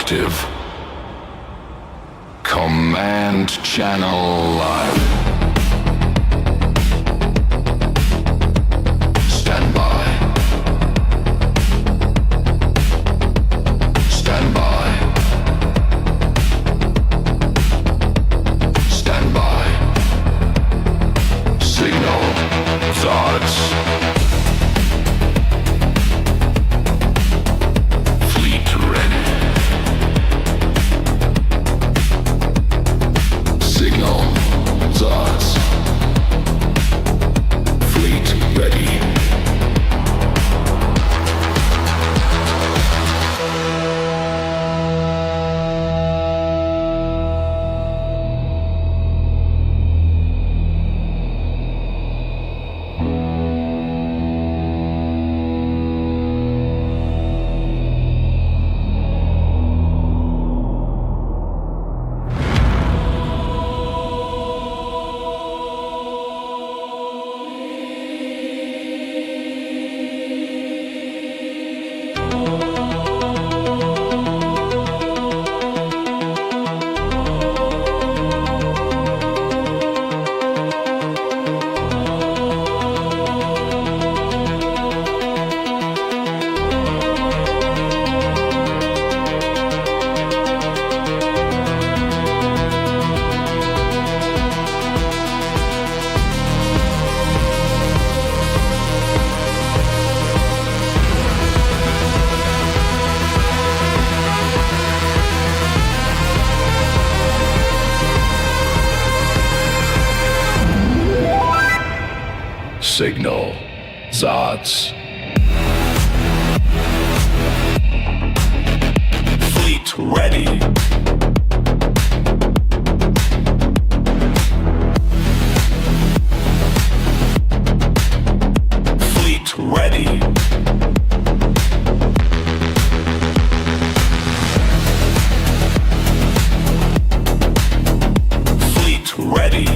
active. Command channel live. Stand by. Stand by. Stand by. Signal thoughts. Fleet ready. Signal thoughts. Fleet ready. Signal Zots. Fleet ready. Fleet ready. Fleet ready.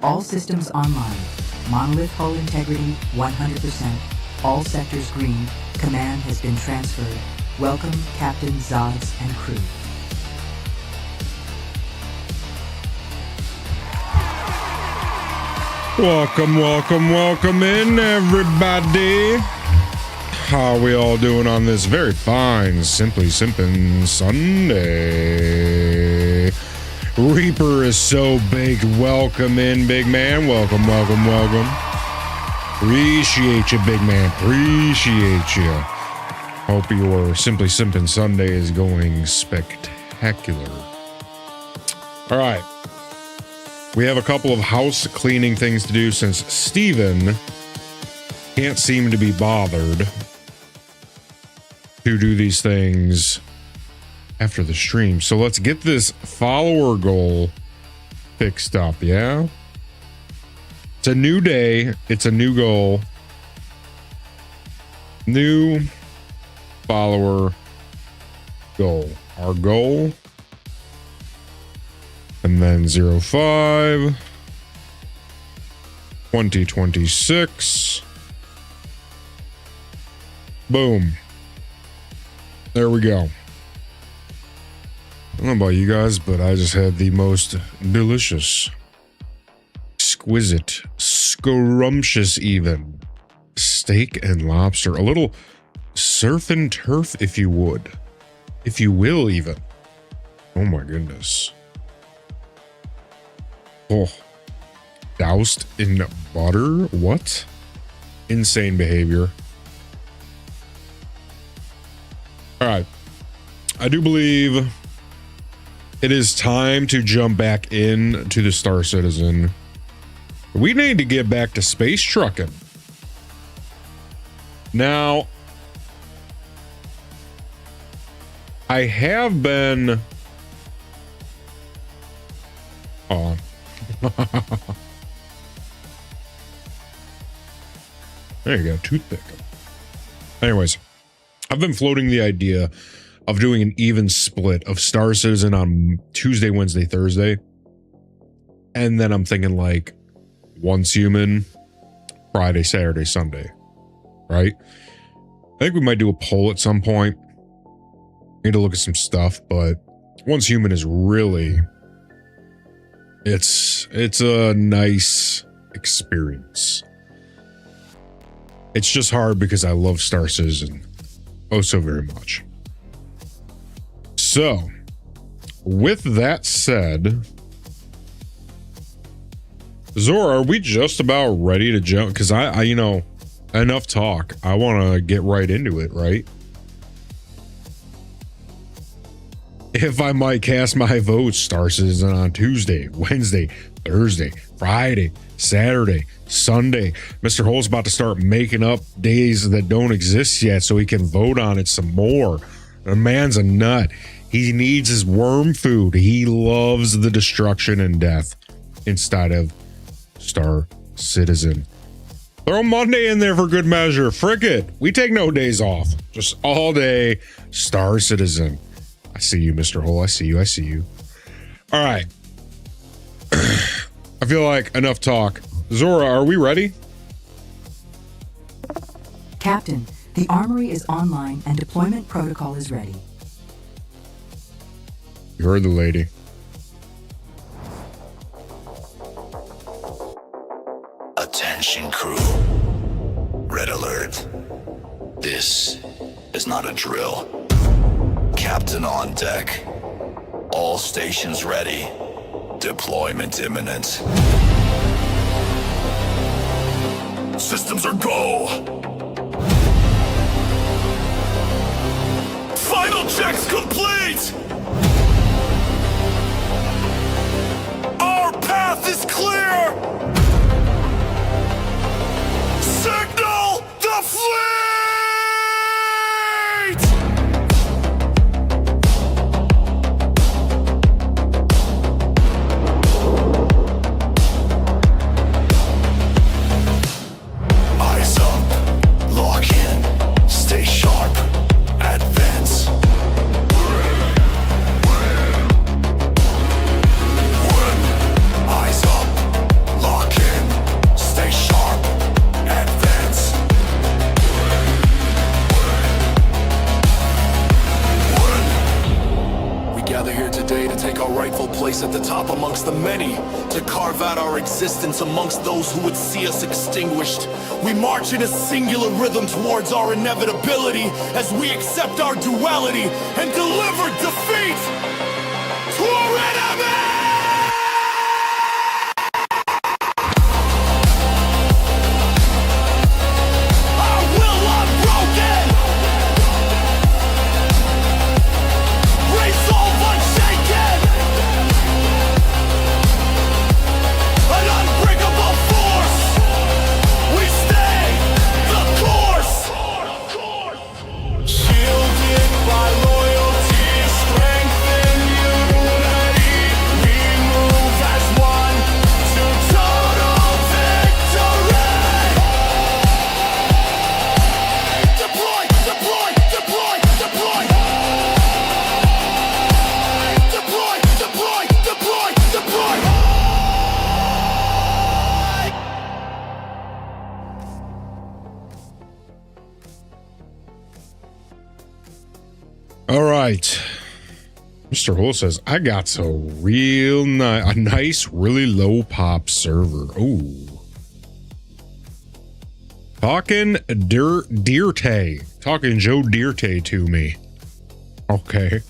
All systems online. Monolith hull integrity 100%. All sectors green. Command has been transferred. Welcome, Captain, Zods, and crew. Welcome in, everybody. How are we all doing on this very fine Simply Simpin Sunday? Reaper is so baked. Welcome in, big man. Welcome. Appreciate you, big man. Appreciate you. Hope your Simply Simpin Sunday is going spectacular. All right. We have a couple of house cleaning things to do since Steven can't seem to be bothered to do these things after the stream. So let's get this follower goal fixed up, yeah? It's a new day. It's a new goal. New follower goal. Our goal. And then 05. 2026. Boom. There we go. I don't know about you guys, but I just had the most delicious, exquisite, scrumptious even steak and lobster. A little surf and turf, if you would. If you will, even. Oh my goodness. Oh. Doused in butter? What? Insane behavior. All right. I do believe it is time to jump back in to the Star Citizen. We need to get back to space trucking. Now, I have been... Oh. There you go, toothpick. Anyways, I've been floating the idea of doing an even split of Star Citizen on Tuesday, Wednesday, Thursday. And then I'm thinking like Once Human, Friday, Saturday, Sunday. Right? I think we might do a poll at some point. Need to look at some stuff, but Once Human is really... It's a nice experience. It's just hard because I love Star Citizen oh so very much. So, with that said, Zora, are we just about ready to jump? Because I you know, enough talk. I want to get right into it, right? If I might cast my vote, Star Citizen on Tuesday, Wednesday, Thursday, Friday, Saturday, Sunday. Mr. Hull's about to start making up days that don't exist yet so he can vote on it some more. The man's a nut. He needs his worm food. He loves the destruction and death instead of Star Citizen. Throw Monday in there for good measure. Frick it. We take no days off. Just all day Star Citizen. I see you, Mr. Hull. I see you. I see you. All right. I feel like enough talk. Zora, are we ready? Captain, the armory is online and deployment protocol is ready. You heard the lady. Attention crew. Red alert. This is not a drill. Captain on deck. All stations ready. Deployment imminent. Systems are go. Final checks complete. Our path is clear. Signal the fleet. At the top amongst the many, to carve out our existence amongst those who would see us extinguished. We march in a singular rhythm towards our inevitability as we accept our duality and deliver defeat to our enemy! right. Mr. Hole says, I got a nice, really low pop server. Oh. Talking Dirte. Talking Joe Dirte to me. Okay.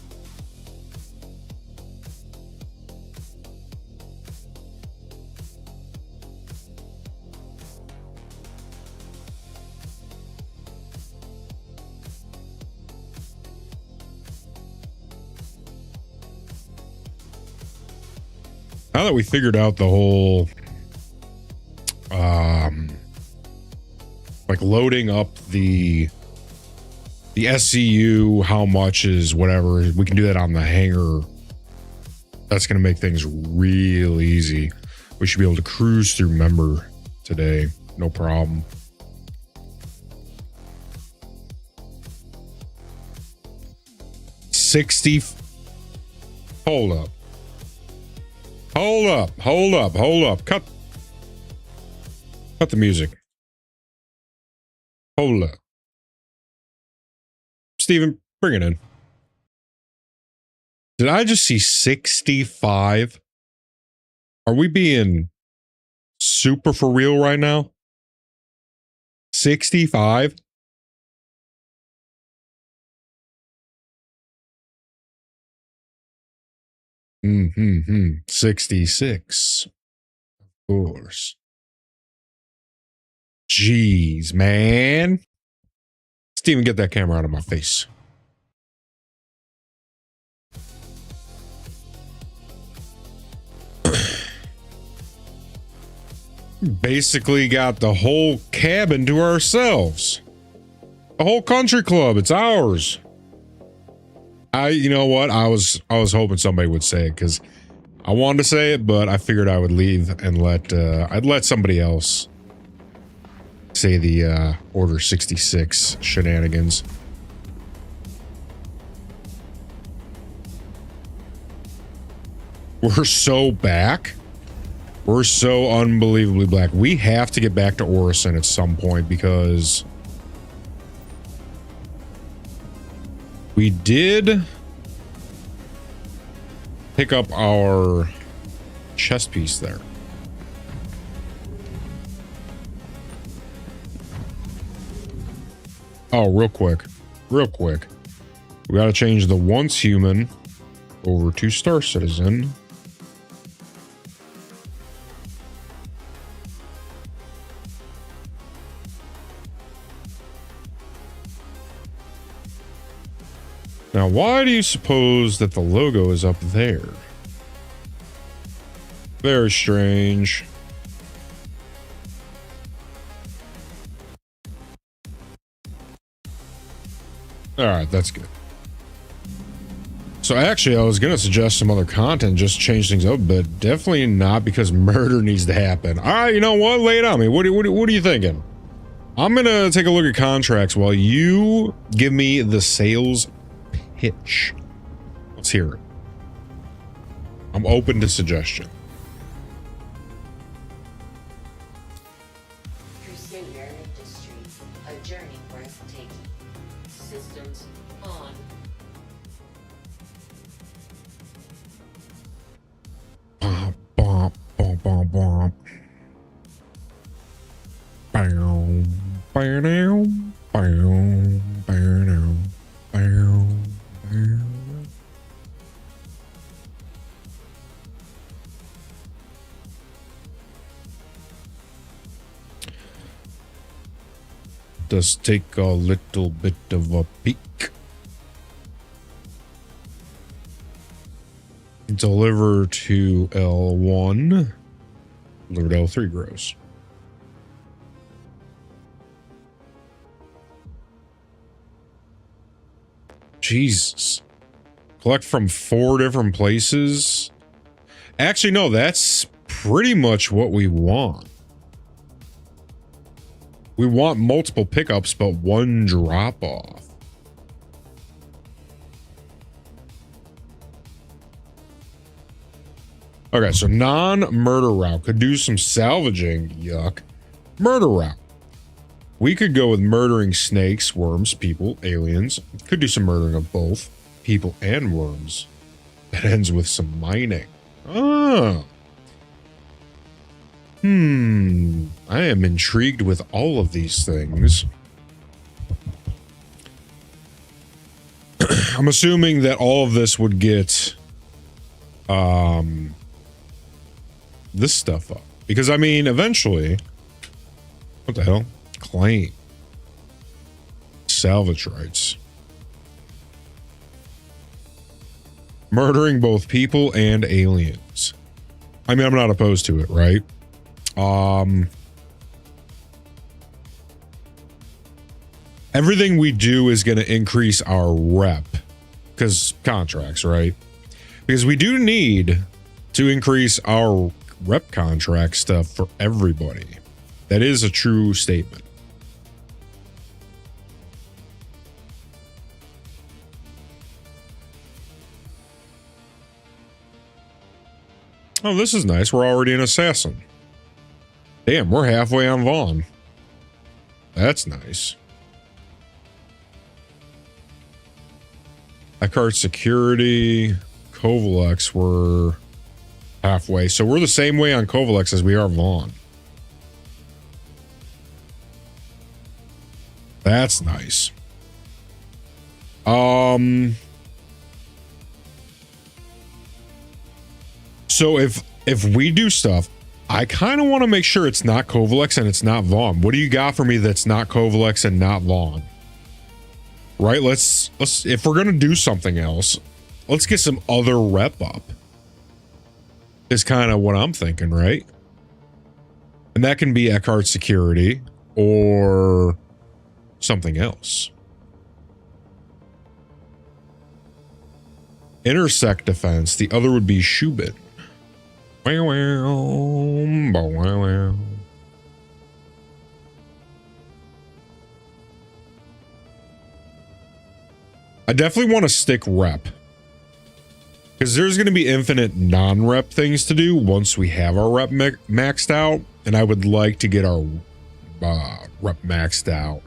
Now that we figured out the whole like loading up the SCU, how much is whatever, we can do that on the hangar. That's going to make things real easy. We should be able to cruise through member today. No problem. Hold up. Hold up. Cut the music. Hold up. Steven, bring it in. Did I just see 65? Are we being super for real right now? 65? Mm-hmm. 66. Of course. Jeez, man. Steven, get that camera out of my face. Basically got the whole cabin to ourselves. The whole country club, it's ours. You know what? I was hoping somebody would say it because I wanted to say it, but I figured I would leave and I'd let somebody else say the Order 66 shenanigans. We're so back. We're so unbelievably black. We have to get back to Orison at some point because we did pick up our chess piece there. Oh, real quick. We got to change the once human over to Star Citizen. Now, why do you suppose that the logo is up there? Very strange. All right, that's good. So actually, I was going to suggest some other content, just change things up, but definitely not because murder needs to happen. All right, you know what? Lay it on me. What are you thinking? I'm going to take a look at contracts while you give me the sales pitch. Let's hear it. I'm open to suggestion. Crusader Industries, a journey worth taking. Systems on. Bom, bom, bom, bom, bom. Bow, bow, bow, bow, bow, bow. Does take a little bit of a peek. Deliver to L1. Deliver to L3 gross. Jesus. Collect from 4 different places. Actually, no, that's pretty much what we want. We want multiple pickups, but 1 drop off. Okay, so non-murder route. Could do some salvaging. Yuck. Murder route. We could go with murdering snakes, worms, people, aliens. Could do some murdering of both. people and worms that ends with some mining. Oh. I am intrigued with all of these things. I'm assuming that all of this would get this stuff up. Because I mean, eventually, what the hell? Claim. Salvage rights. Murdering both people and aliens. I mean, I'm not opposed to it, right? Everything we do is going to increase our rep because contracts, right? Because we do need to increase our rep contract stuff for everybody. That is a true statement. Oh, this is nice. We're already an assassin. Damn, we're halfway on Vaughn. That's nice. Eckhart Security, Kovalex, we're halfway. So we're the same way on Kovalex as we are Vaughn. That's nice. So if we do stuff, I kind of want to make sure it's not Kovalex and it's not Vaughn. What do you got for me that's not Kovalex and not Vaughn? Right? Let's if we're gonna do something else, let's get some other rep up. Is kind of what I'm thinking, right? And that can be Eckhart Security or something else. Intersect Defense. The other would be Shubin. I definitely want to stick rep. Because there's going to be infinite non-rep things to do once we have our rep maxed out. And I would like to get our rep maxed out.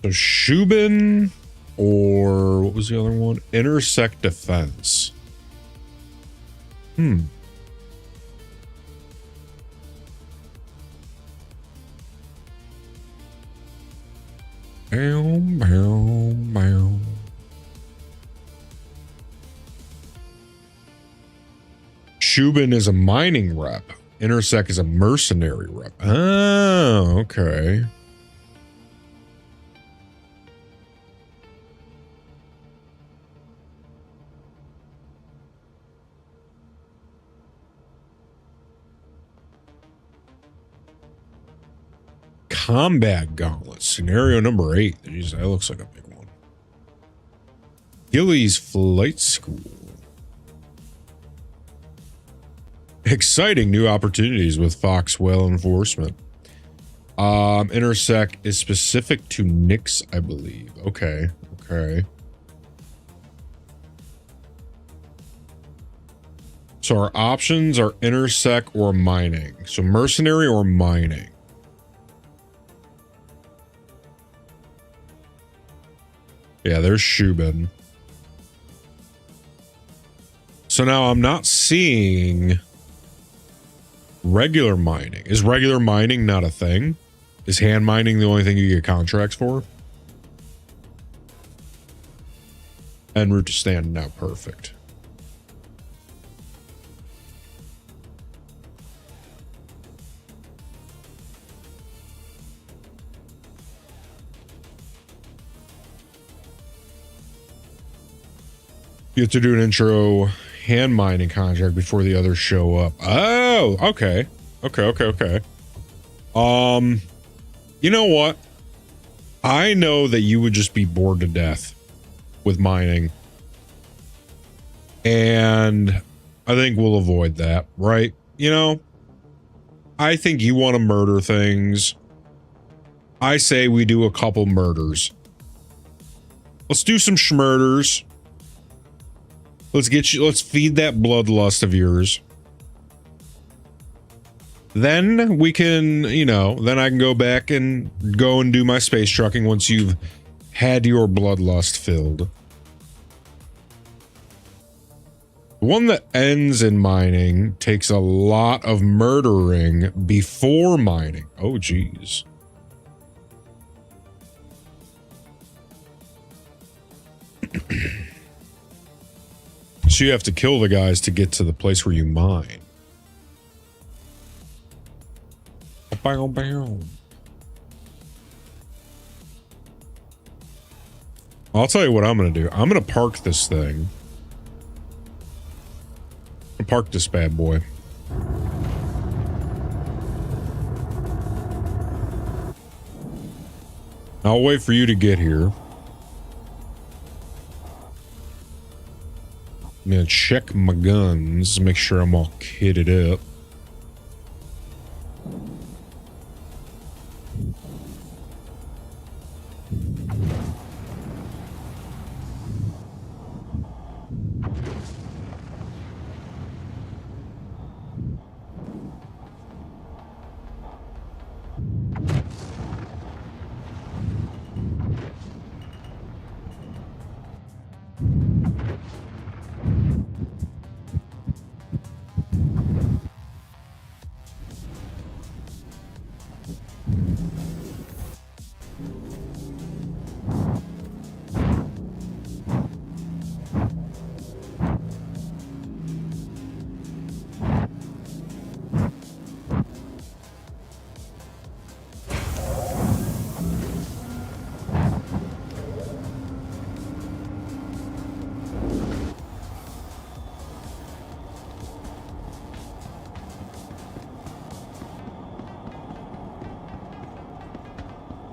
So Shubin, or what was the other one? Intersect Defense. Shubin is a mining rep. Intersect is a mercenary rep. Oh, okay. Combat Gauntlet, scenario number 8. Jeez, that looks like a big one. Gilly's Flight School. Exciting new opportunities with Foxwell enforcement. Intersect is specific to Nix, I believe. Okay, okay. So our options are Intersect or mining. So mercenary or mining. Yeah, there's Shubin. So now I'm not seeing regular mining. Is regular mining not a thing? Is hand mining the only thing you get contracts for? En route to stand now. Perfect. You have to do an intro hand mining contract before the others show up. Oh, okay. Okay. You know what? I know that you would just be bored to death with mining. And I think we'll avoid that, right? You know, I think you want to murder things. I say we do a couple murders. Let's do some schmurders. Let's feed that bloodlust of yours. Then we can, you know, then I can go back and go and do my space trucking once you've had your bloodlust filled. The one that ends in mining takes a lot of murdering before mining. Oh, geez. So you have to kill the guys to get to the place where you mine. Bow, bow. I'll tell you what I'm going to do. I'm going to park this thing. Park this bad boy. I'll wait for you to get here. I'm gonna check my guns, make sure I'm all kitted up.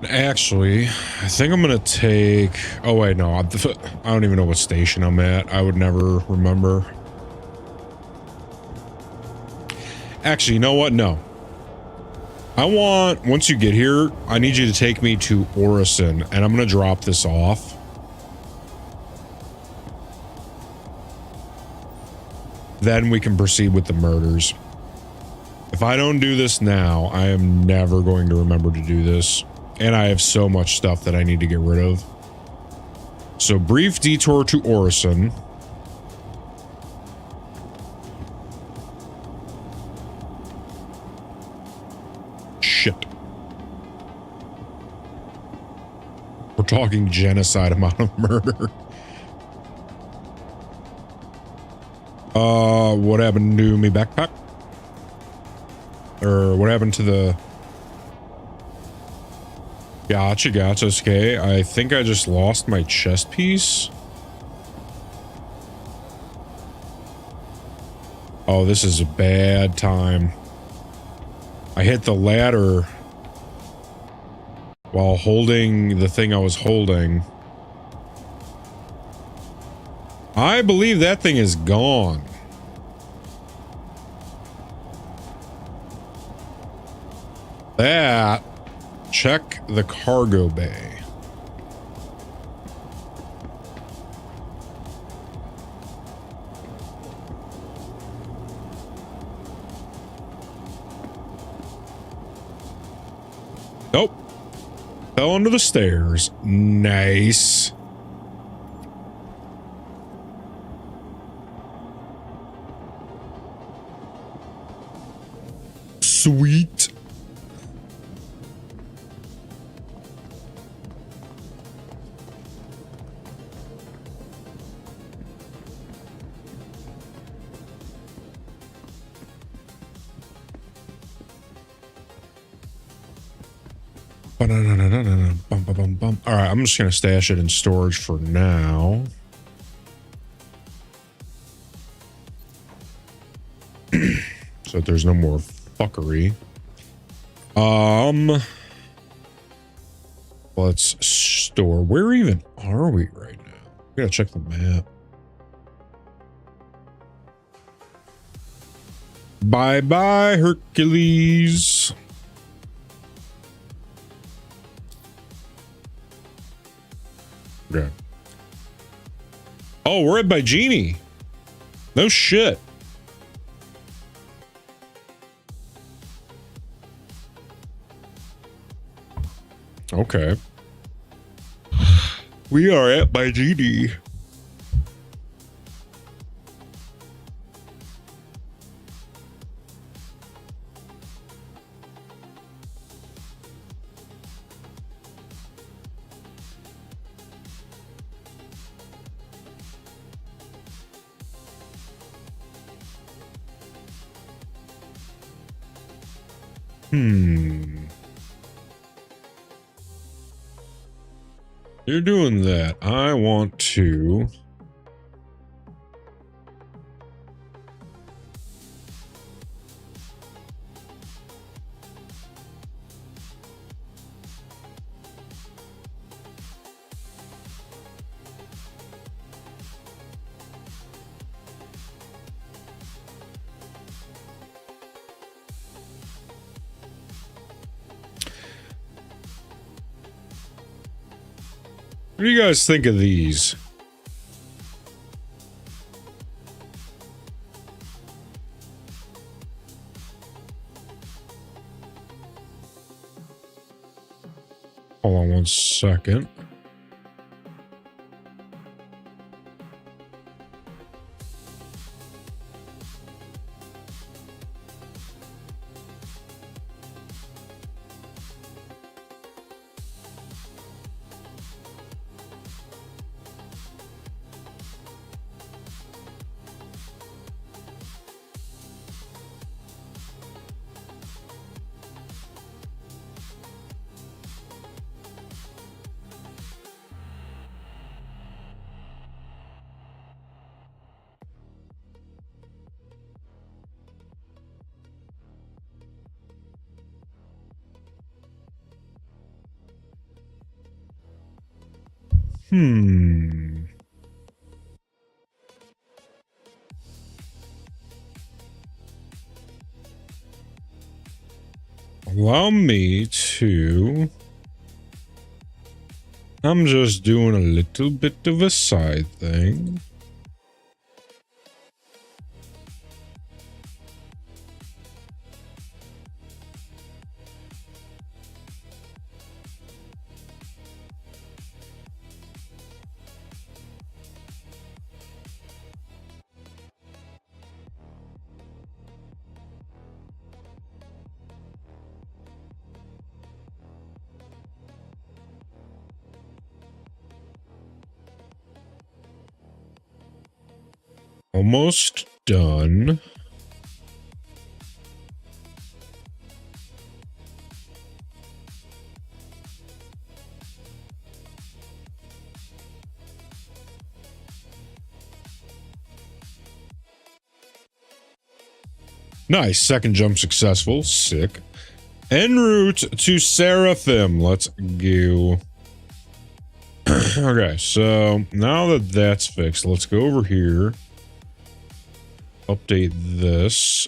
Actually, I think I'm gonna take... Oh wait, no, I don't even know what station I'm at. I would never remember. Actually, you know what? No. I want, once you get here, I need you to take me to Orison, and I'm gonna drop this off. Then we can proceed with the murders. If I don't do this now, I am never going to remember to do this. And I have so much stuff that I need to get rid of. So, brief detour to Orison. Shit. We're talking genocide amount of murder. What happened to me backpack? Or what happened to the... Gotcha, okay. I think I just lost my chest piece. Oh, this is a bad time. I hit the ladder while holding the thing I was holding. I believe that thing is gone. That... Check the cargo bay. Nope. Fell under the stairs. Nice. Sweet. All right, I'm just gonna stash it in storage for now. So that there's no more fuckery. Let's store. Where even are we right now? We gotta check the map. Bye bye, Hercules. Okay. Oh, we're at by Genie. No shit. Okay. We are at by Genie. You're doing that. I want to... What do you guys think of these? Hold on one second. Allow me to... I'm just doing a little bit of a side thing. Almost done. Nice. Second jump successful. Sick. En route to Seraphim. Let's go. Okay, so now that that's fixed, let's go over here. Update this.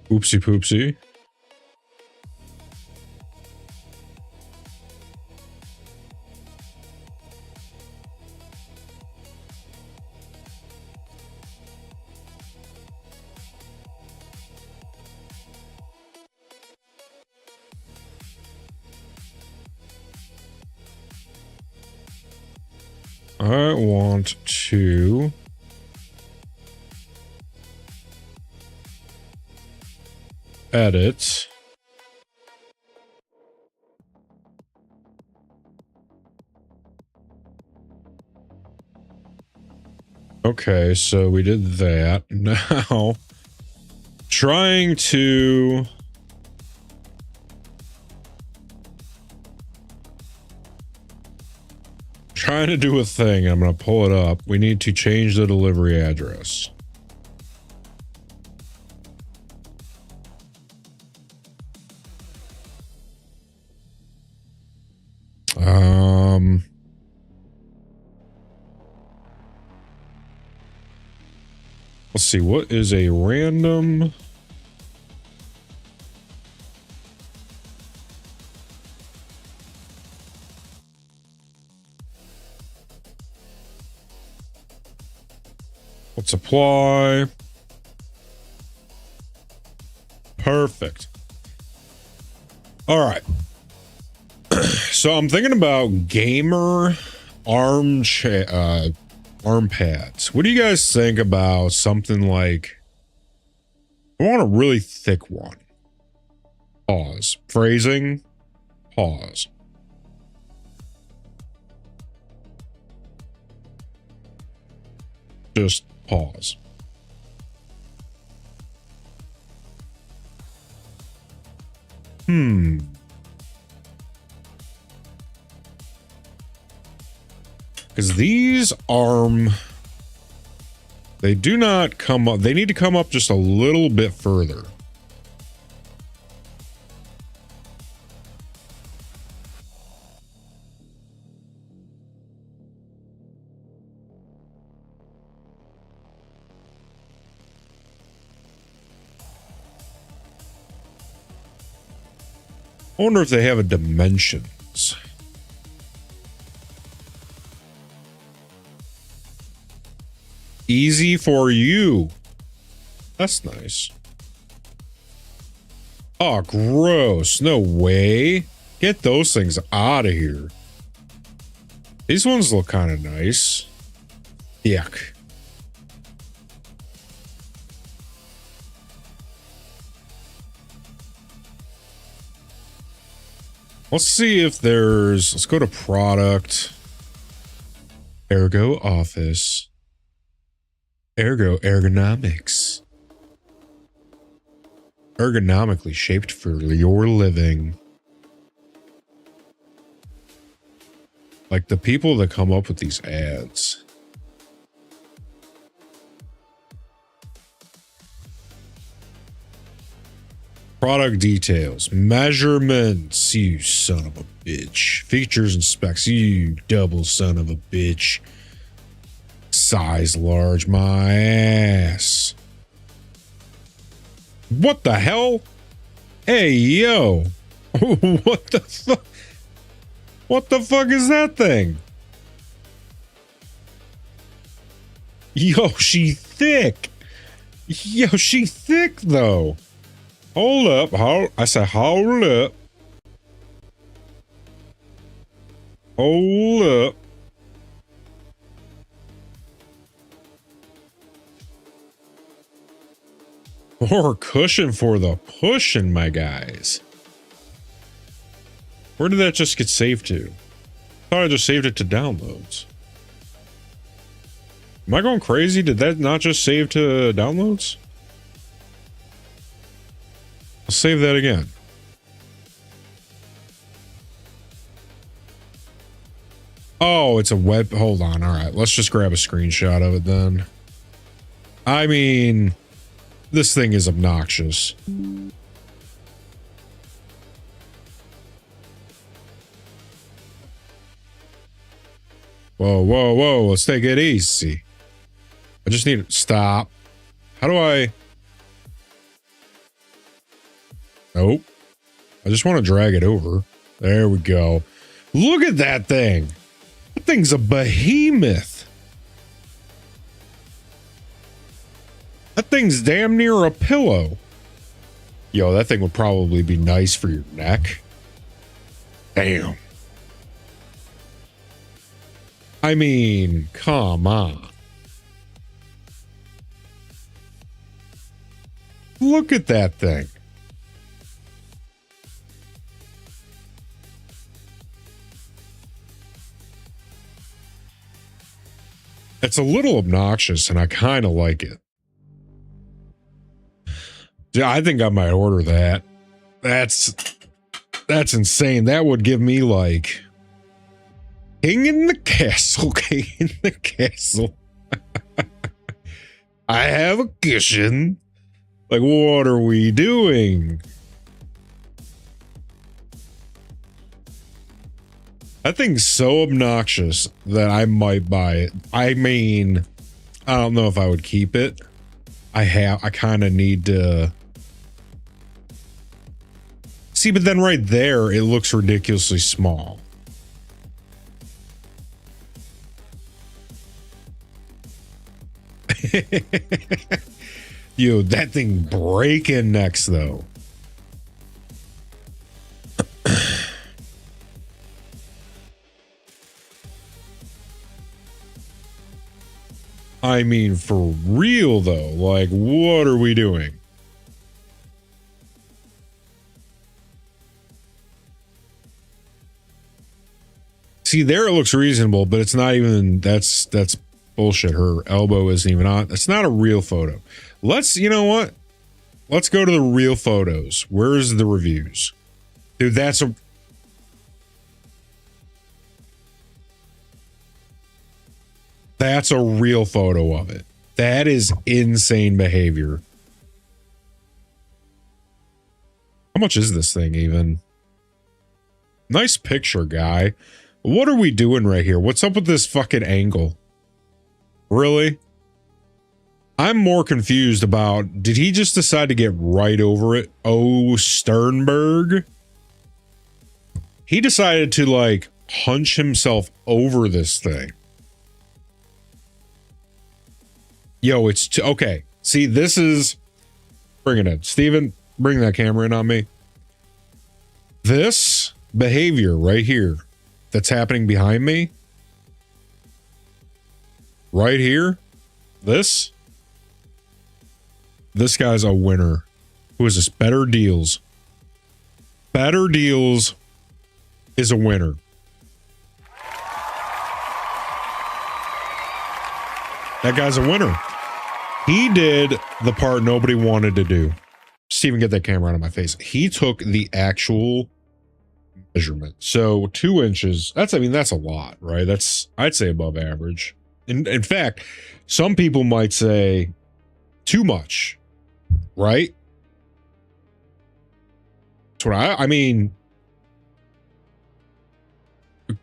Oopsie poopsie. I want to edit okay, so we did that. Now trying to do a thing. I'm going to pull it up. We need to change the delivery address. Let's see, what is a random... Let's apply. Perfect. All right. So I'm thinking about gamer arm pads. What do you guys think about something like... I want a really thick one. Pause. Phrasing. Pause. Just pause. Because these arm... They do not come up... They need to come up just a little bit further. I wonder if they have a dimensions. Easy for you. That's nice. Oh, gross. No way. Get those things out of here. These ones look kind of nice. Yuck. Let's see if there's... Let's go to product. Ergo office. Ergo ergonomics. Ergonomically shaped for your living. Like the people that come up with these ads. Product details. Measurements, you son of a bitch. Features and specs, you double son of a bitch. Size large, my ass. What the hell? Hey, yo. What the fuck? What the fuck is that thing? Yo, she thick. Yo, she thick though. Hold up. I said hold up. Hold up. More cushion for the pushing, my guys. Where did that just get saved to? I thought I just saved it to downloads. Am I going crazy? Did that not just save to downloads? I'll save that again. Oh, it's a web. Hold on. All right. Let's just grab a screenshot of it then. I mean, this thing is obnoxious. Whoa, whoa, whoa. Let's take it easy. I just need to stop. How do I? Nope. I just want to drag it over. There we go. Look at that thing. That thing's a behemoth. That thing's damn near a pillow. Yo, that thing would probably be nice for your neck. Damn. I mean, come on. Look at that thing. It's a little obnoxious, and I kind of like it. Yeah, I think I might order that. That's insane. That would give me like King in the Castle, King in the Castle. I have a cushion. Like, what are we doing? That thing's so obnoxious that I might buy it. I mean, I don't know if I would keep it. I kind of need to see, but then right there, it looks ridiculously small. Yo, that thing breaking next though. I mean, for real though, like, what are we doing? See, there it looks reasonable, but it's not even, that's bullshit. Her elbow isn't even on. It's not a real photo. Let's, you know what? Let's go to the real photos. Where's the reviews? Dude, that's a real photo of it. That is insane behavior. How much is this thing even? Nice picture, guy. What are we doing right here? What's up with this fucking angle? Really? I'm more confused about, did he just decide to get right over it? Oh, Sternberg? He decided to like hunch himself over this thing. Yo, it's okay. See, this is, bring it in. Steven, bring that camera in on me. This behavior right here that's happening behind me, right here, this guy's a winner. Who is this? Better Deals. Better Deals is a winner. That guy's a winner. He did the part nobody wanted to do. Steven, get that camera out of my face. He took the actual measurement. So 2 inches, that's a lot, right? That's, I'd say above average. In fact, some people might say too much, right? That's what I mean,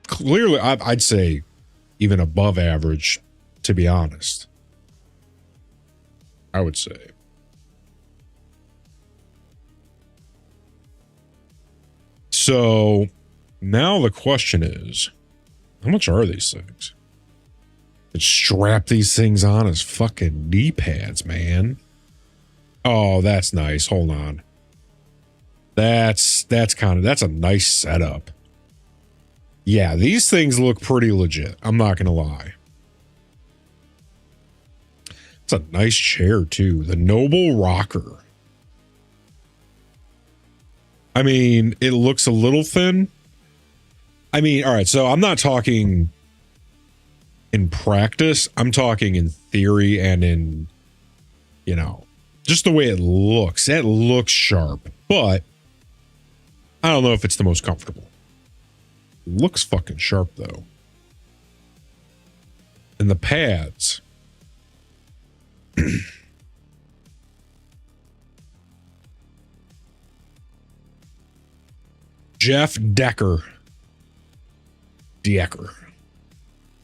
clearly, I'd say even above average, to be honest. I would say. So now the question is, how much are these things? Let's strap these things on as fucking knee pads, man. Oh, that's nice. Hold on. That's a nice setup. Yeah, these things look pretty legit. I'm not gonna lie. It's a nice chair too. The Noble Rocker. I mean, it looks a little thin. I mean, all right, so I'm not talking in practice. I'm talking in theory and in, you know, just the way it looks. It looks sharp, but I don't know if it's the most comfortable. It looks fucking sharp though. And the pads. Jeff Decker.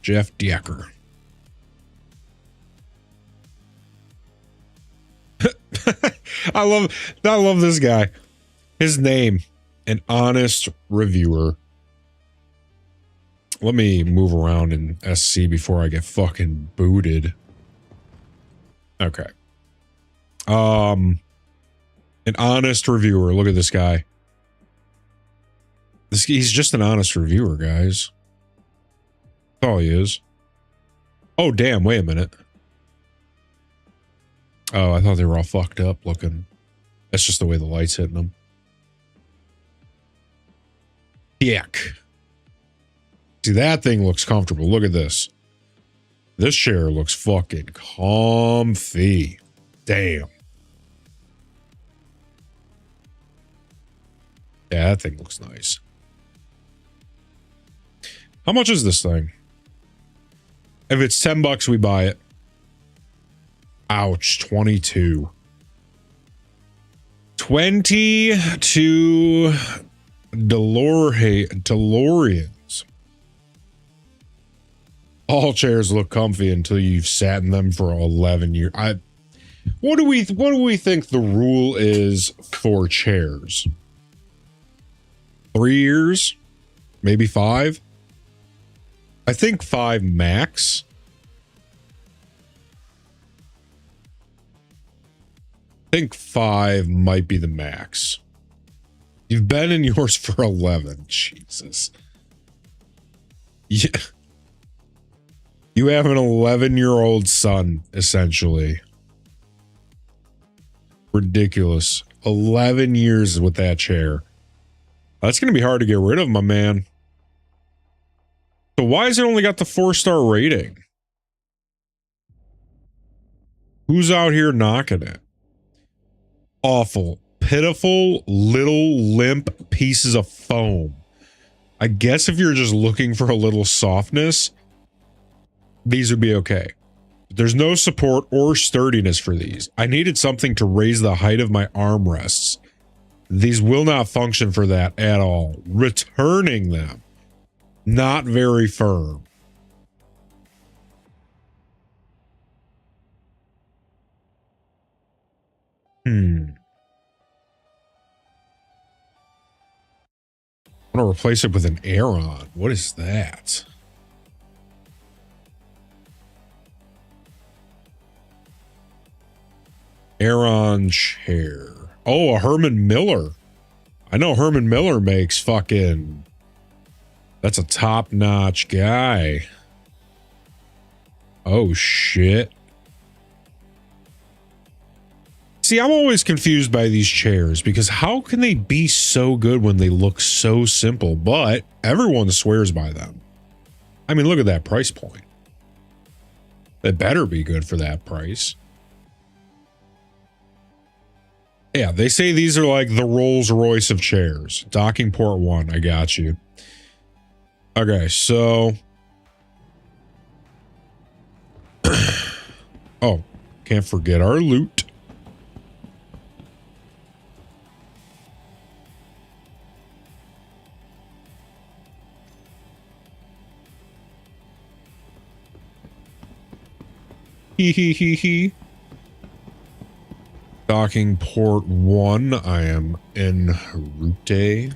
Jeff Decker. I love this guy. His name, an honest reviewer. Let me move around in SC before I get fucking booted. Okay. An honest reviewer. Look at this guy. He's just an honest reviewer, guys. That's all he is. Oh, damn. Wait a minute. Oh, I thought they were all fucked up looking. That's just the way the light's hitting them. Yuck. See, that thing looks comfortable. Look at this. This chair looks fucking comfy. Damn. Yeah, that thing looks nice. How much is this thing? If it's $10, we buy it. Ouch, 22. 22 DeLoreans. All chairs look comfy until you've sat in them for 11 years. What do we think the rule is for chairs? 3 years? Maybe 5? I think 5 max. I think 5 might be the max. You've been in yours for 11. Jesus. Yeah. You have an 11-year-old son, essentially. Ridiculous. 11 years with that chair. That's going to be hard to get rid of, my man. So why has it only got the 4-star rating? Who's out here knocking it? Awful. Pitiful, little, limp pieces of foam. I guess if you're just looking for a little softness, these would be okay. There's no support or sturdiness for these. I needed something to raise the height of my armrests. These will not function for that at all. Returning them. Not very firm. I'm gonna replace it with an Aeron. What is that? Aeron chair. Oh, a Herman Miller. I know Herman Miller makes fucking... That's a top-notch guy. Oh, shit. See, I'm always confused by these chairs because how can they be so good when they look so simple, but everyone swears by them? I mean, look at that price point. They better be good for that price. Yeah, they say these are like the Rolls Royce of chairs. Docking port 1, I got you. Okay, so... oh, can't forget our loot. Hee. Docking port 1, I am en route.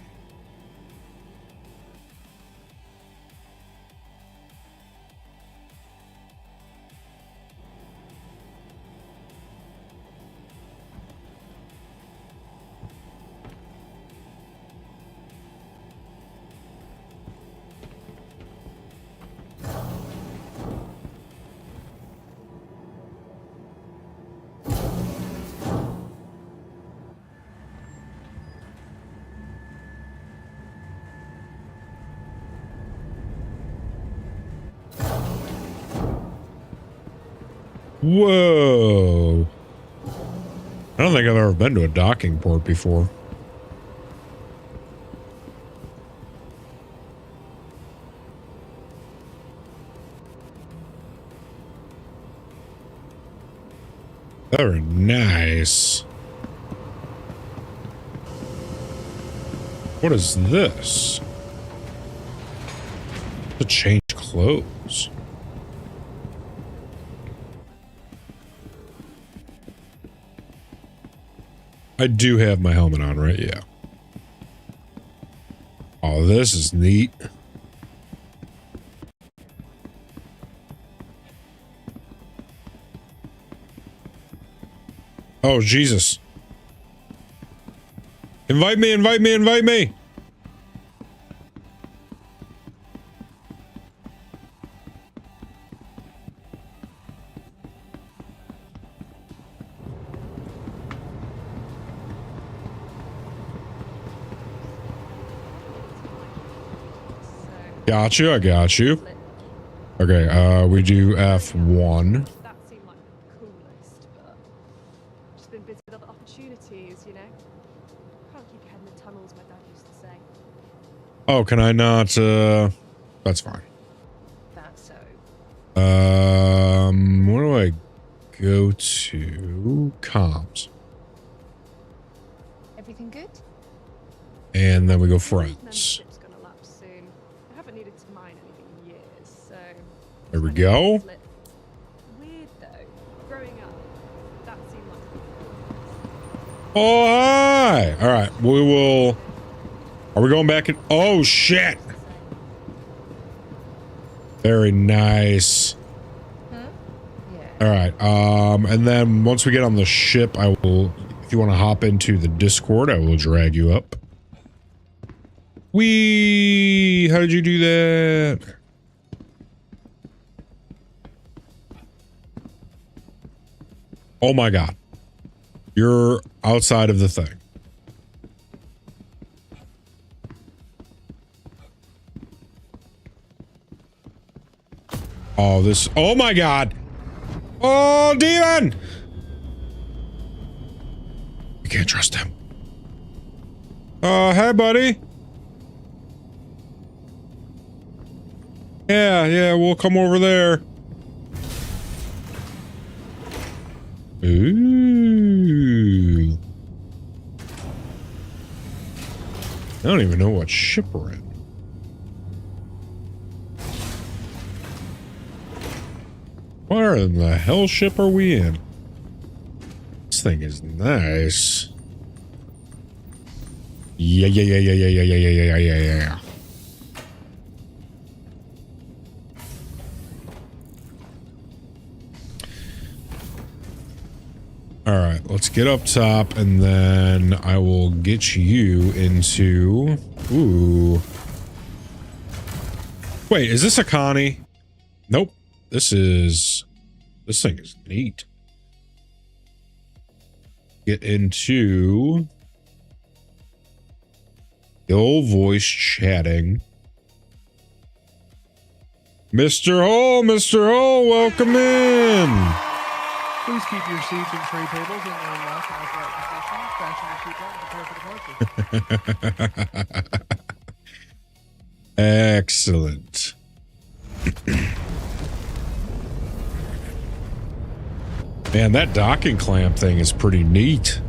Whoa. I don't think I've ever been to a docking port before. Very nice. What is this? To change clothes. I do have my helmet on, right? Yeah. Oh, this is neat. Oh, Jesus. Invite me, invite me, invite me. Got you, I got you. Okay, we do F1. That seemed like the coolest, but I've just been busy with other opportunities, you know. Can't keep your head in the tunnels, my dad used to say. Oh, can I not, that's fine. That's so. Where do I go to? Comms. Everything good? And then we go My friends. membership's gonna lapse soon. I haven't needed to mine anything in years, so There we go. Weird though. Growing up, that seemed Oh, hi. All right. We will. Are we going back in? Oh, shit. Very nice. Huh? Yeah. All right. And then once we get on the ship, I will, if you want to hop into the Discord, I will drag you up. Whee! How did you do that? Oh my god. You're outside of the thing. Oh, this. Oh my god. Oh, demon! You can't trust him. Hey, buddy. Yeah, we'll come over there. Ooh. I don't even know what ship we're in. Where in the hell ship are we in? This thing is nice. Yeah. All right, let's get up top, and then I will get you into... Ooh. Wait, is this a Connie? Nope. This thing is neat. Get into... the old voice chatting. Mr. Hole, welcome in! Please keep your seats and tray tables in their locked and upright position. Fasten your seatbelt and prepare for departure. Excellent. Man, that docking clamp thing is pretty neat.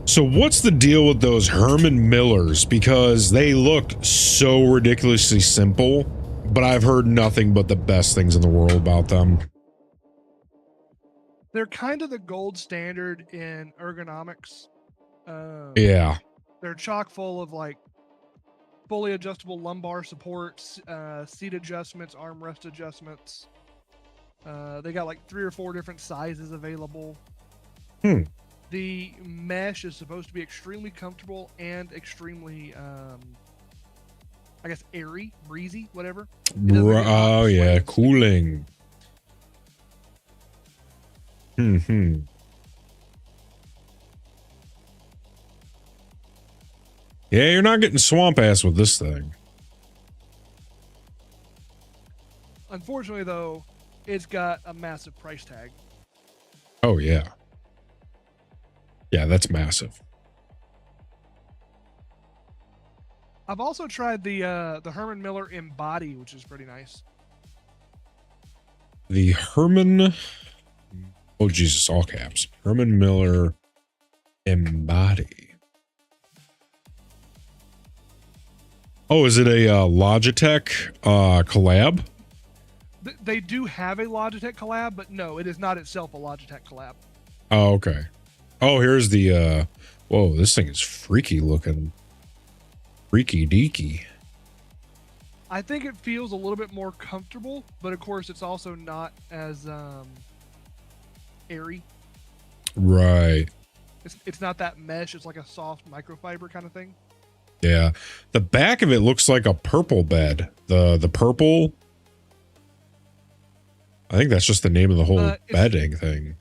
So what's the deal with those Herman Millers? Because they look so ridiculously simple, but I've heard nothing but the best things in the world about them. They're kind of the gold standard in ergonomics. Yeah. They're chock full of like fully adjustable lumbar supports, seat adjustments, armrest adjustments. They got like 3 or 4 different sizes available. The mesh is supposed to be extremely comfortable and extremely, I guess, airy, breezy, whatever. Oh, yeah, cooling. Yeah, you're not getting swamp ass with this thing. Unfortunately, though, it's got a massive price tag. Oh, yeah. Yeah, that's massive. I've also tried the Herman Miller Embody, which is pretty nice. The Herman... Oh, Jesus, all caps. Herman Miller Embody. Oh, is it a Logitech collab? They do have a Logitech collab, but no, it is not itself a Logitech collab. Oh, okay. Oh, here's the, whoa, this thing is freaky looking. Freaky deaky. I think it feels a little bit more comfortable, but of course it's also not as, airy. Right. It's not that mesh, it's like a soft microfiber kind of thing. Yeah. The back of it looks like a purple bed. The purple. I think that's just the name of the whole bedding thing.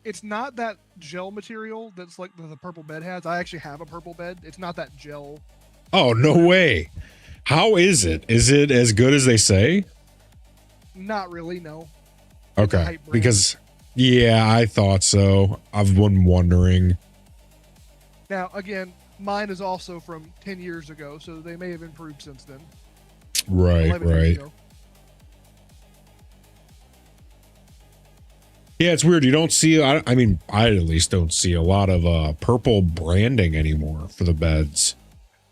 It's not that gel material that's like the purple bed has. I actually have a purple bed. It's not that gel. Oh, no way. How is it? Is it as good as they say? Not really, no. Okay. Because, yeah, I thought so. I've been wondering. Now, again, mine is also from 10 years ago, so they may have improved since then. Right, 11 years right. ago. Yeah, it's weird. You don't see, I mean, I at least don't see a lot of purple branding anymore for the beds.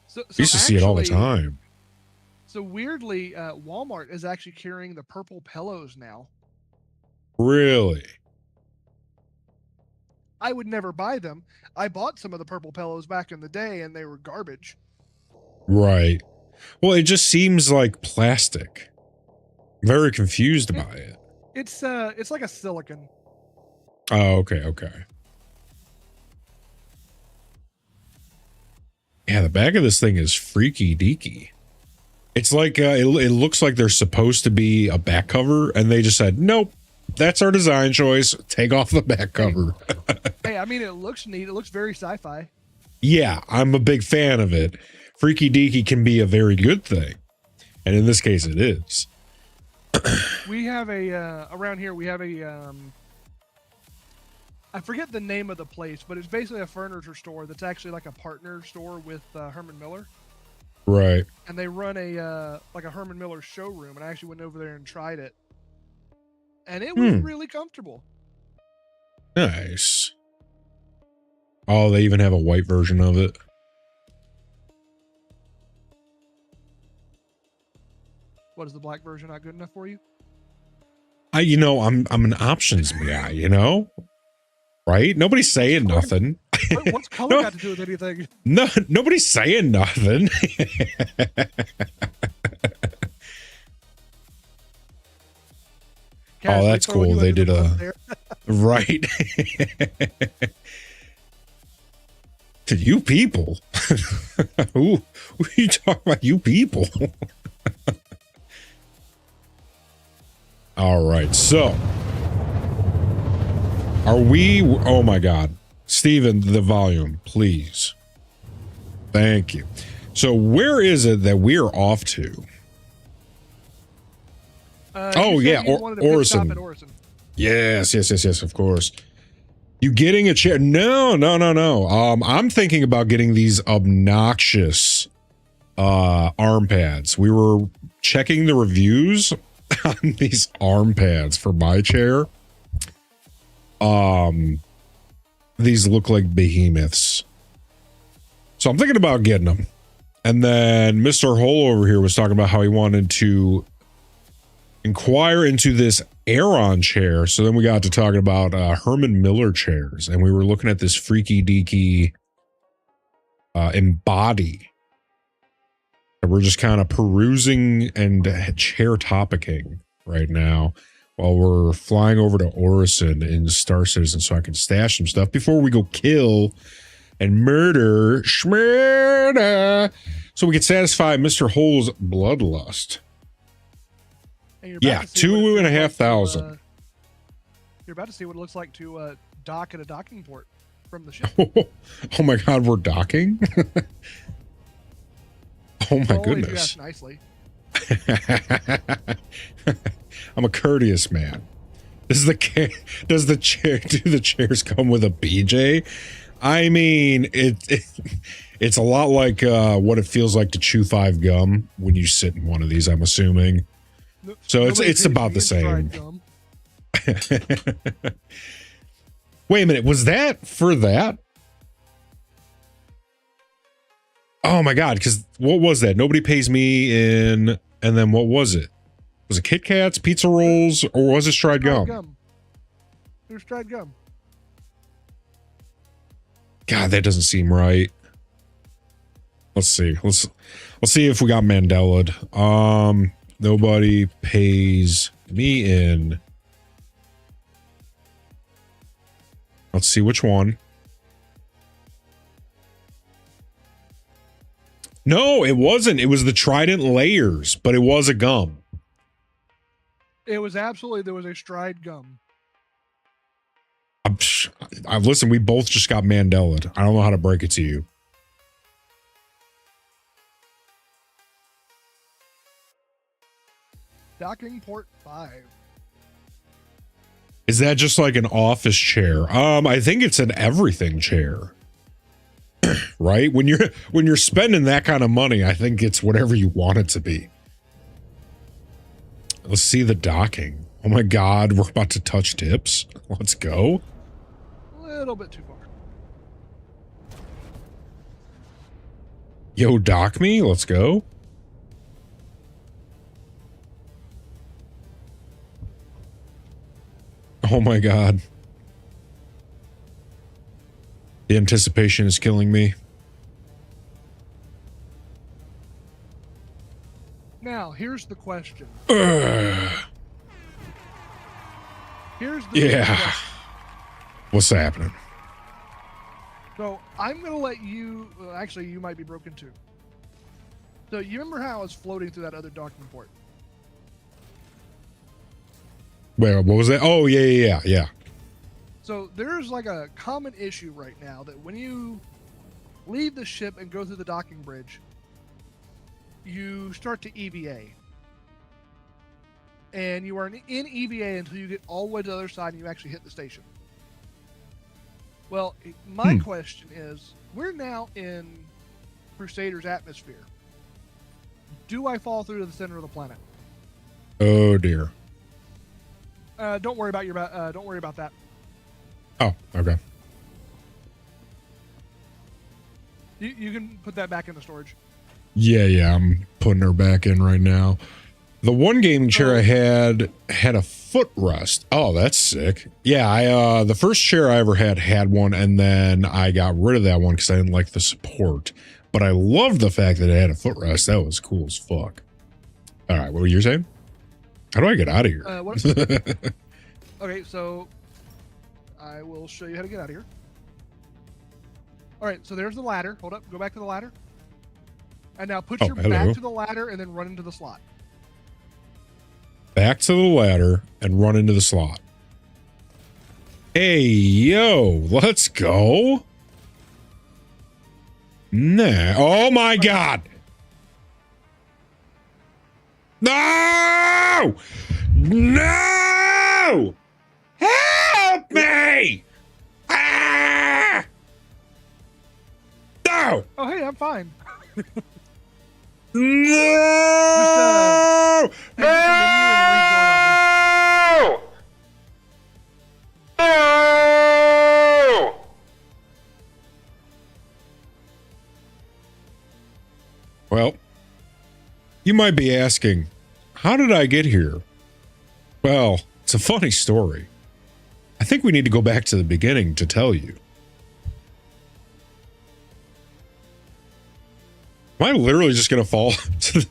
So We used to see it all the time. So weirdly, Walmart is actually carrying the purple pillows now. Really? I would never buy them. I bought some of the purple pillows back in the day, and they were garbage. Right. Well, it just seems like plastic. Very confused by it. It's like a silicon. Oh, okay. Yeah, the back of this thing is freaky deaky. It's like, it looks like they're supposed to be a back cover, and they just said, nope, that's our design choice. Take off the back cover. Hey, I mean, it looks neat. It looks very sci-fi. Yeah, I'm a big fan of it. Freaky deaky can be a very good thing. And in this case, it is. We have around here, we have I forget the name of the place, but it's basically a furniture store that's actually like a partner store with Herman Miller. Right. And they run a Herman Miller showroom, and I actually went over there and tried it. And it was really comfortable. Nice. Oh, they even have a white version of it. What, is the black version not good enough for you? I'm an options guy, right? Nobody's saying nothing. What's color got to do with anything? No, nobody's saying nothing. Cash, Oh, that's throwing cool. you They under did the bus a there. right. To you people. who are you talking about? You people. All right. So are we? Oh my God. Steven, the volume, please. Thank you. So where is it that we're off to? Oh, You yeah, said you wanted to pit stop Orison. at Orison. Yes, of course. You getting a chair? No. I'm thinking about getting these obnoxious arm pads. We were checking the reviews on these arm pads for my chair. These look like behemoths. So I'm thinking about getting them. And then Mr. Hole over here was talking about how he wanted to inquire into this Aeron chair. So then we got to talking about Herman Miller chairs, and we were looking at this freaky deaky Embody. And we're just kind of perusing and chair topicking right now while we're flying over to Orison in Star Citizen so I can stash some stuff before we go kill and murder Schmurda so we can satisfy Mr. Hole's bloodlust. And you're about Yeah, to see what it feels like to, 2,500. you're about to see what it looks like to dock at a docking port from the ship. Oh my God, we're docking? Oh my Well, only if you goodness. ask nicely. I'm a courteous man. Do the chairs come with a BJ? I mean, it's a lot like what it feels like to chew 5 gum when you sit in one of these, I'm assuming. So Nobody it's pays about me the in same. fried gum. Wait a minute, was that for that? Oh my God, because what was that? Nobody pays me in, and then what was it? Was it Kit Kats, pizza rolls, or was it stride gum? It was dried gum. God, that doesn't seem right. Let's see. Let's see if we got Mandela'd. Nobody pays me in. Let's see which one. No, it wasn't. It was the Trident layers, but it was a gum. It was absolutely, there was a stride gum. I've listened. We both just got Mandela'd. I don't know how to break it to you. Docking port 5. Is that just like an office chair? I think it's an everything chair. Right? When you're spending that kind of money, I think it's whatever you want it to be. Let's see the docking. Oh my God, we're about to touch tips. Let's go. A little bit too far. Yo, dock me. Let's go. Oh my God. The anticipation is killing me. Now, here's the question. Ugh. Here's the Yeah. question. What's happening? So I'm gonna let you. Actually, you might be broken too. So you remember how I was floating through that other docking port? Wait, what was that? Oh, yeah. So there's like a common issue right now that when you leave the ship and go through the docking bridge, you start to EVA. And you are in EVA until you get all the way to the other side and you actually hit the station. Well, my question is, we're now in Crusader's atmosphere. Do I fall through to the center of the planet? Oh dear. Don't worry about don't worry about that. Oh, okay. You can put that back in the storage. Yeah, I'm putting her back in right now. The one gaming chair I had a footrest. Oh, that's sick. Yeah, the first chair I ever had one, and then I got rid of that one because I didn't like the support. But I loved the fact that it had a footrest. That was cool as fuck. All right, what were you saying? How do I get out of here? Okay, so I will show you how to get out of here. All right, so there's the ladder. Hold up, go back to the ladder. And now put your hello. back to the ladder and then run into the slot. Back to the ladder and run into the slot. Hey, yo, let's go. Nah. Oh my God. No! No! Help me! Ah! No! Oh, hey, I'm fine. No! Exit the menu and rejoin on me. No! Well, you might be asking, how did I get here? Well, it's a funny story. I think we need to go back to the beginning to tell you. Am I literally just gonna fall to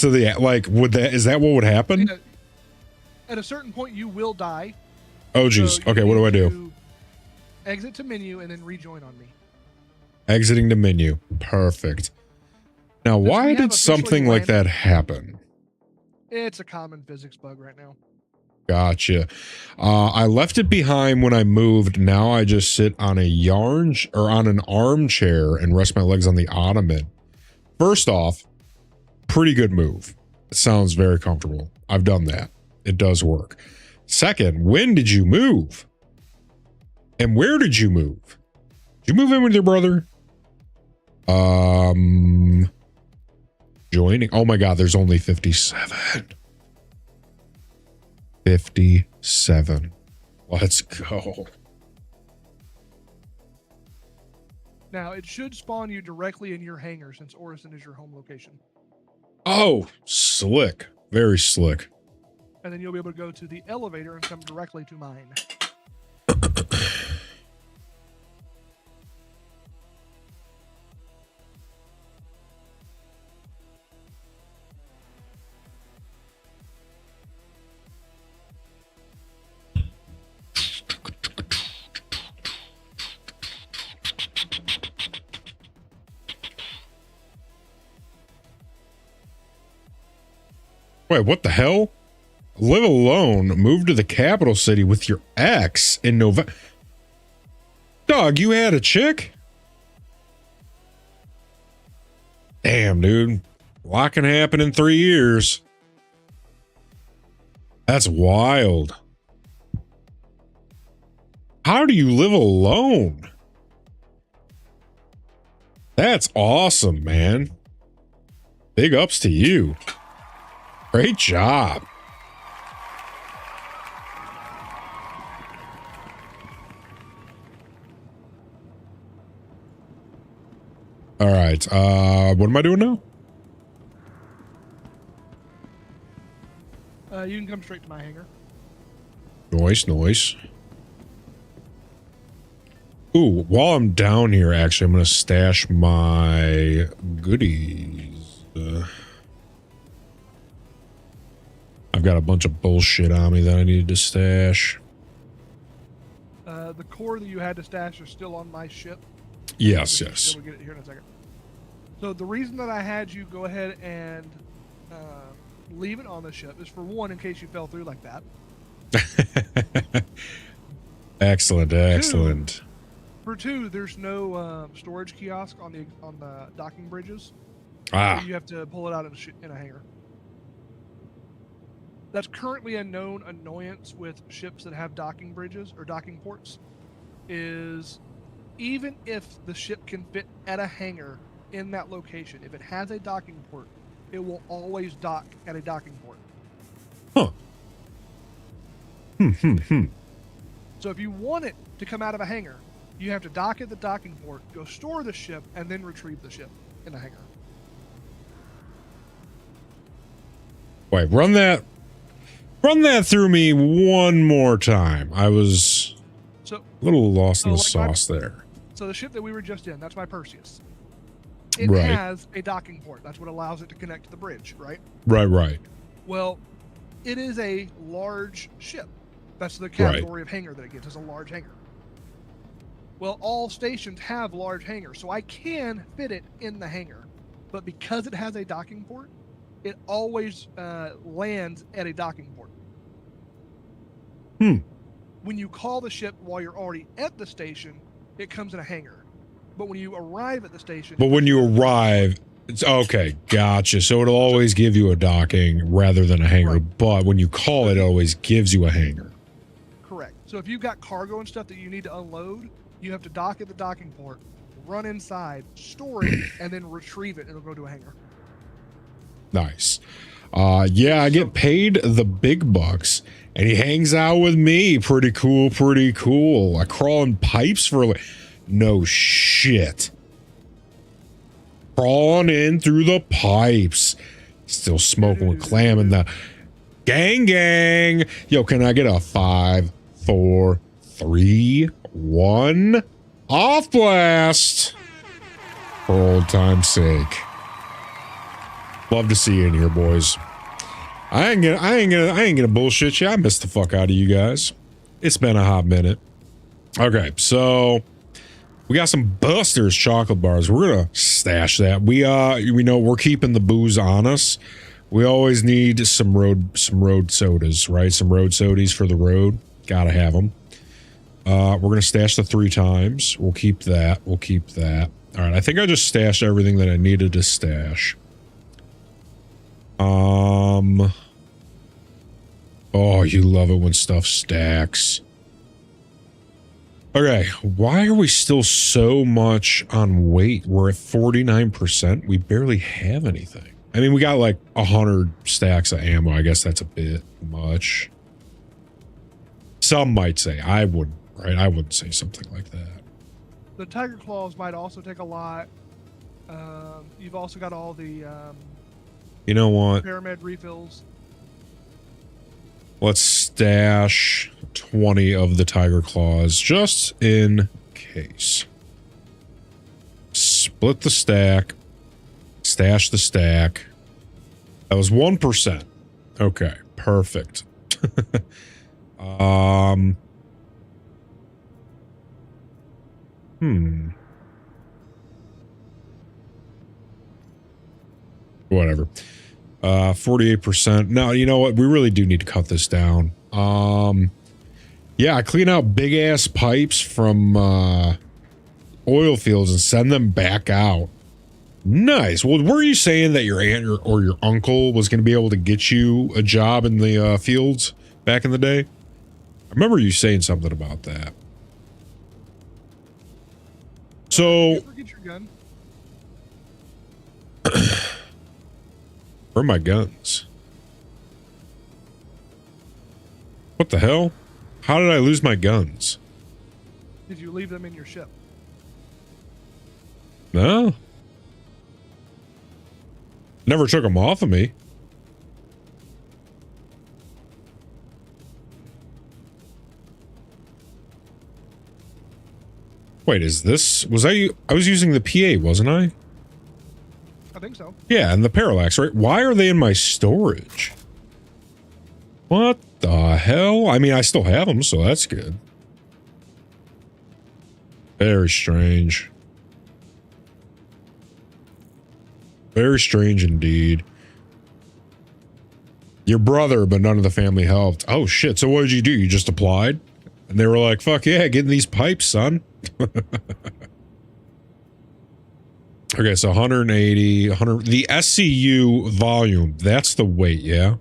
the like? Is that what would happen? At a certain point, you will die. Oh geez. So you Okay, what do I need do? to Exit to menu and then rejoin on me. Exiting the menu. Perfect. Now, Since we why have did officially something like that happen? It's a common physics bug right now. Gotcha. I left it behind when I moved. Now I just sit on an armchair and rest my legs on the ottoman. First off, pretty good move. It sounds very comfortable. I've done that. It does work. Second, when did you move? And where did you move? Did you move in with your brother? Joining. Oh my God, there's only 57. 57. Let's go. Now, it should spawn you directly in your hangar since Orison is your home location. Oh, slick. Very slick. And then you'll be able to go to the elevator and come directly to mine. Wait, what the hell? Live alone. Move to the capital city with your ex in November. Dog, you had a chick? Damn, dude. A lot can happen in 3 years. That's wild. How do you live alone? That's awesome, man. Big ups to you. Great job. All right. What am I doing now? You can come straight to my hangar. Nice, nice. Ooh, while I'm down here, actually, I'm going to stash my goodies. I've got a bunch of bullshit on me that I needed to stash. The core that you had to stash are still on my ship. Yes, We'll yes. get it here in a second. So the reason that I had you go ahead and leave it on the ship is for one, in case you fell through like that. Excellent, excellent. For two, there's no storage kiosk on the docking bridges. Ah, So you have to pull it out in a hangar. That's currently a known annoyance with ships that have docking bridges or docking ports. Is even if the ship can fit at a hangar in that location, if it has a docking port, it will always dock at a docking port. huh. So if you want it to come out of a hangar, you have to dock at the docking port, go store the ship, and then retrieve the ship in the hangar. Wait, run that through me one more time. I was So a little lost in the like sauce there. So the ship that we were just in, that's my Perseus. It Right. has a docking port. That's what allows it to connect to the bridge, right? Right. Well, it is a large ship. That's the category of hangar that it gets, is a large hangar. Well, all stations have large hangars, so I can fit it in the hangar. But because it has a docking port, it always lands at a docking port. When you call the ship while you're already at the station, it comes in a hangar. But when you arrive at the station... But when you arrive, it's okay, gotcha. So it'll always give you a docking rather than a hangar, Right. but when you call it, it always gives you a hangar. Correct. So if you've got cargo and stuff that you need to unload, you have to dock at the docking port, run inside, store it, and then retrieve it. It'll go to a hangar. Nice. Yeah, I get paid the big bucks, and he hangs out with me. Pretty cool, pretty cool. I crawl in pipes for no shit. Crawling in through the pipes. Still smoking with clam in the gang. Yo, can I get a 5, 4, 3, 1 off blast for old time's sake? Love to see you in here, boys. I ain't gonna bullshit you. I missed the fuck out of you guys. It's been a hot minute. Okay, so we got some Buster's chocolate bars. We're gonna stash that. We know we're keeping the booze on us. We always need some road sodas, right? Some road sodies for the road. Gotta have them. We're gonna stash the 3 times. We'll keep that. All right, I think I just stashed everything that I needed to stash. Oh, you love it when stuff stacks. Okay, why are we still so much on weight? We're at 49%. We barely have anything. I mean, we got like 100 stacks of ammo. I guess that's a bit much. Some might say. I wouldn't, right? I wouldn't say something like that. The Tiger Claws might also take a lot. You've also got all the You know what? Pyramid refills. Let's stash 20 of the Tiger Claws just in case. Split the stack. Stash the stack. That was 1%. Okay, perfect. Whatever. 48%. No, you know what? We really do need to cut this down. Yeah, I clean out big ass pipes from oil fields and send them back out. Nice. Well, were you saying that your aunt or your uncle was going to be able to get you a job in the fields back in the day? I remember you saying something about that. So, Get your gun. where are my guns? What the hell? How did I lose my guns? Did you leave them in your ship? No. Never took them off of me. Wait, I was using the PA, wasn't I? I think so. Yeah, and the parallax, right? Why are they in my storage? What the hell? I mean, I still have them, so that's good. Very strange. Very strange indeed. Your brother, but none of the family helped. Oh shit, so what did you do? You just applied? And they were like, fuck yeah, get in these pipes, son. Okay, so 180, 100. The SCU volume, that's the weight, yeah?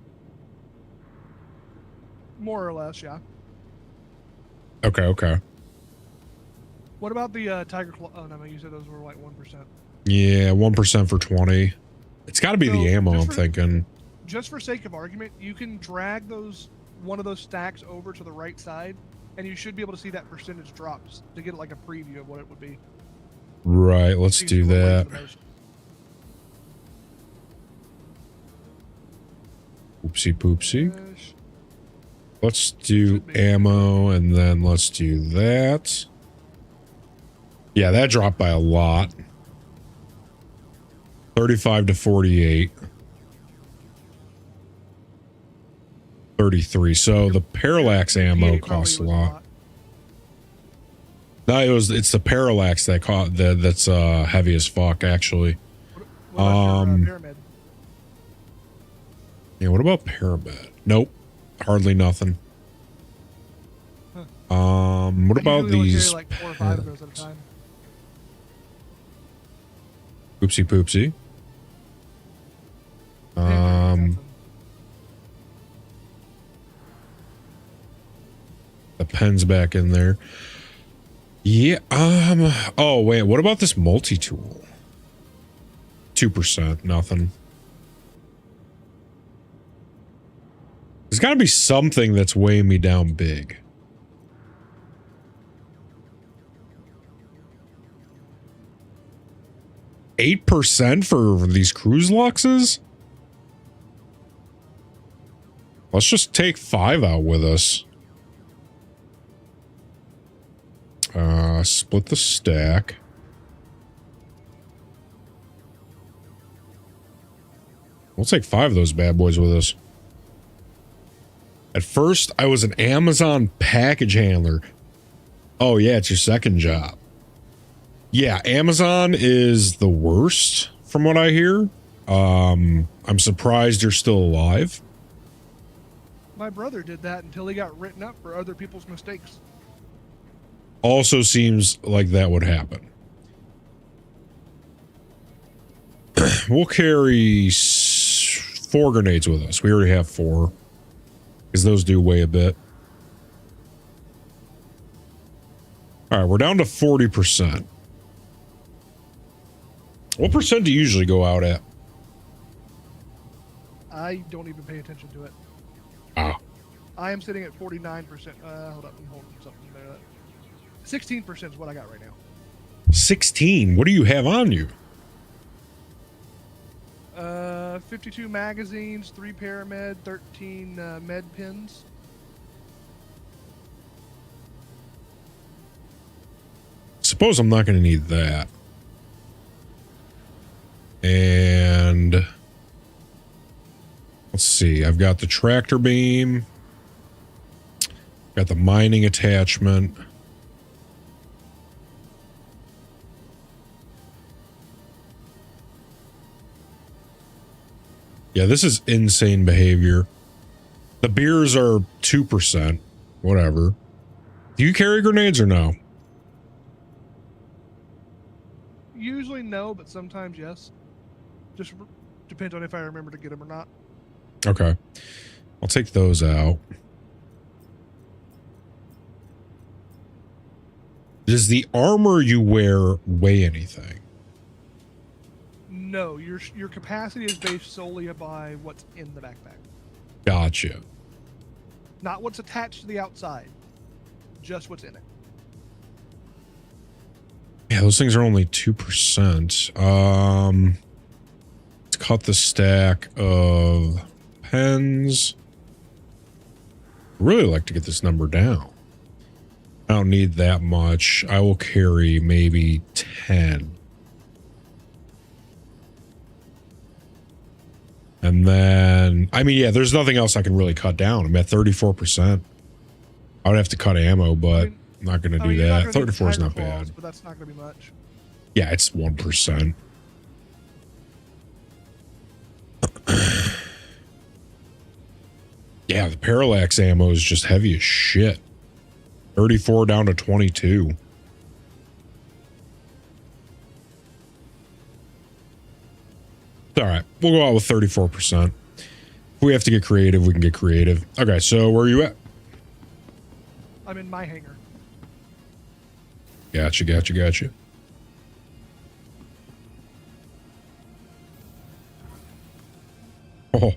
More or less, yeah. Okay, okay. What about the Tiger Claw? Oh, no, you said those were like 1%. Yeah, 1% for 20. It's got to be So, the ammo, just I'm thinking. Just for sake of argument, you can drag one of those stacks over to the right side, and you should be able to see that percentage drops to get like a preview of what it would be. Right, let's So you do see what weighs that. the most. Oopsie poopsie. Sh- Let's do Should be. ammo, and then let's do that. Yeah, that dropped by a lot. 35 to 48. 33. So the parallax ammo It probably costs a was lot. No, it's the parallax that's heavy as fuck, actually. What about your, pyramid? Yeah, what about Pyramid? Nope. Hardly nothing. What I about usually only these? carry like 4 or 5 of those at a time. Oopsie poopsie. The pen's back in there. Yeah, oh wait, what about this multi-tool? 2%, nothing. There's got to be something that's weighing me down big. $8% for these cruise luxes? Let's just take 5 out with us. Split the stack. We'll take 5 of those bad boys with us. At first, I was an Amazon package handler. Oh, yeah, it's your second job. Yeah, Amazon is the worst, from what I hear. I'm surprised you're still alive. My brother did that until he got written up for other people's mistakes. Also seems like that would happen. We'll carry 4 grenades with us. We already have 4. Because those do weigh a bit. Alright, we're down to 40%. What percent do you usually go out at? I don't even pay attention to it. Ah. I am sitting at 49%. Hold up, I'm holding something there. 16% is what I got right now. 16? What do you have on you? 52 magazines, 3 paramed, 13 med pins. Suppose I'm not going to need that. And let's see. I've got the tractor beam. Got the mining attachment. Yeah, this is insane behavior. The beers are 2%. Whatever. Do you carry grenades or no? Usually no, but sometimes yes. Just depends on if I remember to get them or not. Okay. I'll take those out. Does the armor you wear weigh anything? No, your capacity is based solely by what's in the backpack. Gotcha. Not what's attached to the outside. Just what's in it. Yeah, those things are only 2%. Let's cut the stack of pens. I'd really like to get this number down. I don't need that much. I will carry maybe 10. And then, I mean, yeah, there's nothing else I can really cut down. I'm at 34%. I would have to cut ammo, but I'm not going to do that. 34 is not bad. But that's not going to be much. Yeah, it's 1%. Yeah, the parallax ammo is just heavy as shit. 34 down to 22. All right, we'll go out with 34%. If we have to get creative, we can get creative. Okay, so where are you at? I'm in my hangar. Gotcha. Oh,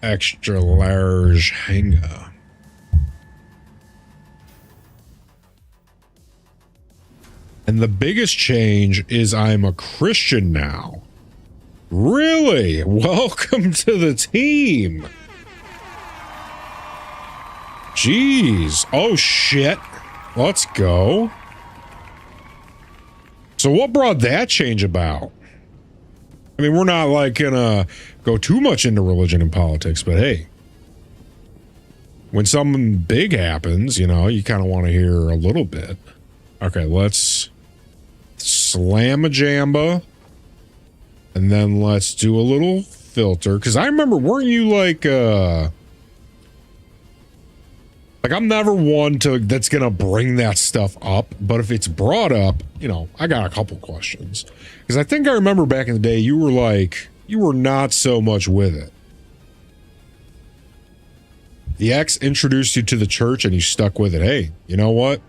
extra large hangar. And the biggest change is I'm a Christian now. Really? Welcome to the team. Jeez. Oh, shit. Let's go. So what brought that change about? I mean, we're not like gonna go too much into religion and politics, but hey, when something big happens, you know, you kind of want to hear a little bit. Okay, let's slam a jamba. And then let's do a little filter. Because I remember, weren't you like I'm never one that's going to bring that stuff up. But if it's brought up, you know, I got a couple questions. Because I think I remember back in the day, you were not so much with it. The ex introduced you to the church and you stuck with it. Hey, you know what?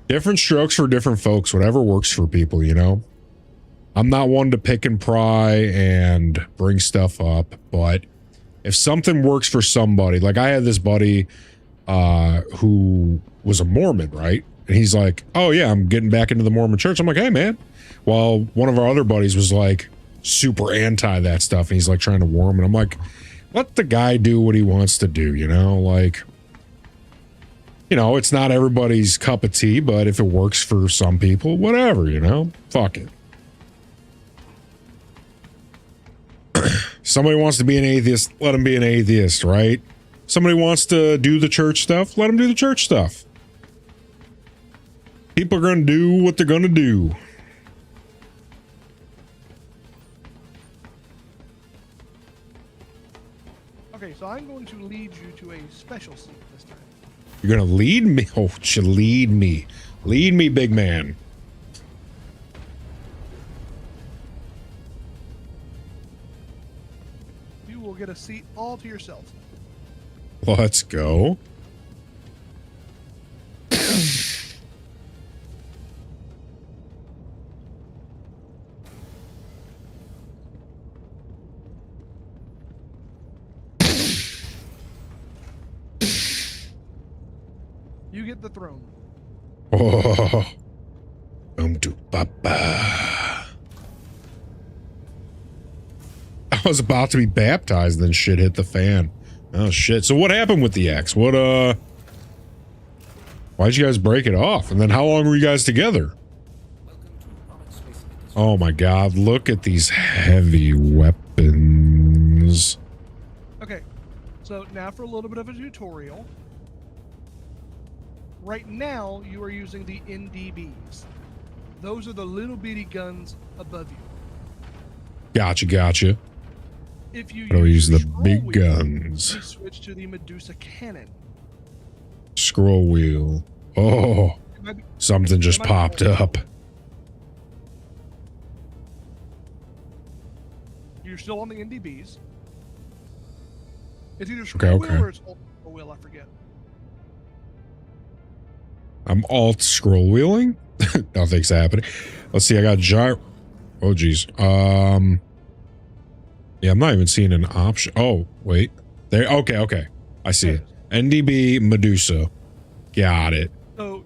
Different strokes for different folks, whatever works for people, you know? I'm not one to pick and pry and bring stuff up, but if something works for somebody, like I had this buddy who was a Mormon, right? And he's like, oh yeah, I'm getting back into the Mormon church. I'm like, hey man. Well, one of our other buddies was like super anti that stuff. And he's like trying to warm. And I'm like, let the guy do what he wants to do, you know? Like, you know, it's not everybody's cup of tea, but if it works for some people, whatever, you know? Fuck it. Somebody wants to be an atheist, let him be an atheist, right? Somebody wants to do the church stuff, let him do the church stuff. People are going to do what they're going to do. Okay, so I'm going to lead you to a special seat this time. You're going to lead me? Oh, you lead me. Lead me, big man. You will get a seat all to yourself. Let's go. You get the throne. Oh. To Papa. I was about to be baptized, then shit hit the fan. Oh shit. So what happened with the ex? Why'd you guys break it off? And then how long were you guys together? Oh my god, look at these heavy weapons. Okay, so now for a little bit of a tutorial. Right now, you are using the NDBs. Those are the little bitty guns above you. Gotcha. If you use the scroll big wheel, guns. you switch to the Medusa cannon. Scroll wheel. Oh, something just popped up. You're still on the NDBs. It's either scroll wheel or it's alt scroll wheel, I forget. I'm alt scroll wheeling. Nothing's happening. Let's see. I got gyro. Oh geez. Yeah, I'm not even seeing an option. Oh wait. There. Okay. I see it. NDB Medusa. Got it. So,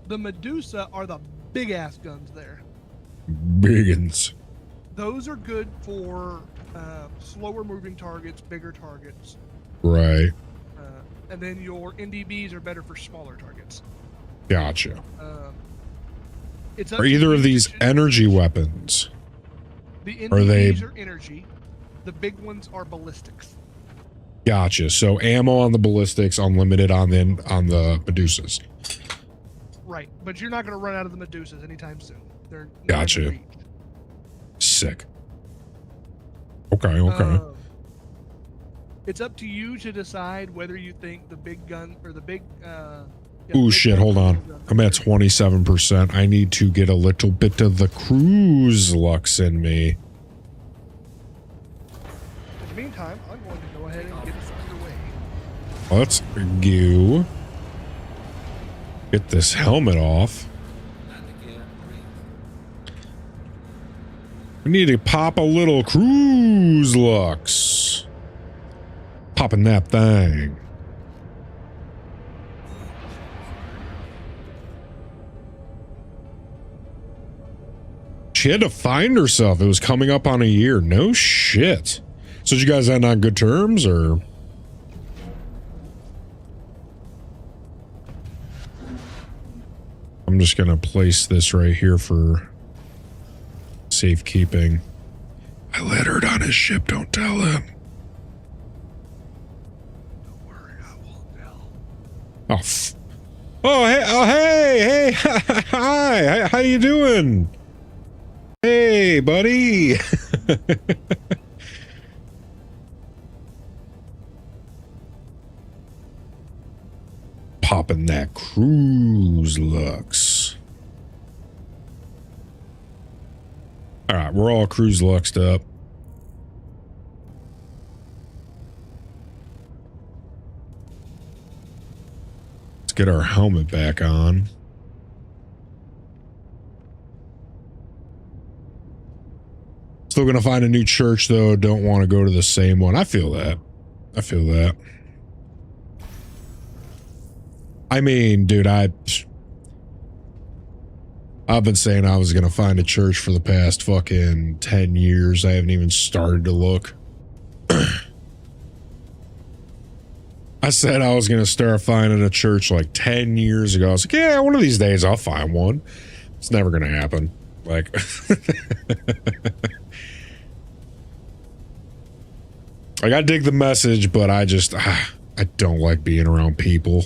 the Medusa are the big ass guns there. Biggins. Those are good for slower moving targets, bigger targets. Right. And then your NDBs are better for smaller targets. Gotcha. It's up Are to either you of to these choose. energy weapons? The are they- NVDs are energy. The big ones are ballistics. Gotcha. So ammo on the ballistics, unlimited on the Medusas. Right, but you're not going to run out of the Medusas anytime soon. They're not Gotcha. in reach. Sick. Okay. It's up to you to decide whether you think the big gun or the big. Ooh, shit, hold on. I'm at 27%. I need to get a little bit of the cruise lux in me. In the meantime, I'm going to go ahead and get us underway. Let's go. Get this helmet off. We need to pop a little cruise lux. Popping that thing. She had to find herself. It was coming up on a year. No shit. So did you guys end on good terms, or? I'm just gonna place this right here for safekeeping. I lettered on his ship, don't tell him. Don't worry, I won't tell. Hey, hi, how you doing? Hey, buddy. Popping that cruise lux. All right, we're all cruise luxed up. Let's get our helmet back on. Still gonna find a new church though. Don't want to go to the same one. I feel that. I mean, dude, I've been saying I was gonna find a church for the past fucking 10 years. I haven't even started to look. I said I was gonna start finding a church like 10 years ago. I was like, yeah, one of these days I'll find one. It's never gonna happen. Like, I dig the message, but I just, I don't like being around people.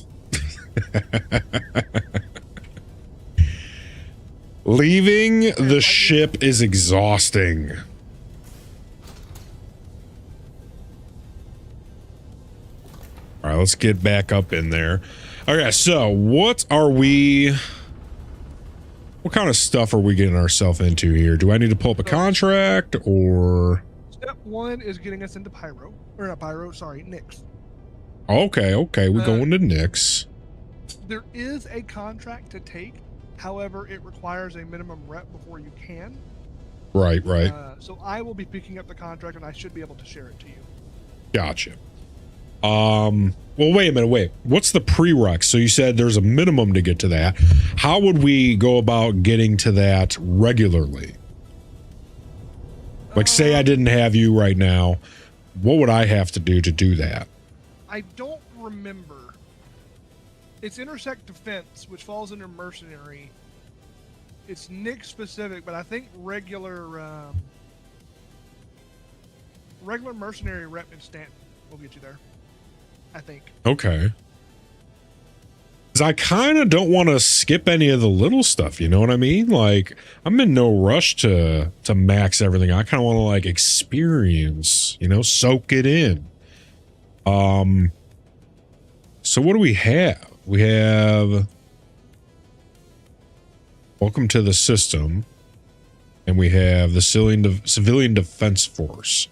Leaving the ship is exhausting. All right, let's get back up in there. Okay, so what kind of stuff are we getting ourselves into here? Do I need to pull up a contract, or? Step 1 is getting us into Pyro. Or not Pyro, sorry, Nyx. Okay, we're going to Nyx. There is a contract to take. However, it requires a minimum rep before you can. Right. So I will be picking up the contract, and I should be able to share it to you. Gotcha. Well, wait a minute. What's the prereq? So you said there's a minimum to get to that. How would we go about getting to that regularly? Like, say I didn't have you right now. What would I have to do that? I don't remember. It's Intersect Defense, which falls under Mercenary. It's Nyx specific, but I think regular Mercenary rep in Stanton will get you there. I think. Okay. Because I kind of don't want to skip any of the little stuff, you know what I mean? Like, I'm in no rush to max everything. I kind of want to, like, experience, soak it in. So what do we have? We have Welcome to the System, and we have the Civilian Defense Force.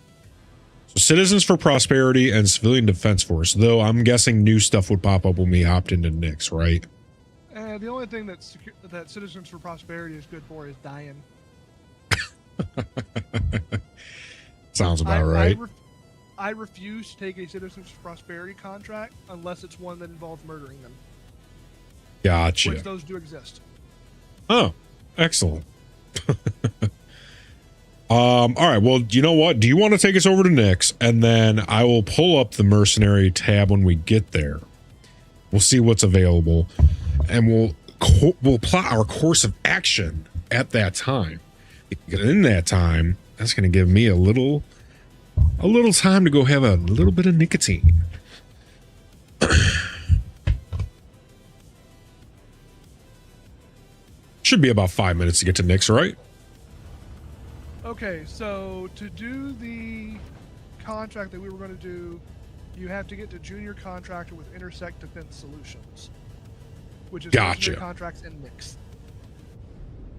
So Citizens for Prosperity and Civilian Defense Force, though I'm guessing new stuff would pop up when we hopped into Nyx, right? The only thing that Citizens for Prosperity is good for is dying. Sounds about right. I refuse to take a Citizens for Prosperity contract unless it's one that involves murdering them. Gotcha. Which those do exist. Oh, excellent. All right. Well, you know what? Do you want to take us over to Nyx, and then I will pull up the Mercenary tab when we get there. We'll see what's available, and we'll we'll plot our course of action at that time. Because in that time, that's going to give me a little time to go have a little bit of nicotine. Should be about 5 minutes to get to Nick's, right? Okay, so to do the contract that we were going to do, you have to get to junior contractor with Intersect Defense Solutions, which is Gotcha. contracts and mix.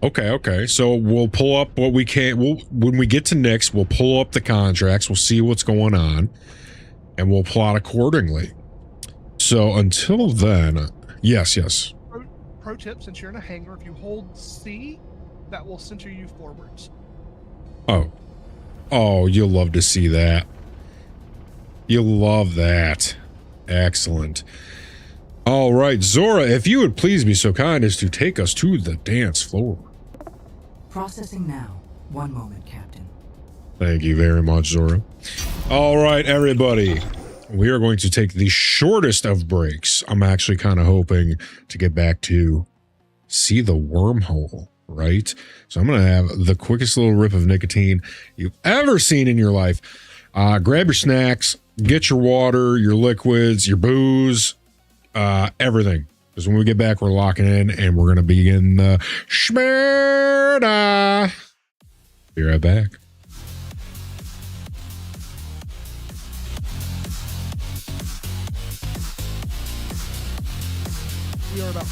Okay. So we'll pull up what we can. When we get to Nick's, we'll pull up the contracts. We'll see what's going on, and we'll plot accordingly. So until then, yes. Pro tip: since you're in a hangar, if you hold C, that will center you forwards. Oh, you'll love to see that. You'll love that. Excellent. All right, Zora, if you would please be so kind as to take us to the dance floor. Processing now. One moment, Captain. Thank you very much, Zora. All right, everybody. We are going to take the shortest of breaks. I'm actually kind of hoping to get back to see the wormhole, right? So I'm going to have the quickest little rip of nicotine you've ever seen in your life. Grab your snacks, get your water, your liquids, your booze, everything. Because when we get back, we're locking in and we're going to begin the schmerda. Be right back. We are about.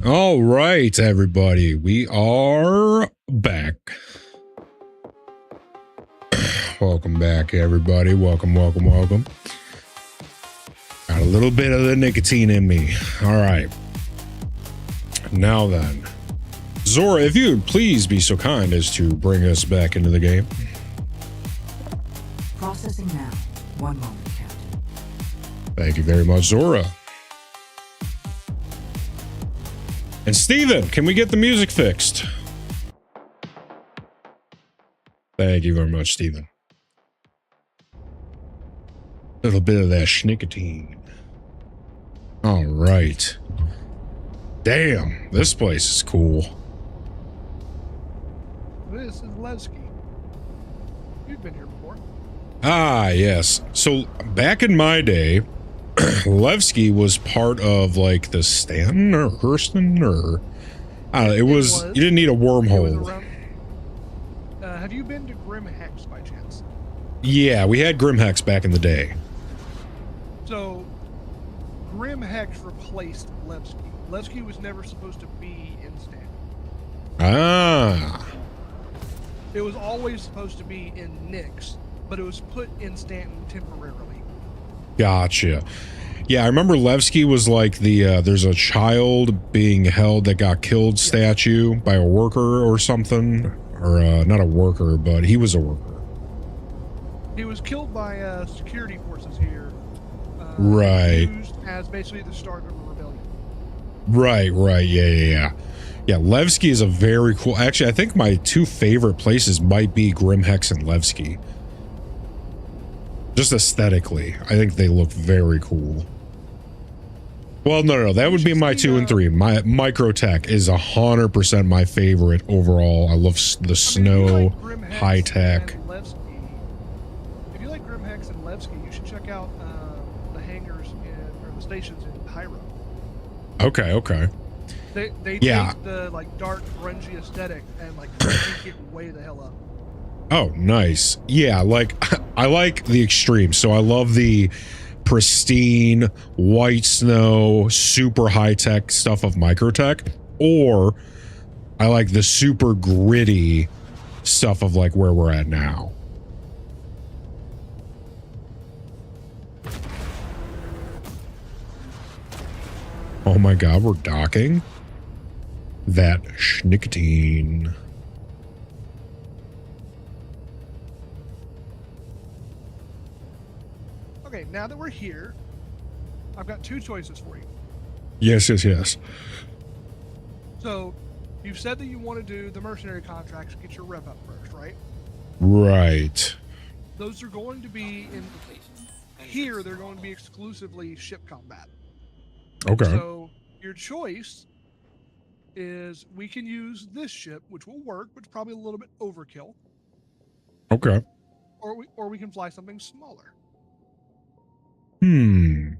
All right, everybody, we are back. Welcome back, everybody. Welcome. Got a little bit of the nicotine in me. All right. Now then, Zora, if you would please be so kind as to bring us back into the game. Processing now. 1 moment, Captain. Thank you very much, Zora. And Steven, can we get the music fixed? Thank you very much, Steven. A little bit of that schnicotine. All right. Damn, this place is cool. This is Levski. You've been here before. Ah, yes. So back in my day, Levski was part of like the Stanton or Hurston or I don't know, it was you didn't need a wormhole. Have you been to Grim Hex by chance? Yeah, we had Grim Hex back in the day. So Grim Hex replaced Levski. Levski was never supposed to be in Stanton. Ah. It was always supposed to be in Nix, but it was put in Stanton temporarily. Gotcha. Yeah, I remember Levski was like the there's a child being held that got killed statue by a worker or something, or not a worker, but he was a worker. He was killed by security forces here. Right. Used as basically the start of a rebellion. Right. Yeah, Levski is a very cool. Actually, I think my two favorite places might be Grim Hex and Levski. Just aesthetically, I think they look very cool. Well, no, that would be my 2 and 3. My Microtech is 100% my favorite overall. I love the snow, high tech. If you like Grim Hex and Levski, you should check out the hangars or the stations in Pyro. Okay. They yeah. take the like dark grungy aesthetic and like crank it way the hell up. Oh, nice. Yeah, like I like the extremes. So I love the pristine white snow, super high tech stuff of Microtech, or I like the super gritty stuff of like where we're at now. Oh my god, we're docking that schnicotine. Okay, now that we're here, I've got 2 choices for you. Yes. So, you've said that you want to do the mercenary contracts, get your rev up first, right? Right. Those are going to be in here. They're going to be exclusively ship combat. Okay. So your choice is we can use this ship, which will work, but it's probably a little bit overkill. Okay. Or we can fly something smaller. I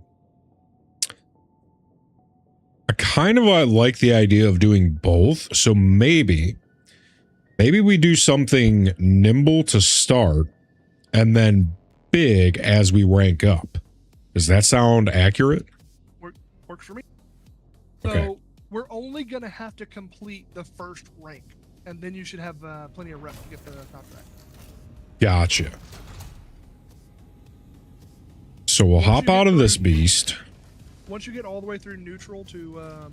kind of like the idea of doing both. So maybe we do something nimble to start and then big as we rank up. Does that sound accurate? Works for me. Okay. So we're only going to have to complete the first rank, and then you should have plenty of rep to get the contract. Gotcha. So we'll hop out of this beast. Once you get all the way through neutral to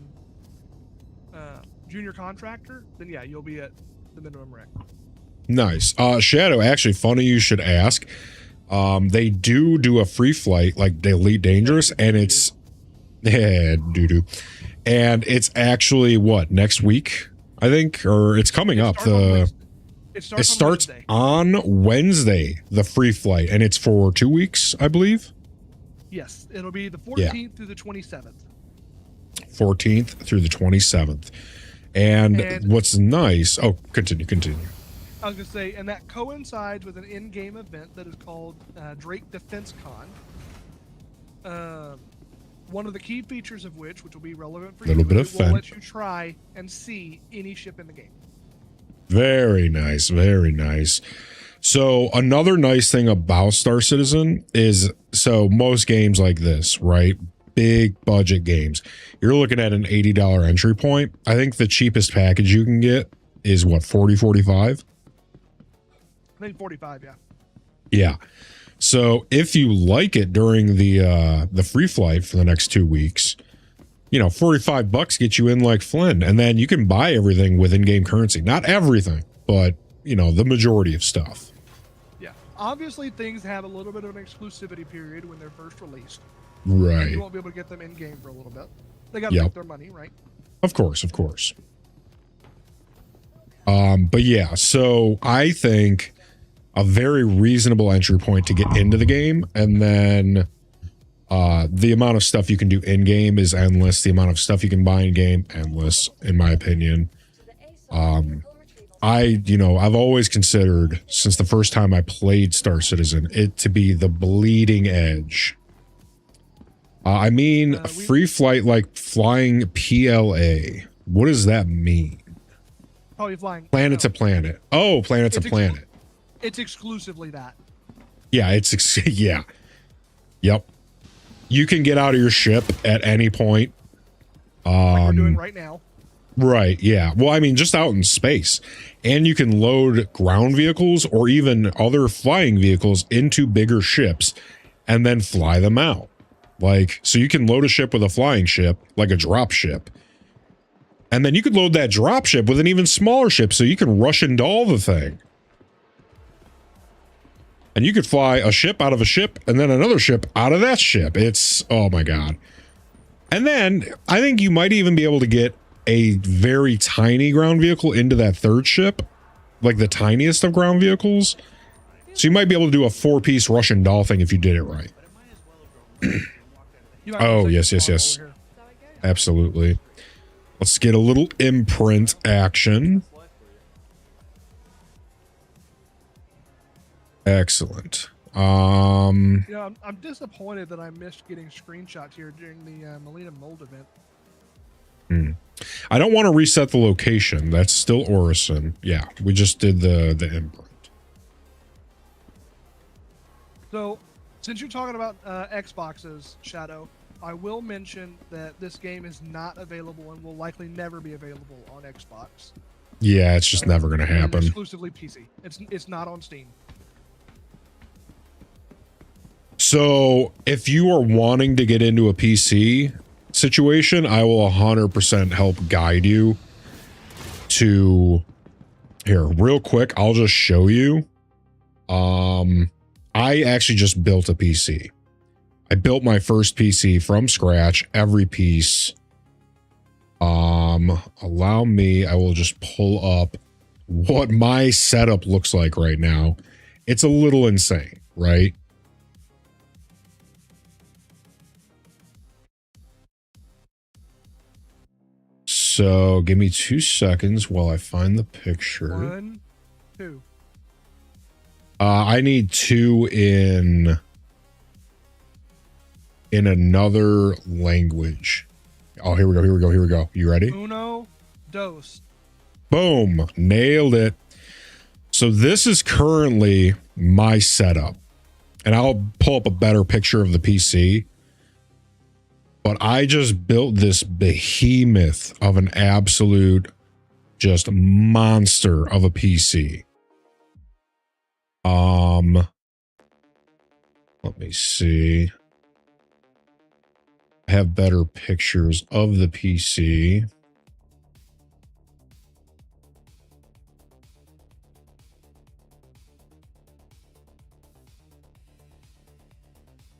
junior contractor, then yeah, you'll be at the minimum rank. Nice. Shadow, actually, funny you should ask. They do a free flight, like the Elite Dangerous, and it's doo-doo. And it's actually what, next week, I think, or it's coming up. It starts on Wednesday, the free flight, and it's for 2 weeks, I believe. Yes, it'll be the 14th through the 27th. 14th through the 27th. And what's nice... Oh, continue. I was going to say, and that coincides with an in-game event that is called Drake Defense Con. One of the key features of which will be relevant for you, will let you try and see any ship in the game. Very nice. So another nice thing about Star Citizen is, so most games like this, right? big budget games, you're looking at an $80 entry point. I think the cheapest package you can get is what, 40, 45? I think 45, yeah. Yeah. So if you like it during the free flight for the next 2 weeks, you know, $45 gets you in like Flynn, and then you can buy everything with in-game currency. Not everything, but you know, the majority of stuff. Yeah. Obviously, things have a little bit of an exclusivity period when they're first released. Right. You won't be able to get them in game for a little bit. They got to Yep. make their money, right? Of course, of course. But yeah, so I think a very reasonable entry point to get into the game, and then the amount of stuff you can do in game is endless. The amount of stuff you can buy in game, endless, in my opinion. I've always considered, since the first time I played Star Citizen, it to be the bleeding edge. Free flight, like flying PLA. What does that mean? Oh, you're flying. Planet to planet. Oh, planet to planet. It's exclusively that. Yeah, yeah. Yep. You can get out of your ship at any point. Like we're doing right now. Right, yeah. Well, I mean, just out in space. And you can load ground vehicles or even other flying vehicles into bigger ships and then fly them out. Like, so you can load a ship with a flying ship, like a drop ship. And then you could load that drop ship with an even smaller ship so you can rush into all the thing. And you could fly a ship out of a ship and then another ship out of that ship. It's, oh my God. And then I think you might even be able to get a very tiny ground vehicle into that third ship, like the tiniest of ground vehicles. So you might be able to do a 4-piece Russian doll thing if you did it right. Oh, yes. Absolutely. Let's get a little imprint action. Excellent. I'm disappointed that I missed getting screenshots here during the Melina Mold event. I don't want to reset the location. That's still Orison. Yeah, we just did the imprint. So, since you're talking about Xboxes, Shadow, I will mention that this game is not available and will likely never be available on Xbox. Yeah, it's just never going to happen. Exclusively PC. It's not on Steam. So, if you are wanting to get into a PC situation, I will 100% help guide you to here real quick. I'll just show you. I actually just built a PC. I built my first PC from scratch, every piece. Allow me, I will just pull up what my setup looks like right now. It's a little insane, right? So give me 2 seconds while I find the picture. 1, 2. I need 2 in another language. Oh, here we go. You ready? Uno, dos. Boom. Nailed it. So this is currently my setup. And I'll pull up a better picture of the PC. But I just built this behemoth of an absolute just monster of a PC. Let me see. I have better pictures of the PC.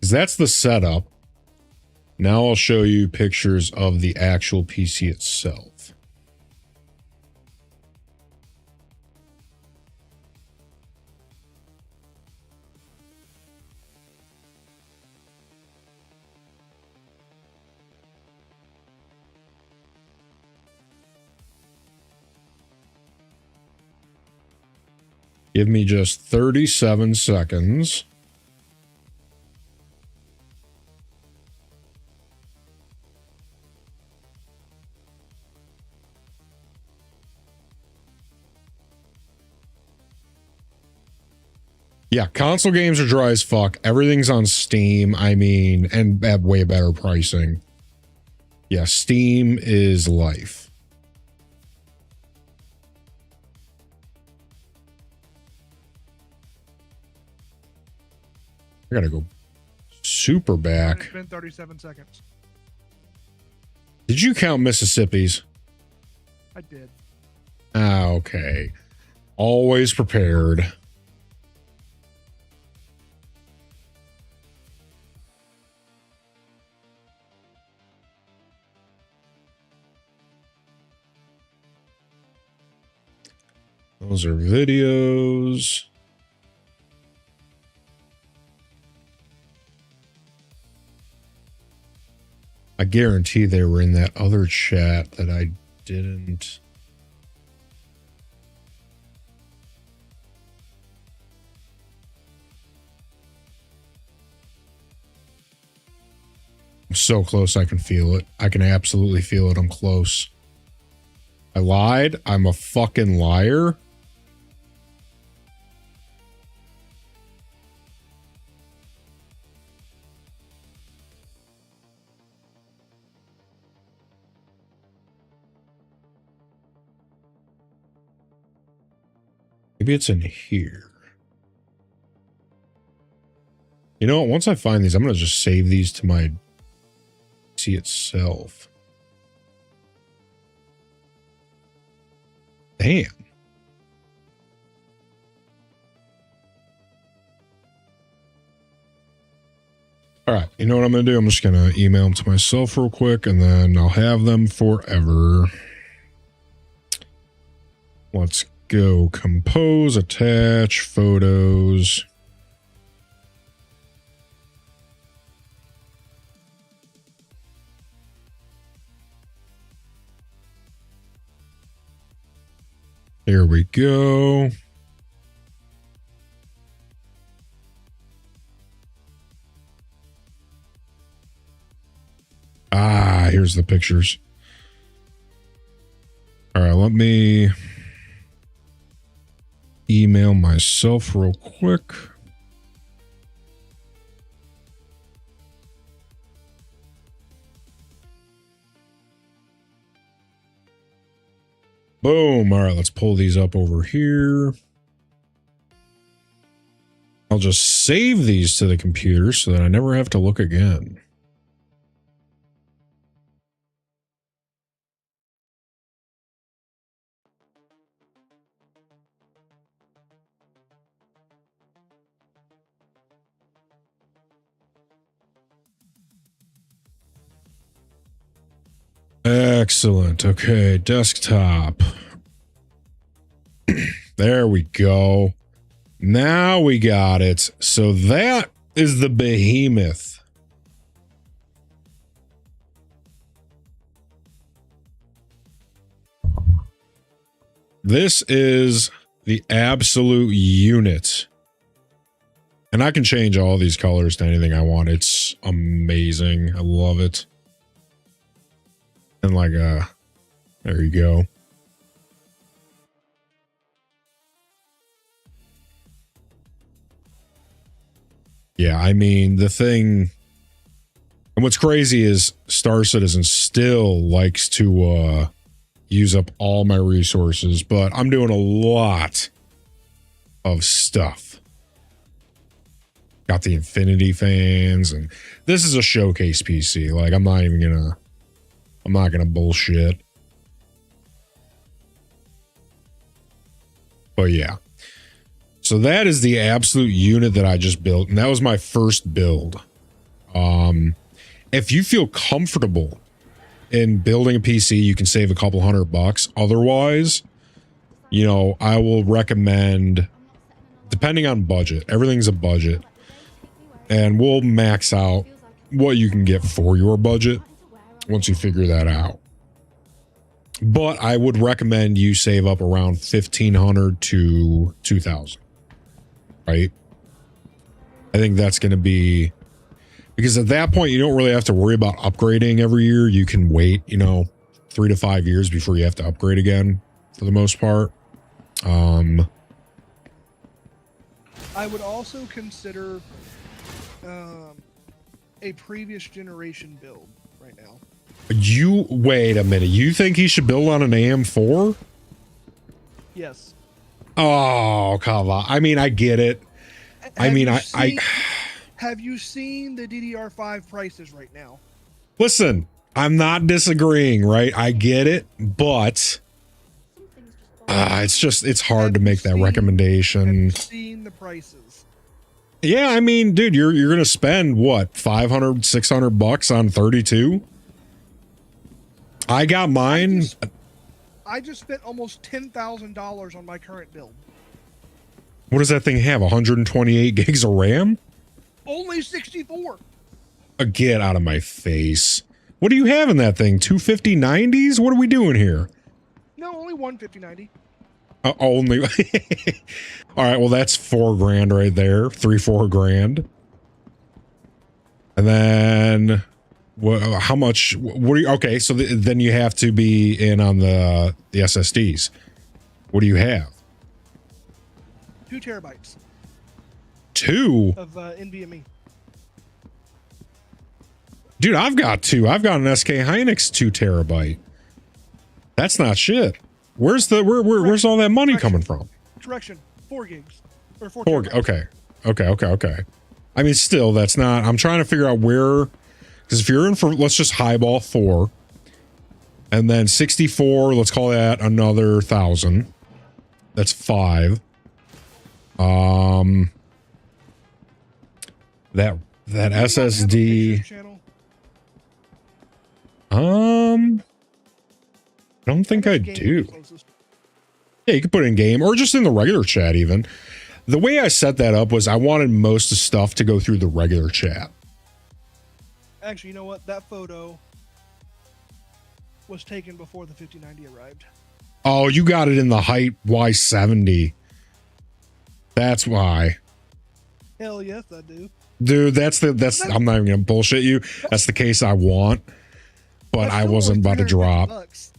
That's the setup. Now I'll show you pictures of the actual PC itself. Give me just 37 seconds. Yeah, console games are dry as fuck. Everything's on Steam. I mean, and have way better pricing. Yeah, Steam is life. I gotta go super back. It's been 37 seconds. Did you count Mississippi's? I did. Ah, okay. Always prepared. Those are videos. I guarantee they were in that other chat that I didn't. I'm so close, I can feel it. I can absolutely feel it. I'm close. I lied. I'm a fucking liar. Maybe it's in here. You know what? Once I find these, I'm going to just save these to my PC itself. Damn. All right. You know what I'm going to do? I'm just going to email them to myself real quick, and then I'll have them forever. Let's go. Compose, attach, photos. There we go. Ah, here's the pictures. All right, let me email myself real quick. Boom. All right, let's pull these up over here. I'll just save these to the computer so that I never have to look again. Excellent. Okay, desktop. There we go. Now we got it. So that is the behemoth. This is the absolute unit. And I can change all these colors to anything I want. It's amazing. I love it. And like, there you go. Yeah, I mean, the thing, and what's crazy is Star Citizen still likes to use up all my resources, but I'm doing a lot of stuff. Got the Infinity fans, and this is a showcase PC. Like, I'm not gonna bullshit. But yeah. So that is the absolute unit that I just built, and that was my first build. If you feel comfortable in building a PC, you can save a couple $100. Otherwise, you know, I will recommend, depending on budget, everything's a budget, and we'll max out what you can get for your budget once you figure that out. But I would recommend you save up around $1,500 to $2,000. Right? I think that's going to be, because at that point, you don't really have to worry about upgrading every year. You can wait, you know, 3 to 5 years before you have to upgrade again for the most part. I would also consider a previous generation build right now. You wait a minute. You think he should build on an AM4? Yes. Oh, come on. I mean, I get it. I mean, have you seen the DDR5 prices right now? Listen, I'm not disagreeing, right? I get it, but it's hard to make that recommendation. Have you seen the prices? Yeah, I mean, dude, you're gonna spend what, 500, 600 bucks on 32? I got mine. I just spent almost $10,000 on my current build. What does that thing have? 128 gigs of RAM? Only 64. Get out of my face. What do you have in that thing? 250 90s? What are we doing here? No, only 150/90. Only. All right, well, that's $4,000 right there. 3-4 grand. And then how much? What are you? Okay, so then you have to be in on the SSDs. What do you have? 2 terabytes 2? of NVMe. Dude, I've got 2. I've got an SK Hynix 2 terabyte. That's not shit. Where's all that money coming from? Correction, 4 gigs or 4. 4. Okay. I mean, still, that's not. I'm trying to figure out where, because if you're in for, let's just highball 4, and then 64. Let's call that another 1,000. That's 5. That SSD. I don't think I do. Yeah, you can put it in game or just in the regular chat even. The way I set that up was I wanted most of stuff to go through the regular chat. Actually, you know what? That photo was taken before the 5090 arrived. Oh, you got it in the height Y70. That's why. Hell yes, I do. Dude, that's I'm not even gonna bullshit you. That's the case I want, but I wasn't about to drop. Bucks.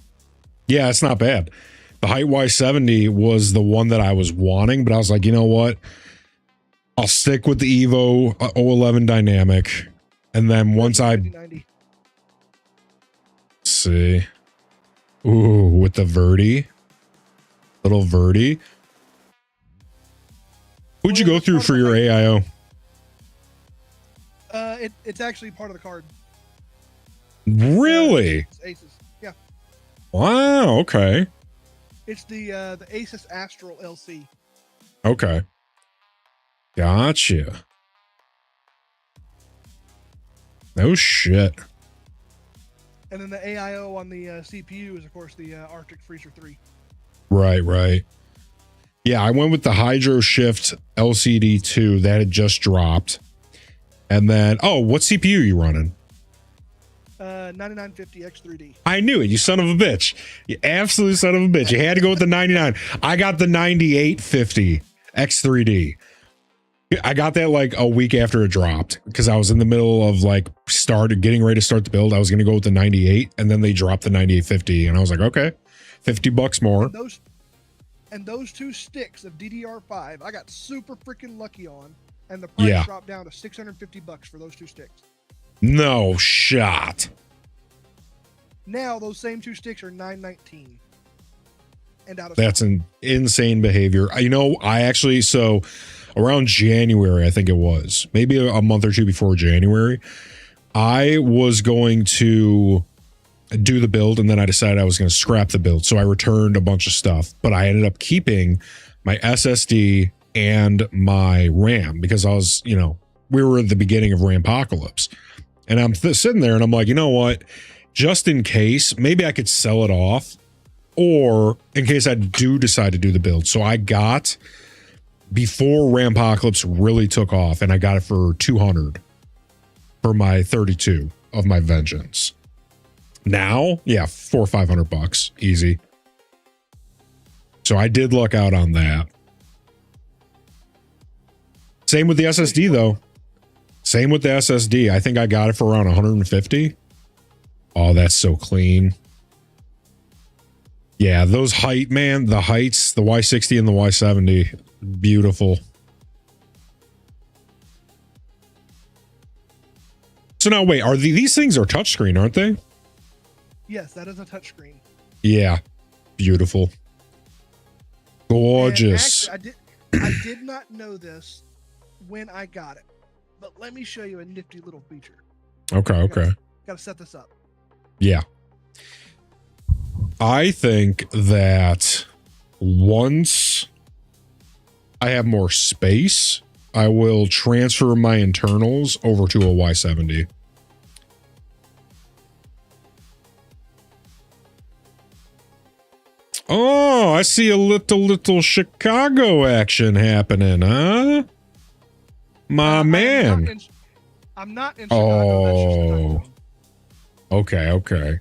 Yeah, it's not bad. The height Y70 was the one that I was wanting, but I was like, you know what? I'll stick with the Evo 011 dynamic. And then once I see, ooh, with the Verdi, little Verdi. Who'd you go through for your AIO? It's actually part of the card. Really? It's Asus. Yeah. Wow. Okay. It's the Asus Astral LC. Okay. Gotcha. No shit. And then the AIO on the CPU is, of course, the Arctic Freezer 3. Right. Yeah, I went with the Hydro Shift LCD 2 that had just dropped. And then, what CPU are you running? 9950 X3D. I knew it, you son of a bitch. You absolute son of a bitch. You had to go with the 99. I got the 9850 X3D. I got that like a week after it dropped because I was in the middle of like getting ready to start the build. I was going to go with the 98 and then they dropped the 9850 and I was like, okay, $50 more. And those 2 sticks of DDR5, I got super freaking lucky on, and the price dropped down to $650 for those 2 sticks. No shot. Now those same 2 sticks are $919. And out of That's an insane behavior. You know, so around January, I think it was, maybe a month or 2 before January, I was going to do the build and then I decided I was going to scrap the build. So I returned a bunch of stuff, but I ended up keeping my SSD and my RAM because I was, we were at the beginning of Rampapocalypse. And I'm sitting there and I'm like, you know what? Just in case, maybe I could sell it off or in case I do decide to do the build. So I got before Rampapocalypse really took off and I got it for $200 for my 32 of my Vengeance. Now, yeah, $400 or $500 easy. So I did luck out on that. Same with the SSD though. Same with the SSD. I think I got it for around 150. Oh, that's so clean. Yeah, those the heights, the Y60 and the Y70, beautiful. So now wait, these things are touchscreen, aren't they? Yes, that is a touchscreen. Yeah. Beautiful. Gorgeous. Actually, I did not know this when I got it, but let me show you a nifty little feature. Okay. Gotta set this up. Yeah. I think that once I have more space, I will transfer my internals over to a Y70. Oh, I see a little Chicago action happening, huh? My man. I'm not in Chicago. That's just the time zone. Okay.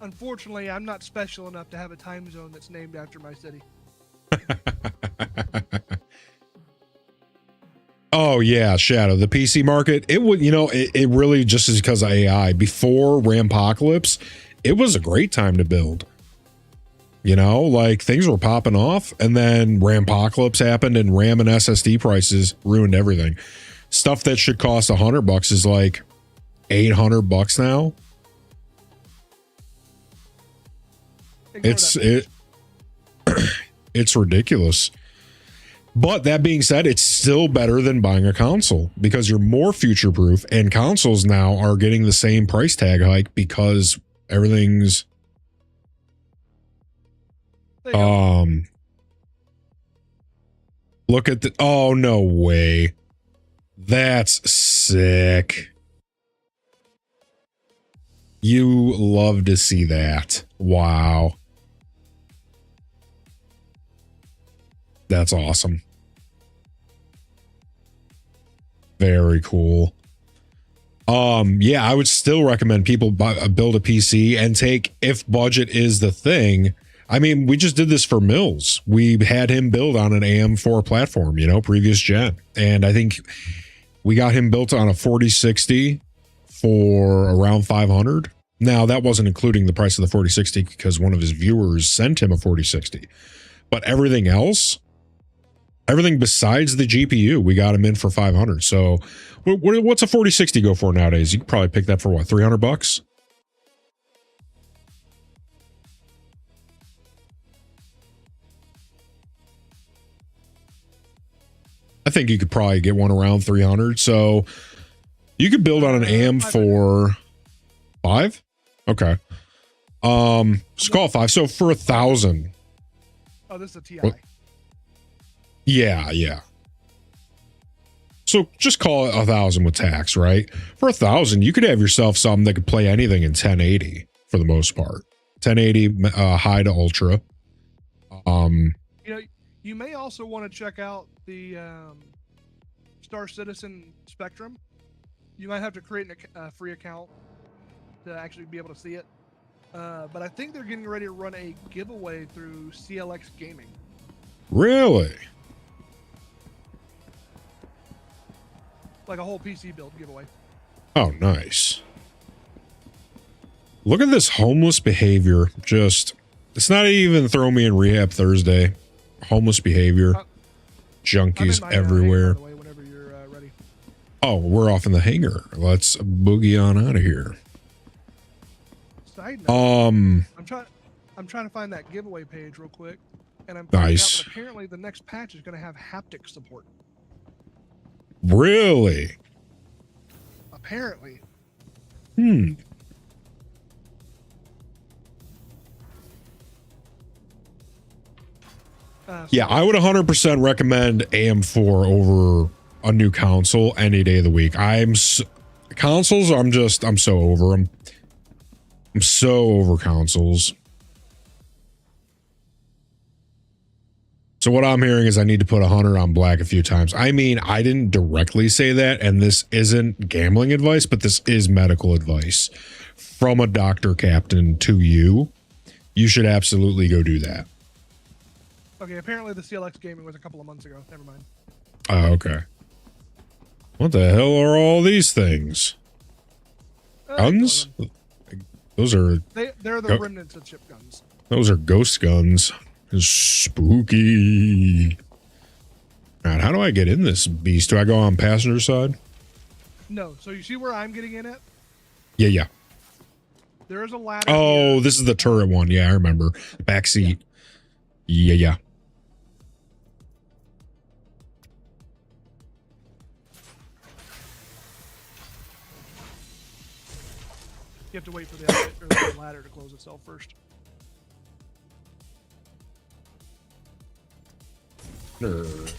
Unfortunately, I'm not special enough to have a time zone that's named after my city. Oh yeah, Shadow, the PC market, it would, it really just is because of AI. Before Rampocalypse, it was a great time to build. Like things were popping off, and then Rampocalypse happened and RAM and SSD prices ruined everything. Stuff that should cost $100 is like $800 now. It's ridiculous. But that being said, it's still better than buying a console because you're more future proof, and consoles now are getting the same price tag hike because everything's look at the, oh no way. That's sick. You love to see that. Wow. That's awesome. Very cool. Yeah, I would still recommend people build a PC and take, if budget is the thing. I mean, we just did this for Mills. We had him build on an AM4 platform, previous gen. And I think we got him built on a 4060 for around 500. Now, that wasn't including the price of the 4060 because one of his viewers sent him a 4060. But everything else, everything besides the GPU, we got him in for 500. So what's a 4060 go for nowadays? You could probably pick that for what, $300? I think you could probably get one around 300. So you could build on an AM for 5. Okay. Just call it 5. So for 1,000. Oh, this is a TI. What? Yeah. So just call it 1,000 with tax, right? For 1,000, you could have yourself something that could play anything in 1080 for the most part. 1080 high to ultra. You may also want to check out the Star Citizen Spectrum. You might have to create a free account to actually be able to see it. But I think they're getting ready to run a giveaway through CLX Gaming. Really? Like a whole PC build giveaway. Oh, nice. Look at this homeless behavior. It's not even throw me in rehab Thursday. Homeless behavior. Junkies everywhere. By the way, whenever you're ready. Oh, we're off in the hangar. Let's boogie on out of here. Side note, I'm trying to find that giveaway page real quick, and I'm finding out that apparently the next patch is going to have haptic support. Really? Apparently. Yeah, I would 100% recommend AM4 over a new console any day of the week. Consoles, I'm so over them. I'm so over consoles. So what I'm hearing is I need to put 100 on black a few times. I mean, I didn't directly say that, and this isn't gambling advice, but this is medical advice from a doctor captain to you. You should absolutely go do that. Okay, apparently the CLX Gaming was a couple of months ago. Never mind. Oh, okay. What the hell are all these things? Guns? Those are... They're the remnants of chip guns. Those are ghost guns. Spooky. All right, how do I get in this beast? Do I go on passenger side? No. So you see where I'm getting in at? Yeah, yeah. There is a ladder. Oh, here. this is the turret one. Yeah, I remember. Backseat. Yeah, yeah. You have to wait for the ladder to close itself first. Nerd.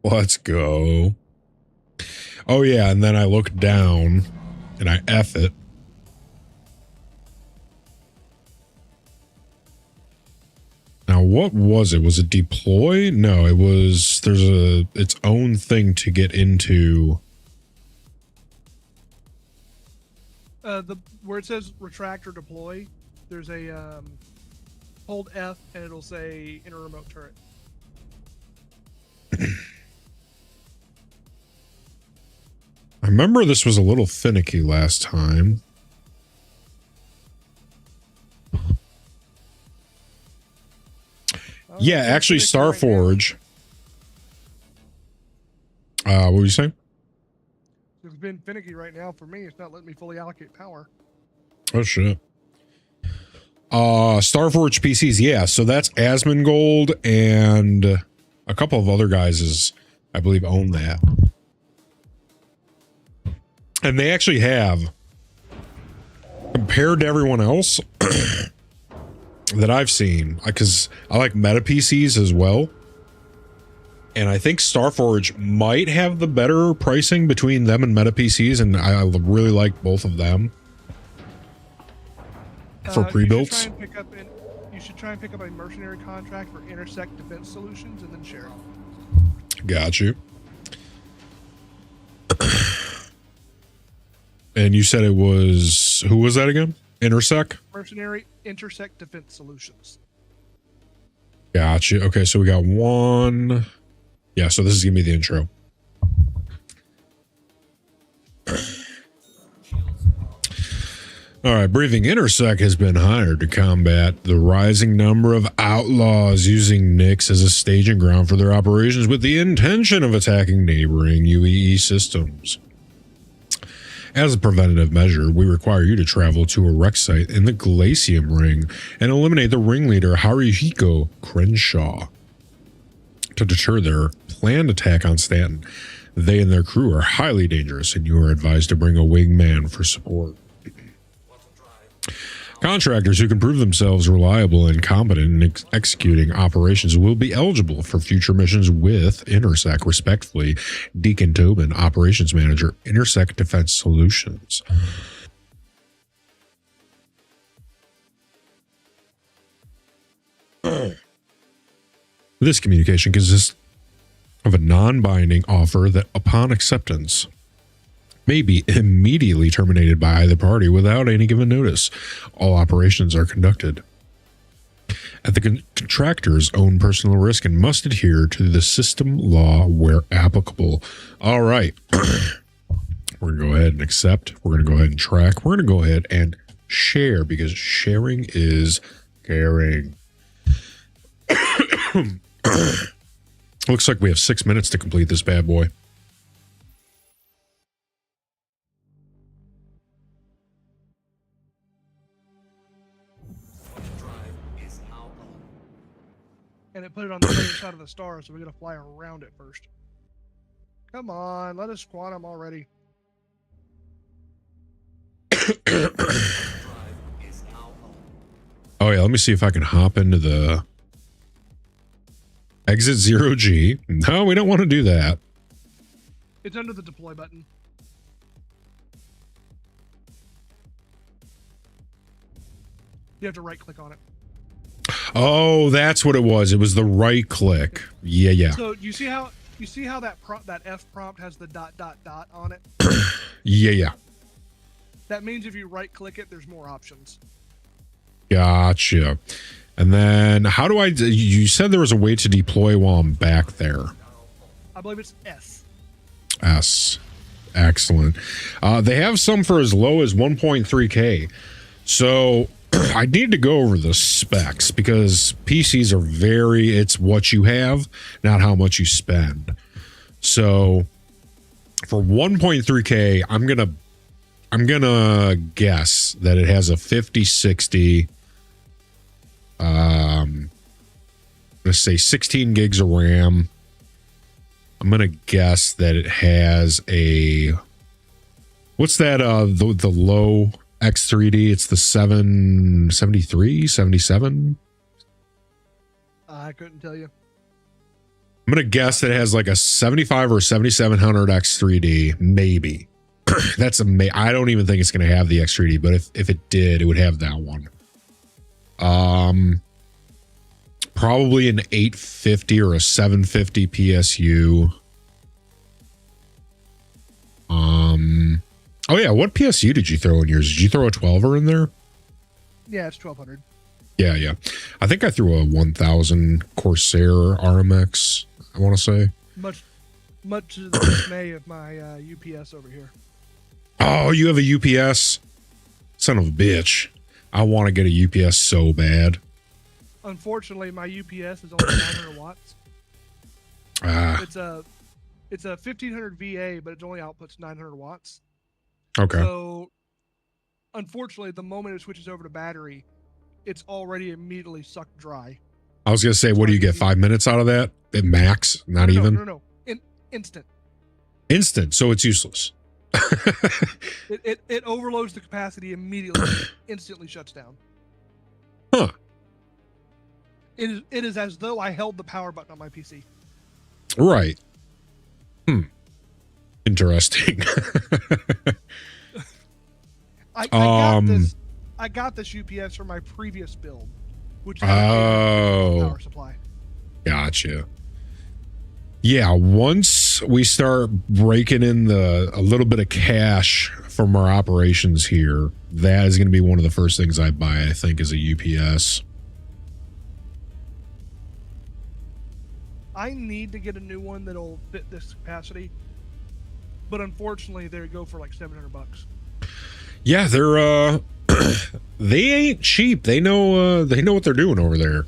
Let's go. Oh, yeah, and then I look down and I F it. Now, what was it? Was it deploy? No, it was, there's its own thing to get into. Where it says retract or deploy, there's a hold F and it'll say inner remote turret. I remember this was a little finicky last time. Yeah, actually, Starforge. What were you saying? It's been finicky right now for me. It's not letting me fully allocate power. Oh shit. Starforge PCs, yeah. So that's Asmongold and a couple of other guys I believe own that. And they actually have, compared to everyone else that I've seen, because I like meta PCs as well. And I think Starforge might have the better pricing between them and meta PCs, and I really like both of them for pre-builts. You should try and pick up a mercenary contract for Intersect Defense Solutions and then share it. Got you. And you said it was, who was that again? Intersect? Mercenary Intersect Defense Solutions. Gotcha. Okay, so we got one. Yeah, so this is gonna be the intro. All right, Briefing Intersect has been hired to combat the rising number of outlaws using Nyx as a staging ground for their operations with the intention of attacking neighboring UEE systems. As a preventative measure, we require you to travel to a wreck site in the Glacium Ring and eliminate the ringleader Haruhiko Crenshaw. To deter their planned attack on Stanton, they and their crew are highly dangerous, and you are advised to bring a wingman for support. Contractors who can prove themselves reliable and competent in executing operations will be eligible for future missions with Intersect. Respectfully, Deacon Tobin, Operations Manager, Intersect Defense Solutions. This communication consists of a non-binding offer that, upon acceptance, may be immediately terminated by either party without any given notice. All operations are conducted at the contractor's own personal risk and must adhere to the system law where applicable. All right. We're going to go ahead and accept. We're going to go ahead and track. We're going to go ahead and share because sharing is caring. Looks like we have 6 minutes to complete this bad boy. And it put it on the other side of the star, so we got to fly around it first. Come on, let us quantum already. Oh yeah, let me see if I can hop into the exit 0G. No, we don't want to do that. It's under the deploy button. You have to right click on it. Oh, that's what it was. It was the right click. Yeah, yeah. So you see how that that F prompt has the ... on it? Yeah, yeah. That means if you right click it, there's more options. Gotcha. And then how do you said there was a way to deploy while I'm back there. I believe it's S. S. Excellent. They have some for as low as 1.3K. So I need to go over the specs because PCs are it's what you have, not how much you spend. So for 1.3K, I'm gonna guess that it has a 5060. Let's say 16 gigs of RAM. I'm gonna guess that it has a what's that? The low X3D. It's the 773, 77. I couldn't tell you. I'm gonna guess that it has like a 75 or 7700 X3D, maybe. That's I don't even think it's gonna have the X3D, but if it did, it would have that one. Probably an 850 or a 750 PSU. Oh yeah, what PSU did you throw in yours? Did you throw a 12er in there? Yeah, it's 1200. Yeah. I think I threw a 1000 Corsair RMX, I want to say. Much to the dismay of my UPS over here. Oh, you have a UPS? Son of a bitch. I want to get a UPS so bad. Unfortunately, my UPS is only 900 watts. It's a 1500 VA, but it only outputs 900 watts. Okay. So, unfortunately, the moment it switches over to battery, it's already immediately sucked dry. I was going to say, what do you get, 5 minutes out of that? At max? Not even? No. Instant. Instant, so it's useless. It overloads the capacity immediately, instantly shuts down. Huh. It is as though I held the power button on my PC. Right. Interesting. I got this UPS from my previous build, which is power supply. Gotcha. Yeah, once we start breaking in a little bit of cash from our operations here, that is going to be one of the first things I buy, I think, is a UPS. I need to get a new one that'll fit this capacity, but unfortunately, they go for like $700. Yeah, they're they ain't cheap. They know what they're doing over there.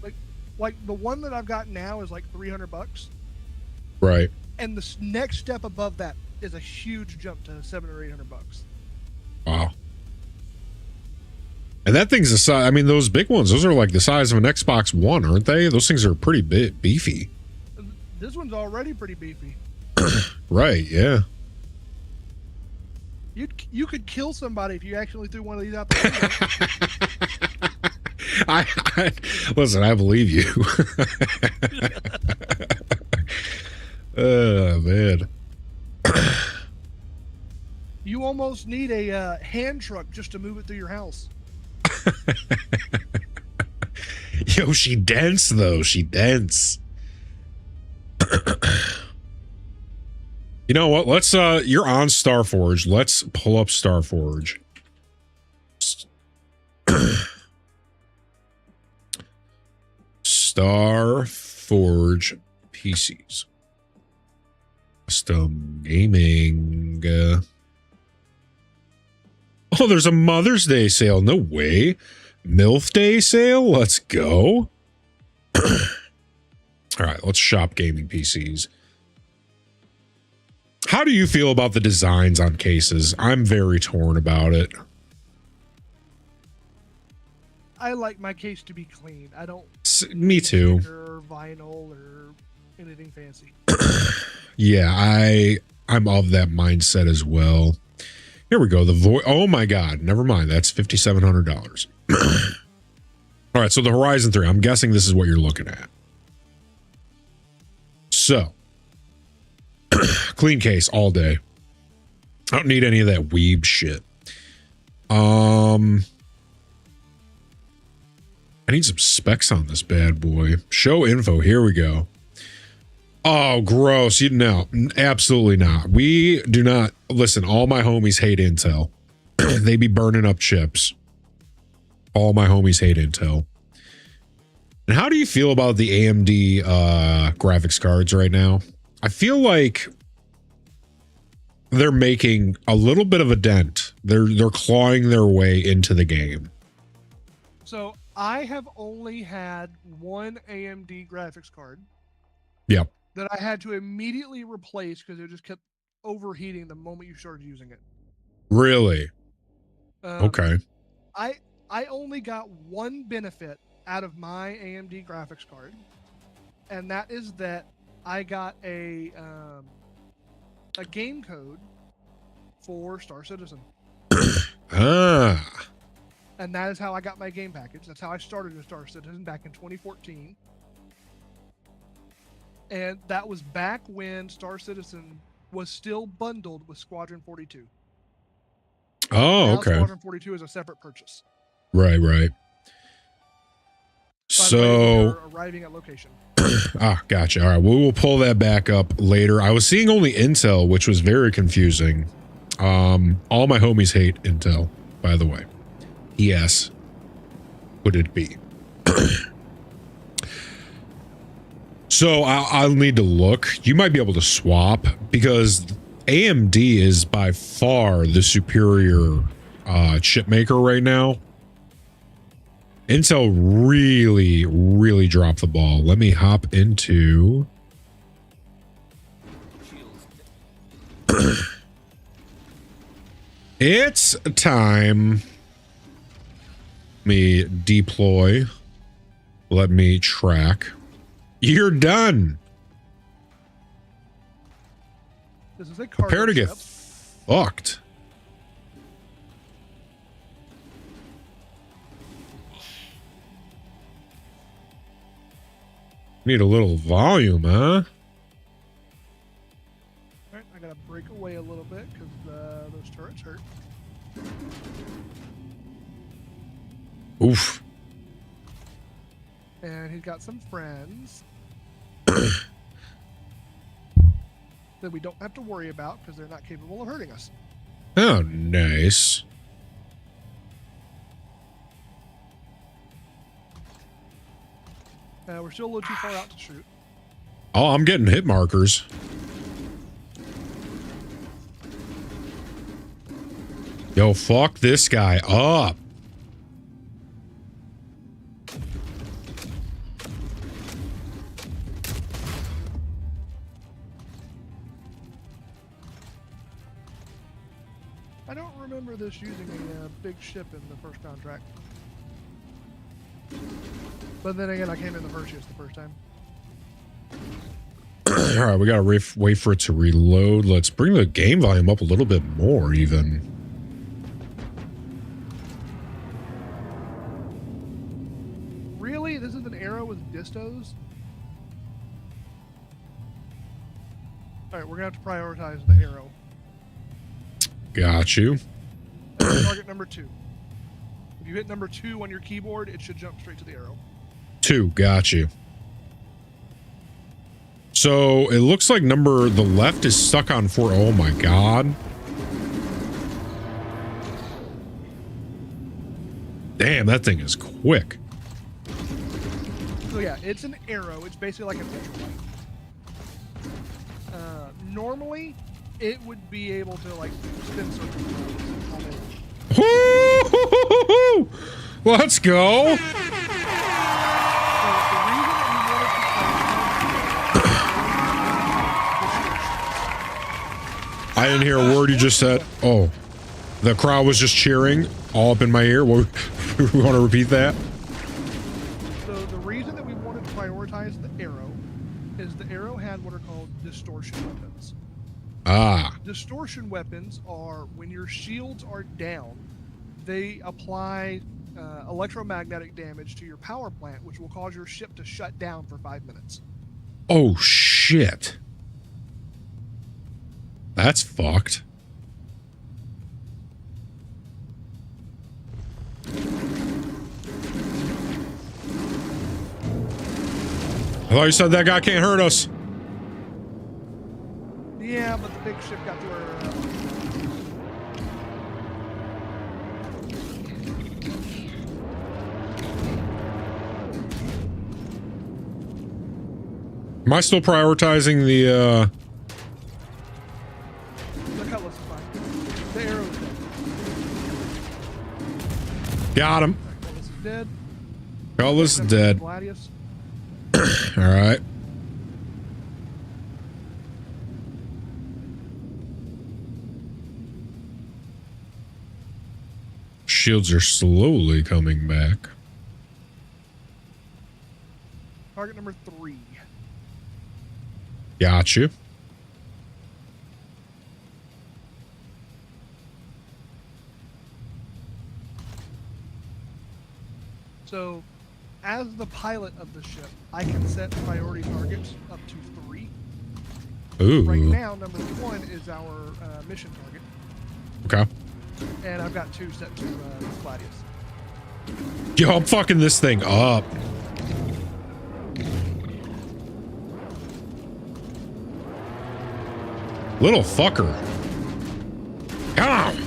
Like the one that I've got now is like $300. Right. And the next step above that is a huge jump to $700 or $800. Wow. And that thing's the size. I mean, those big ones, those are like the size of an Xbox One, aren't they? Those things are pretty beefy. This one's already pretty beefy. Right. Yeah. You could kill somebody if you actually threw one of these out the window. I listen. I believe you. Oh man. You almost need a hand truck just to move it through your house. Yo, she dense though. She dense. You know what? Let's you're on Starforge. Let's pull up Starforge. Starforge PCs. Custom gaming. Oh, there's a Mother's Day sale. No way. MILF Day sale? Let's go. All right, let's shop gaming PCs. How do you feel about the designs on cases? I'm very torn about it. I like my case to be clean. I don't. Me too. Or vinyl or anything fancy. Yeah, I'm of that mindset as well. Here we go. Oh my God. Never mind. That's $5,700. All right. So the Horizon 3, I'm guessing this is what you're looking at. So clean case all day. I don't need any of that weeb shit. I need some specs on this bad boy. Show info. Here we go. Oh, gross. You know, absolutely not. We do not. Listen, all my homies hate Intel. They be burning up chips. All my homies hate Intel. And how do you feel about the AMD graphics cards right now? I feel like they're making a little bit of a dent. They're clawing their way into the game. So I have only had one AMD graphics card. Yep. That I had to immediately replace because it just kept overheating the moment you started using it. Really? Okay. I only got one benefit out of my AMD graphics card, and that is that I got a game code for Star Citizen. Ah. And that is how I got my game package. That's how I started with Star Citizen back in 2014. And that was back when Star Citizen was still bundled with Squadron 42. Oh, now okay. Squadron 42 is a separate purchase. Right. By the way, So, we're arriving at location. Gotcha. All right. We will pull that back up later. I was seeing only Intel, which was very confusing. All my homies hate Intel, by the way. Yes. Would it be? So I'll need to look. You might be able to swap because AMD is by far the superior chip maker right now. Intel really dropped the ball. Let me hop into it's time. Let me deploy. Let me track. You're done. This is a cargo Prepare to get ship. fucked. Need a little volume, huh? All right, I gotta break away a little bit because those turrets hurt. Oof. And he's got some friends that we don't have to worry about because they're not capable of hurting us. Oh, nice. We're still a little too far out to shoot. Oh, I'm getting hit markers. Yo, fuck this guy up. I don't remember this using a big ship in the first contract. But then again, I came in the Virtuous the first time. All right, we gotta wait for it to reload. Let's bring the game volume up a little bit more, even. Really? This is an arrow with distos? Alright, we're gonna have to prioritize the arrow. Got you. Target number 2. If you hit number 2 on your keyboard, it should jump straight to the arrow. 2, got you. So it looks like the left is stuck on 4. Oh my god. Damn, that thing is quick. So yeah, it's an arrow. It's basically like an ultralight. Normally, it would be able to like spin circles all day long. Let's go. I didn't hear a word you just said. Oh, the crowd was just cheering all up in my ear. We want to repeat that? So the reason that we wanted to prioritize the arrow is the arrow had what are called distortion weapons. Ah. Distortion weapons are when your shields are down, they apply electromagnetic damage to your power plant, which will cause your ship to shut down for 5 minutes. Oh, shit. That's fucked. I thought you said that guy can't hurt us. Yeah, but the big ship got to her. Am I still prioritizing the The cutlass Got him. Cutlass is dead. Cutlass is dead. Gladius. All right. Shields are slowly coming back. Target number 3. Got you. So, as the pilot of the ship, I can set priority targets up to 3. Ooh. Right now, number 1 is our mission target, Okay. and I've got 2 set to Gladius. Yo, I'm fucking this thing up. Little fucker. Come on.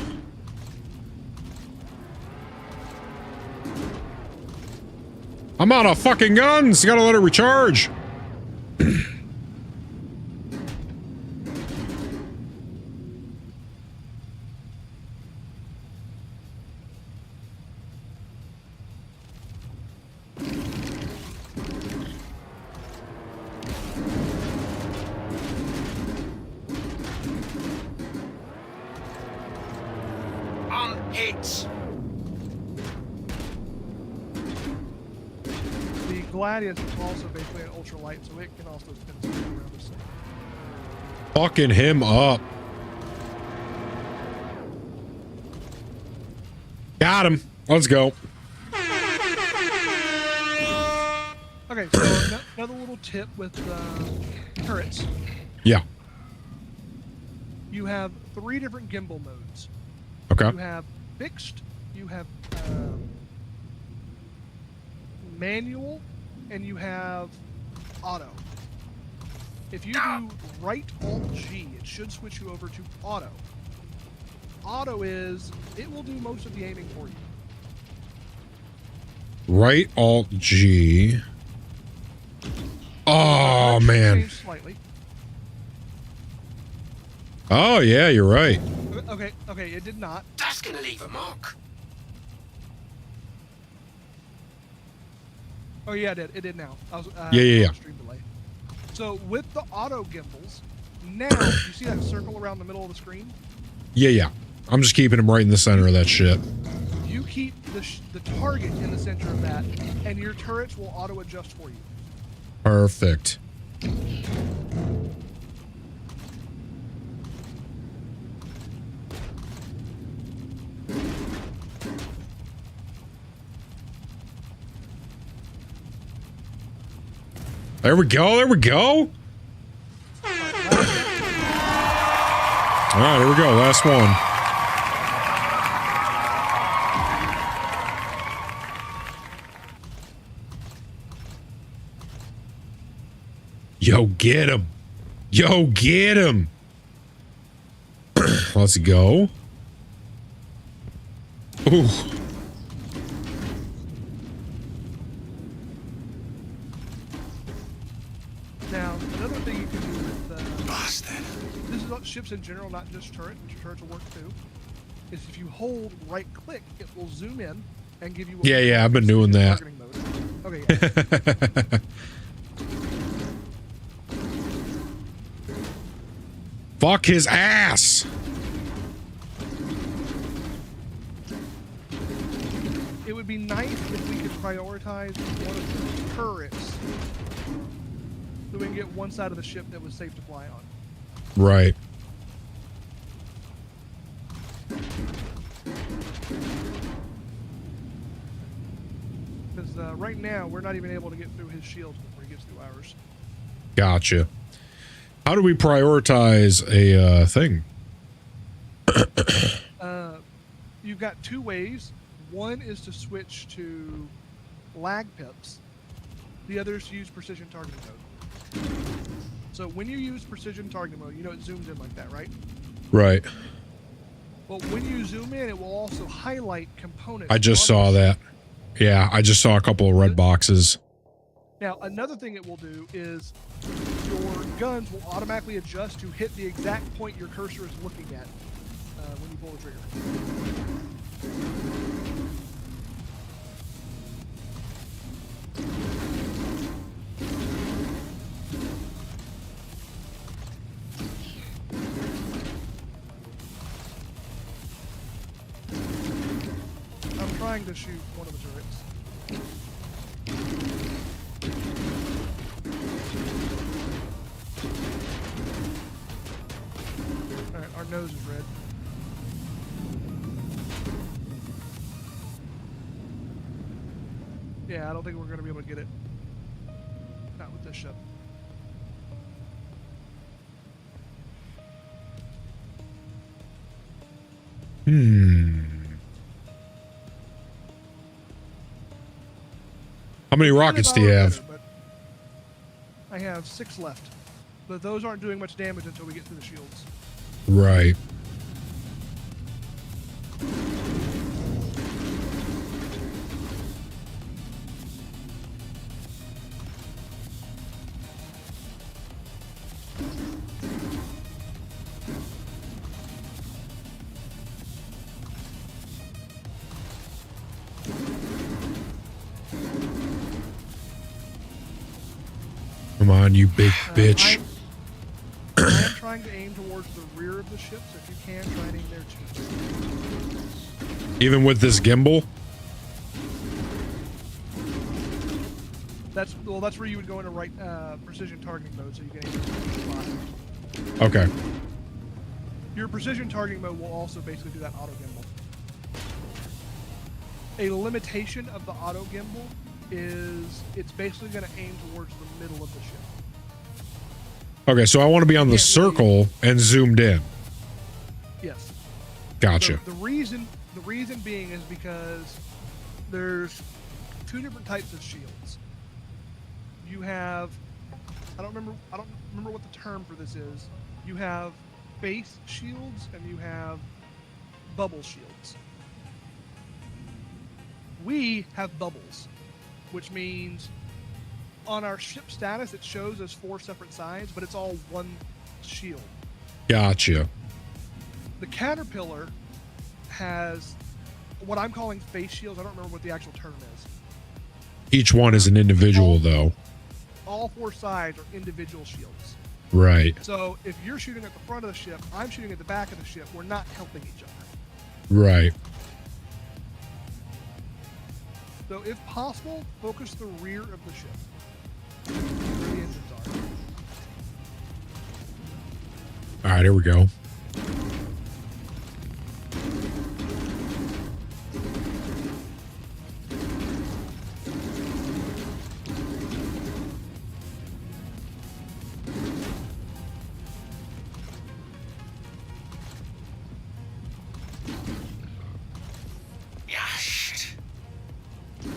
I'm out of fucking guns. Gotta let it recharge. Hit. The Gladius is also basically an ultralight, so it can also spin around the same. Fucking him up. Got him. Let's go. Okay, so another little tip with turrets. Yeah. You have 3 different gimbal modes. Okay. You have fixed, you have manual, and you have auto. If you do right Alt G, it should switch you over to auto. Auto is, it will do most of the aiming for you. Right Alt G. Oh man. Change slightly. Oh yeah, you're right. Okay, it did not. That's gonna leave a mark. Oh yeah, it did now. I was Yeah. on stream delay. So with the auto gimbals, now you see that circle around the middle of the screen? Yeah. I'm just keeping him right in the center of that shit. You keep the target in the center of that, and your turrets will auto adjust for you. Perfect. There we go. There we go. All right, here we go. Last one. Yo, get him. Yo, get him. Let's go. Ooh. Now, another thing you can do with this is about ships in general, not just turrets. Turrets will work too. Is if you hold right click, it will zoom in and give you. Yeah, I've been doing that. Okay. Yeah. Fuck his ass. It would be nice if we could prioritize one of the turrets so we can get one side of the ship that was safe to fly on. Right. Because right now, we're not even able to get through his shields before he gets through ours. Gotcha. How do we prioritize a thing? You've got 2 ways. One is to switch to lag pips. The other is to use precision targeting mode. So when you use precision targeting mode, you know it zooms in like that, right? Right. Well, when you zoom in, it will also highlight components. I just saw that. Yeah, I just saw a couple of red boxes. Now, another thing it will do is your guns will automatically adjust to hit the exact point your cursor is looking at when you pull the trigger. trying to shoot one of the turrets. Alright, our nose is red. Yeah, I don't think we're going to be able to get it. Not with this ship. How many rockets do you have? But I have 6 left. But those aren't doing much damage until we get through the shields. Right. Come on, you big bitch. I am trying to aim towards the rear of the ship, so if you can, try and aim there too. Even with this gimbal? That's where you would go into right precision targeting mode, so you can aim at the spot. Okay. Your precision targeting mode will also basically do that auto gimbal. A limitation of the auto gimbal is it's basically going to aim towards the middle of the ship. Okay, so I want to be on the circle and zoomed in. Yes. Gotcha. The reason being is because there's 2 different types of shields. You have I don't remember what the term for this is. You have base shields and you have bubble shields. We have bubbles, which means on our ship status it shows as 4 separate sides, but it's all one shield. Gotcha. The Caterpillar has what I'm calling face shields. I don't remember what the actual term is. Each one is an individual, though. All 4 sides are individual shields. Right. So if you're shooting at the front of the ship, I'm shooting at the back of the ship, we're not helping each other. Right. So if possible, focus the rear of the ship, where the engines are. All right, here we go.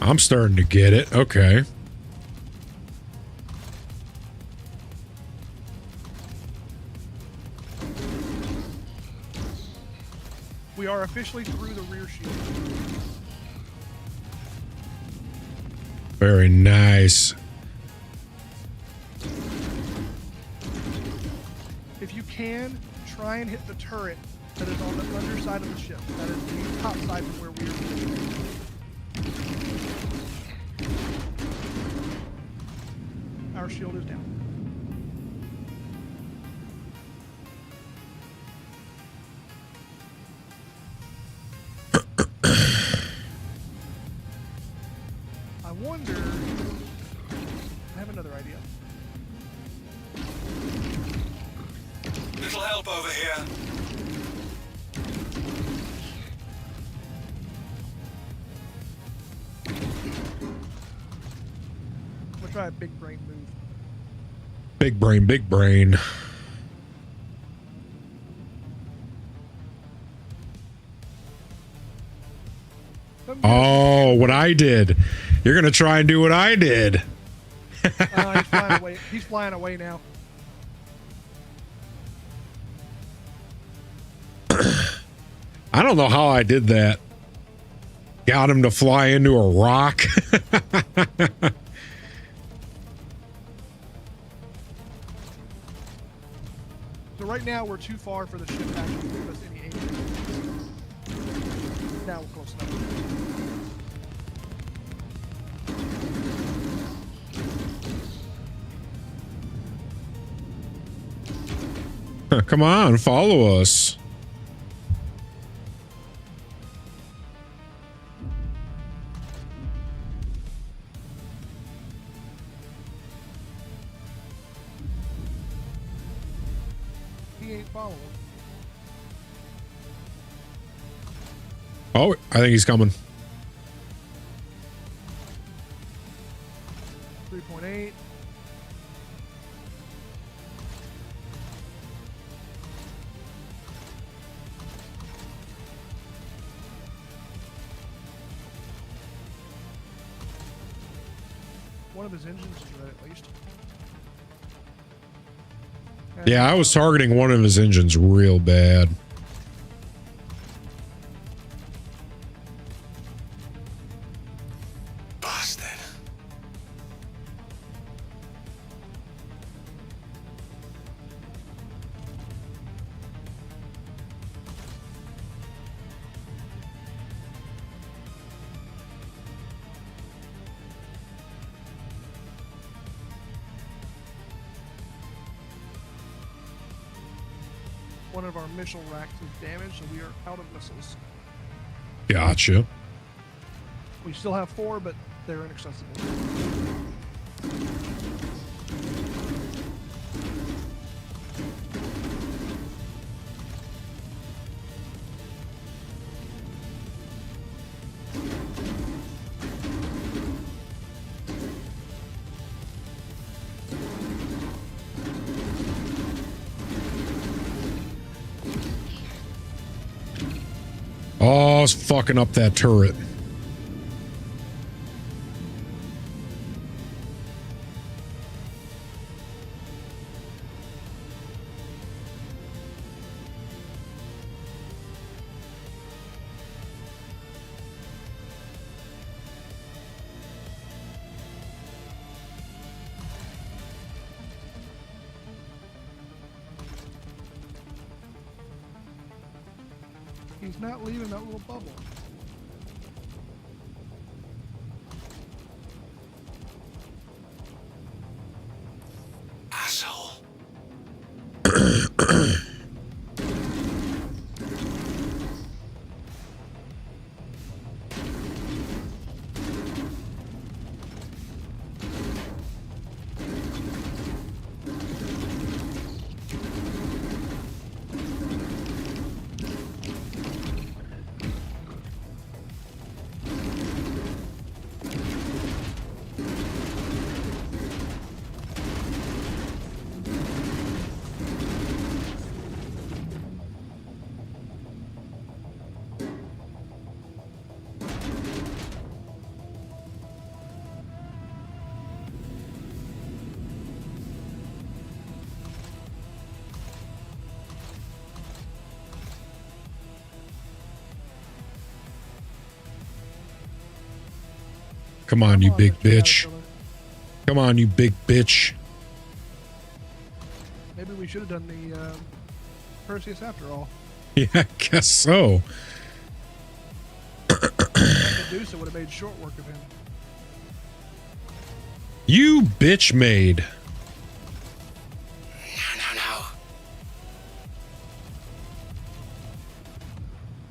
I'm starting to get it. Okay. We are officially through the rear shield. Very nice. If you can, try and hit the turret that is on the underside of the ship. That is the top side from where we are positioned. Our shield is down. I wonder... I have another idea. Little help over here. I'm gonna try a big brain move. Big brain, big brain. Oh, what I did. You're going to try and do what I did. He's flying away. He's flying away now. I don't know how I did that. Got him to fly into a rock. So right now we're too far for the ship to actually give us any aim. Now we're close enough. Come on, follow us. he ain't following. Oh, I think he's coming. 3.8. One of his engines is red at least. And Yeah, I was targeting one of his engines real bad. Bastard. one of our missile racks is damaged, so we are out of missiles. Gotcha. We still have 4, but they're inaccessible. Oh, it's fucking up that turret. He's not leaving that little bubble. Asshole. Come on, you big Mr. bitch. Caterpillar. Come on, you big bitch. Maybe we should have done the Perseus after all. Yeah, I guess so. Medusa would have made short work of him. You bitch made. No.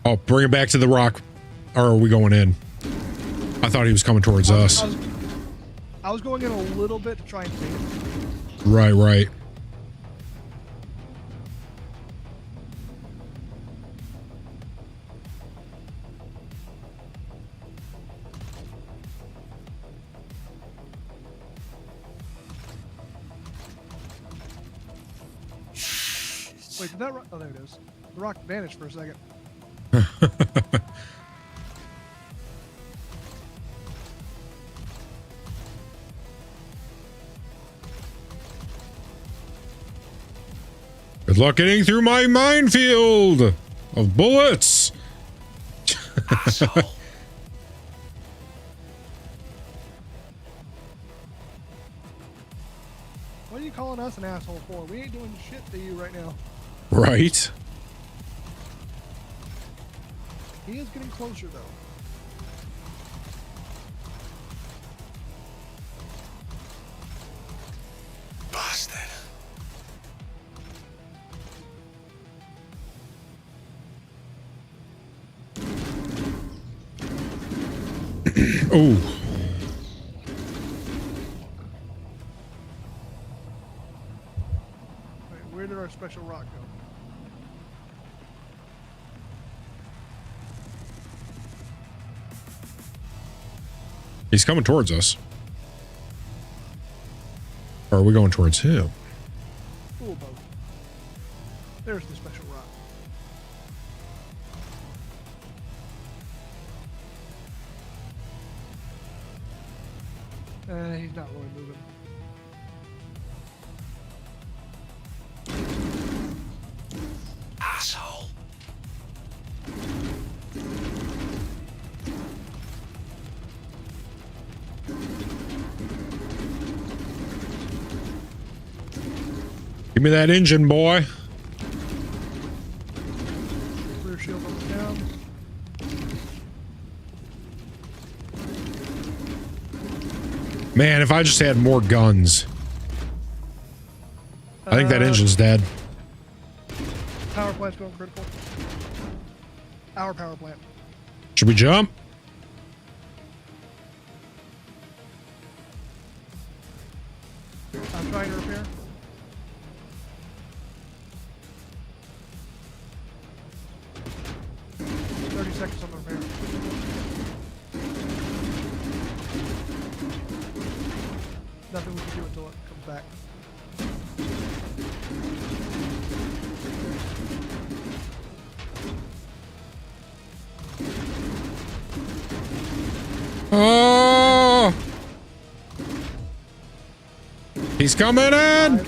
Oh, bring it back to the rock. Or are we going in? I thought he was coming towards us. I was going in a little bit to try and take it. Right. Wait, did that rock? Oh, there it is. The rock vanished for a second. Good luck getting through my minefield of bullets. Asshole. What are you calling us an asshole for? We ain't doing shit to you right now. Right? He is getting closer, though. Bastard. Oh. Wait, where did our special rock go? He's coming towards us. Or are we going towards him? Cool boat. There's the special rock. He's not really moving. Asshole. Give me that engine, boy. Rear shield on the down. Man, if I just had more guns. I think that engine's dead. Power plant's going critical. Our power plant. Should we jump? I'm trying to repair. Seconds on the repair. Nothing we can do until it comes back. Oh! He's coming in!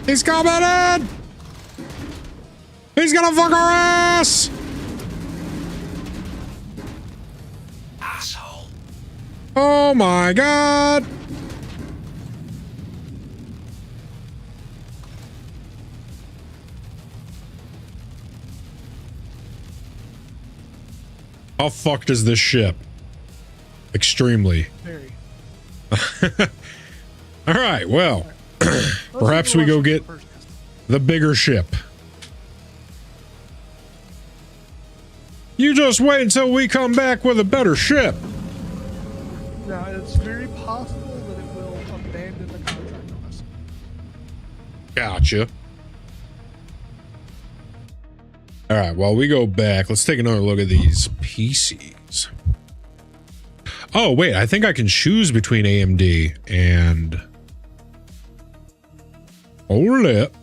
He's coming in! He's gonna fuck our ass! Asshole. Oh my god! How fucked is this ship? Extremely. Very. All right, well, perhaps we go get the bigger ship. You just wait until we come back with a better ship. Now, it's very possible that it will abandon the contract on us. Gotcha. All right, while we go back, let's take another look at these PCs. Oh, wait, I think I can choose between AMD and... Hold it.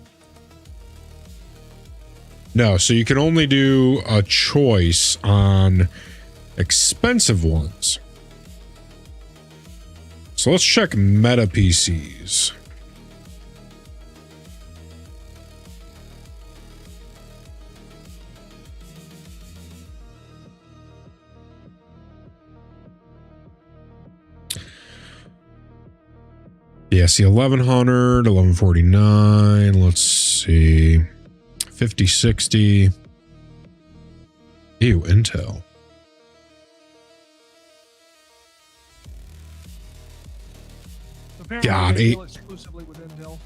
No, so you can only do a choice on expensive ones. So let's check Meta PCs. Yeah, see 1100, 1149. Let's see. 5060. Ew, Intel. Apparently, God, they deal exclusively with Intel.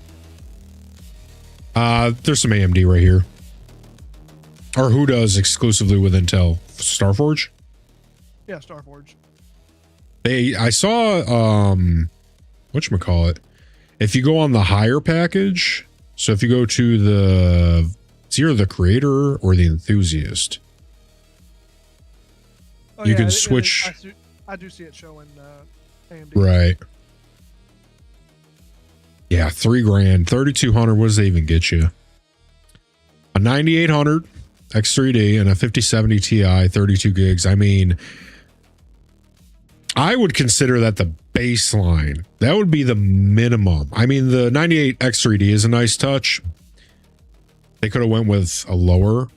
There's some AMD right here. Or who does exclusively with Intel? Starforge? Yeah, Starforge. I saw whatchamacallit. If you go on the higher package, so if you go to the, it's either the creator or the enthusiast, Oh, you yeah, can switch. I do see it showing AMD. Right. Yeah, $3,000, 3,200. What does they even get you? A 9800 X3D and a 5070 Ti, 32 gigs. I mean, I would consider that the baseline. That would be the minimum. I mean, the 98 X3D is a nice touch. They could have went with a lower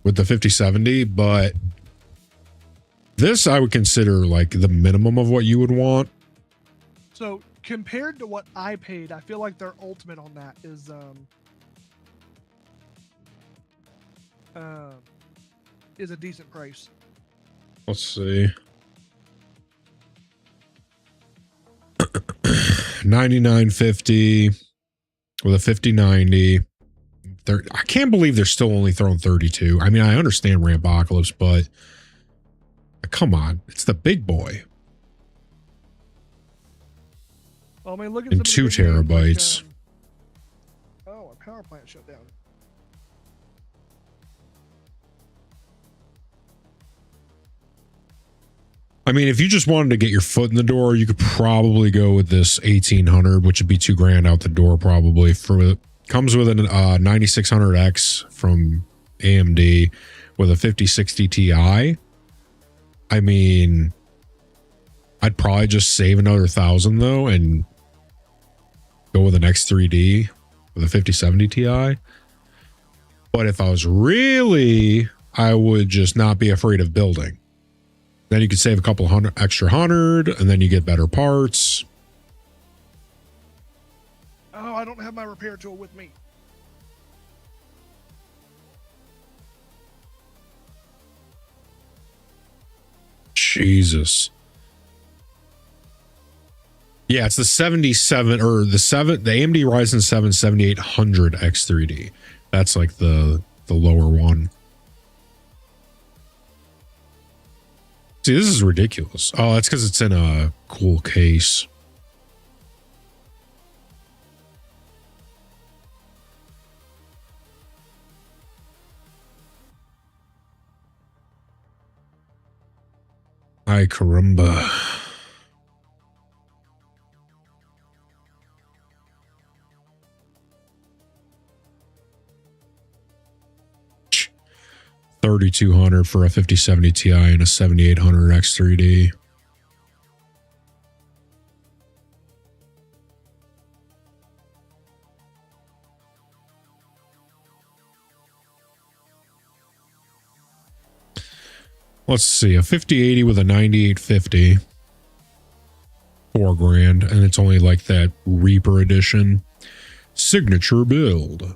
with the 5070, but this I would consider like the minimum of what you would want. So compared to what I paid, I feel like their ultimate on that is a decent price. Let's see. 9950 with a 5090. I can't believe they're still only throwing 32. I mean, I understand Rampocalypse, but come on, it's the big boy. Well, I mean, look at And some of 2 the big names, terabytes. Oh, our power plant shut down. I mean, if you just wanted to get your foot in the door, you could probably go with this 1800, which would be $2,000 out the door probably. Comes with an 9600X from AMD with a 5060 Ti. I mean, I'd probably just save another 1,000 though and go with an X3D with a 5070 Ti. But if I was really, I would just not be afraid of building. Then you could save a couple extra hundred, and then you get better parts. Oh, I don't have my repair tool with me. Jesus. Yeah, it's the 77 or the AMD Ryzen 7 7800 X3D. That's like the lower one. See, this is ridiculous. Oh, that's because it's in a cool case. Ay, caramba. $3,200 for a 5070 Ti and a 7800 X3D. Let's see, a 5080 with a 9850, $4,000, and it's only like that Reaper edition signature build.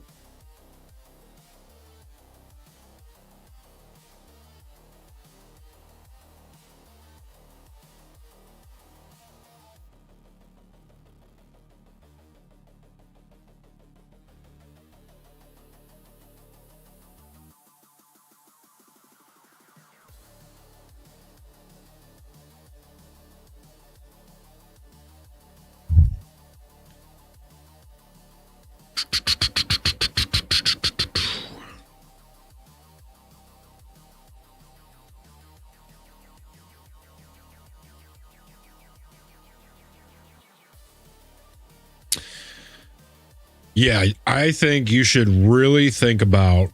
Yeah, I think you should really think about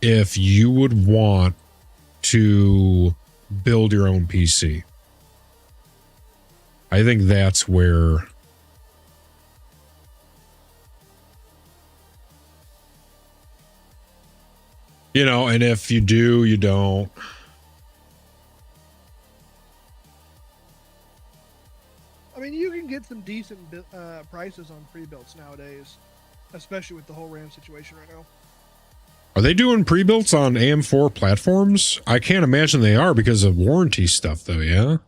if you would want to build your own PC. I think that's where and if you do, you don't. I mean, you can get some decent prices on pre-builts nowadays, especially with the whole RAM situation right now. Are they doing pre-builts on AM4 platforms? I can't imagine they are because of warranty stuff, though. Yeah.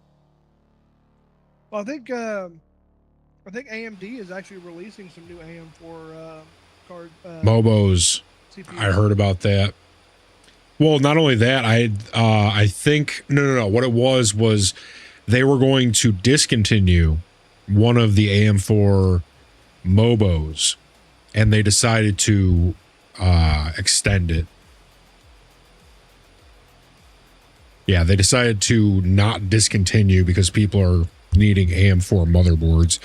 Well, I think AMD is actually releasing some new AM4 card. Mobos. CPUs. I heard about that. Well, not only that, I think no. What it was they were going to discontinue one of the AM4 Mobos, and they decided to extend it. Yeah, they decided to not discontinue because people are needing AM4 motherboards.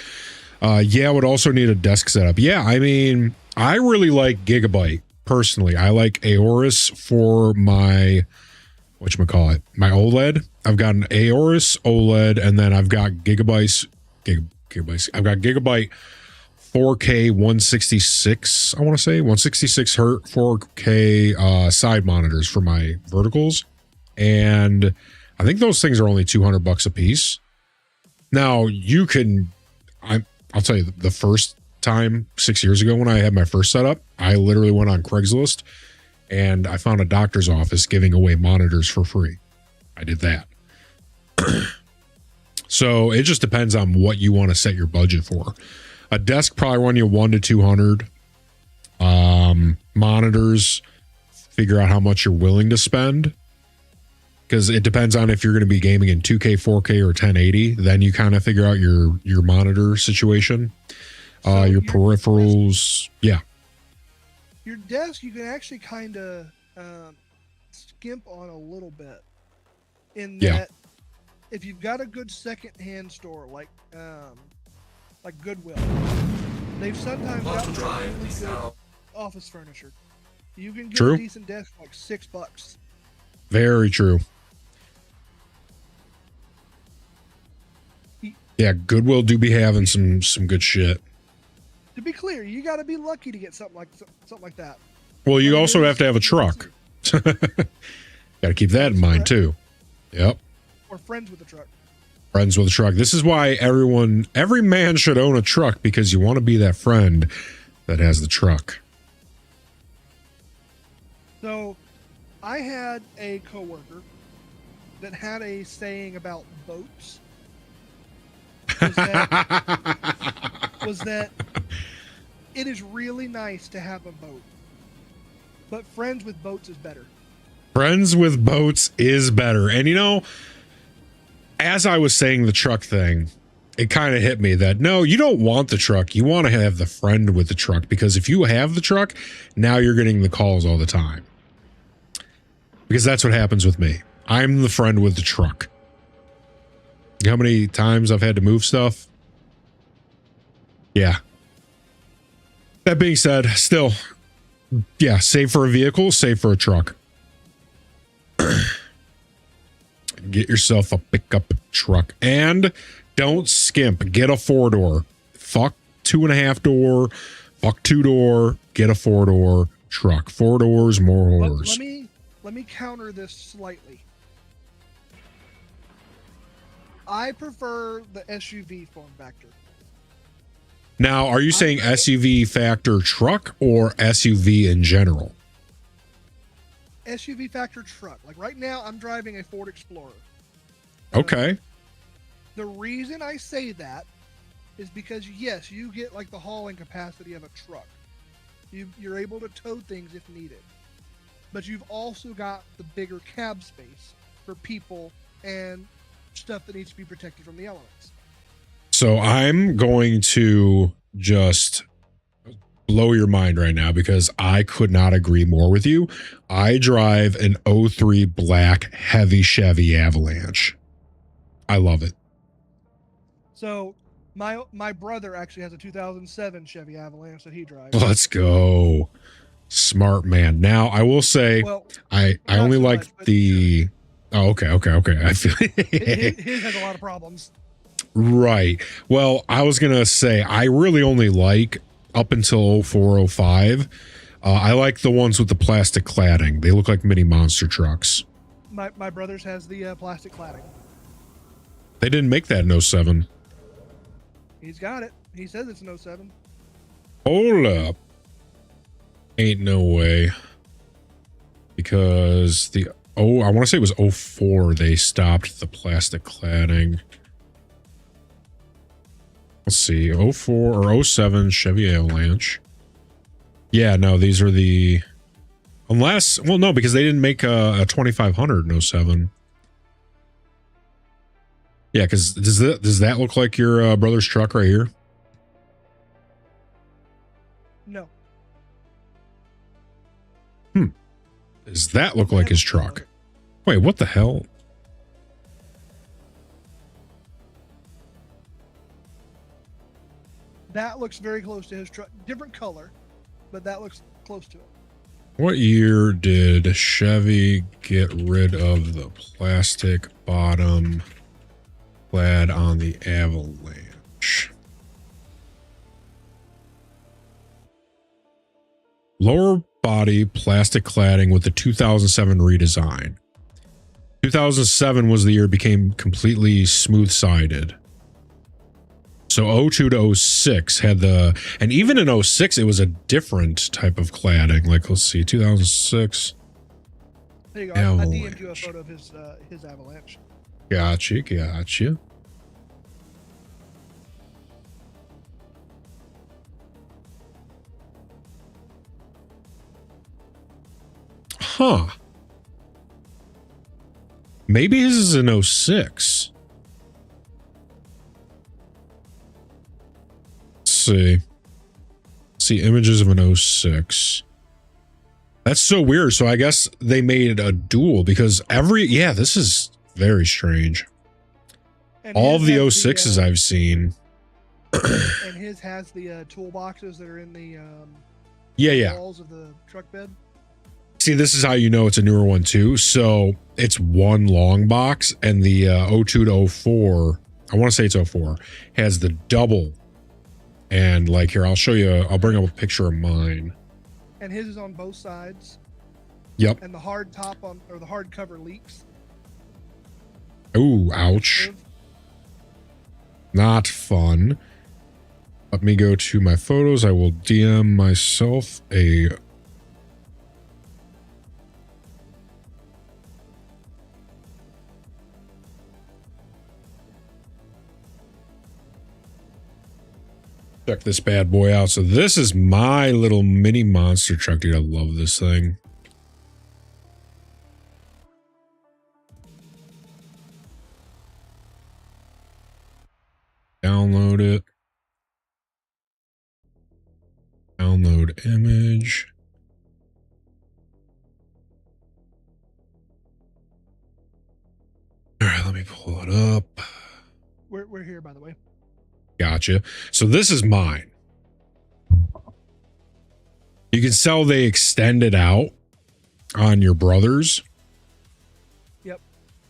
Yeah, would also need a desk setup. Yeah, I mean, I really like Gigabyte personally. I like Aorus for my my OLED. I've got an Aorus OLED, and then I've got Gigabyte 4K 166, I want to say 166 hertz 4K side monitors for my verticals, and I think those things are only $200 a piece. Now you can, I'll tell you, the first time 6 years ago when I had my first setup, I literally went on Craigslist and I found a doctor's office giving away monitors for free. I did that. So it just depends on what you want to set your budget for. A desk probably run you $100 to $200. Monitors, figure out how much you're willing to spend, because it depends on if you're going to be gaming in 2K, 4K, or 1080. Then you kind of figure out your monitor situation, So your peripherals. Yeah. Your desk, you can actually kind of skimp on a little bit. in Yeah. that if you've got a good second-hand store like Goodwill, they've sometimes got really good office furniture. You can get True. a decent desk for like $6. Very true. Yeah, Goodwill do be having some good shit. To be clear, you got to be lucky to get something like that. Well, you I mean, also have to have a truck. Got to keep that in mind too. Yep. Or friends with a truck. Friends with a truck. This is why every man should own a truck, because you want to be that friend that has the truck. So, I had a coworker that had a saying about boats. Was that it is really nice to have a boat, but friends with boats is better. Friends with boats is better. And you know, as I was saying the truck thing, it kind of hit me that no, you don't want the truck. You want to have the friend with the truck, because if you have the truck, now you're getting the calls all the time. Because that's what happens with me. I'm the friend with the truck. You know how many times I've had to move stuff? Yeah. That being said, still, yeah, save for a vehicle, save for a truck. Get yourself a pickup truck. And don't skimp. Get a 4-door. Fuck 2.5 door. Fuck 2-door. Get a 4-door truck. 4 doors, more horrors. Let me counter this slightly. I prefer the SUV form factor. Now, are you saying SUV factor truck or SUV in general? SUV factor truck. Like right now, I'm driving a Ford Explorer. Okay. The reason I say that is because, yes, you get like the hauling capacity of a truck. You're able to tow things if needed. But you've also got the bigger cab space for people and stuff that needs to be protected from the elements. So I'm going to just blow your mind right now, because I could not agree more with you. I drive an 03 black heavy Chevy Avalanche. I love it. So my brother actually has a 2007 Chevy Avalanche that he drives. Let's go. Smart man. Now, I will say, Well, I not only so like much, but the... Oh, okay. I feel his has a lot of problems. Right. Well, I was going to say, I really only like up until 0405. I like the ones with the plastic cladding. They look like mini monster trucks. My brother's has the plastic cladding. They didn't make that in 07. He's got it. He says it's an 07. Hold up. Ain't no way. Because I want to say it was 04 they stopped the plastic cladding. Let's see, 04 or 07 Chevy Avalanche. Yeah, no, these are the... Unless... Well, no, because they didn't make a 2500 in 07. Yeah, because does that look like your brother's truck right here? No. Does that look like his truck? Wait, what the hell? That looks very close to his truck. Different color, but that looks close to it. What year did Chevy get rid of the plastic bottom clad on the Avalanche? Lower body plastic cladding with the 2007 redesign. 2007 was the year it became completely smooth-sided. So 02 to 06 had the... And even in 06, it was a different type of cladding. Like, let's see, 2006. There you go. I DM'd you a photo of his Avalanche. Gotcha. Huh. Maybe his is an 06. Let's see images of an 06. That's so weird. So I guess they made a dual because this is Very strange. And All of his the has 06s I've seen. and his has the toolboxes that are in the Yeah. walls of the truck bed. See, this is how you know it's a newer one too. So it's one long box, and the 02 to 04, I want to say it's 04, has the double. And like here, I'll show you, I'll bring up a picture of mine. And his is on both sides. Yep. And the hard top or the hard cover leaks. Ooh, ouch. Not fun. Let me go to my photos. I will DM myself a... Check this bad boy out. So this is my little mini monster truck, dude. I love this thing. Download it. Download image. All right, let me pull it up. We're here, by the way. Gotcha. So this is mine. You can sell they extended out on your brother's. Yep.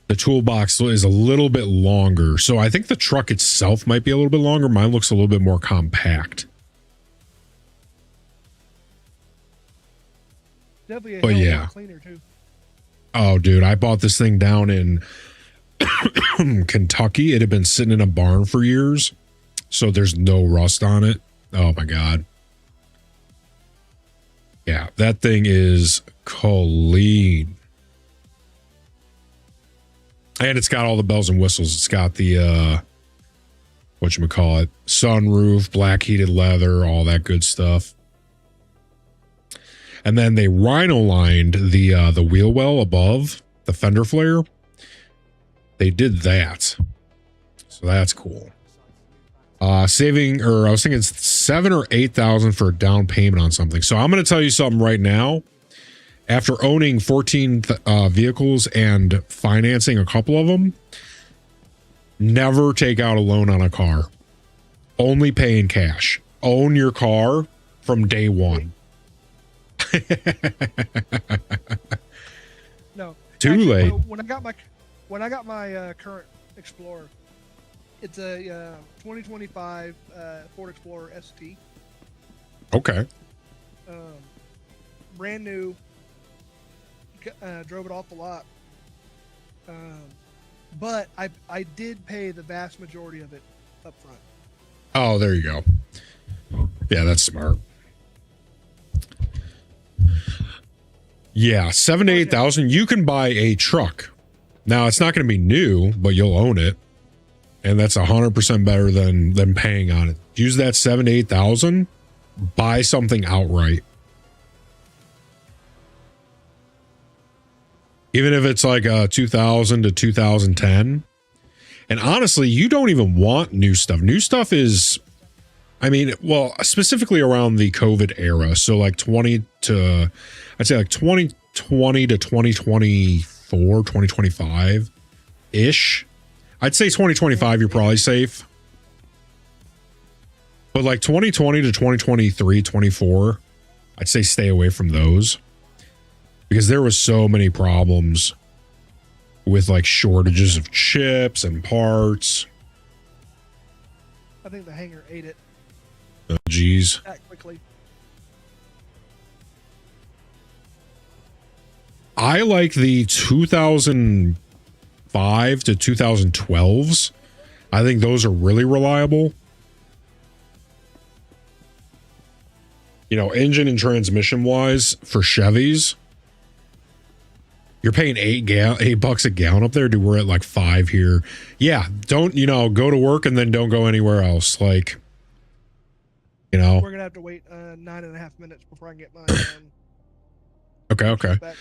The toolbox is a little bit longer. So I think the truck itself might be a little bit longer. Mine looks a little bit more compact. Definitely a But hell of a yeah. lot cleaner too. Oh, dude, I bought this thing down in Kentucky. It had been sitting in a barn for years. So there's no rust on it. Oh my God. Yeah, that thing is clean. And it's got all the bells and whistles. It's got the whatchamacallit, sunroof, black heated leather, all that good stuff. And then they rhino lined the wheel well above the fender flare. They did that. So that's cool. Saving, or I was thinking it's 7,000 or 8,000 for a down payment on something. So I'm going to tell you something right now. After owning 14 vehicles and financing a couple of them, never take out a loan on a car. Only pay in cash. Own your car from day one. No. Too Actually, late. When I got my current Explorer, it's a 2025 Ford Explorer ST. Okay. Brand new. Drove it off the lot. But I did pay the vast majority of it up front. Oh, there you go. Yeah, that's smart. Yeah, 7,000 to 8,000. You can buy a truck. Now it's not going to be new, but you'll own it, and that's 100% better than paying on it. Use that 7,000 to 8,000. Buy something outright, even if it's like a 2000 to 2010. And honestly, you don't even want new stuff. New stuff is, I mean, well, specifically around the COVID era. So like 2020 to 2024, 2025 ish. I'd say 2025, you're probably safe. But like 2020 to 2023, 24, I'd say stay away from those, because there was so many problems with like shortages of chips and parts. I think the hanger ate it Oh, geez. that quickly. I like the 2005 to 2012s. I think those are really reliable. You know, engine and transmission wise for Chevys, you're paying $8 a gallon up there. Dude, we're at like 5 here. Yeah, don't, go to work and then don't go anywhere else. Like, We're gonna have to wait 9.5 minutes before I can get mine. Okay. Back.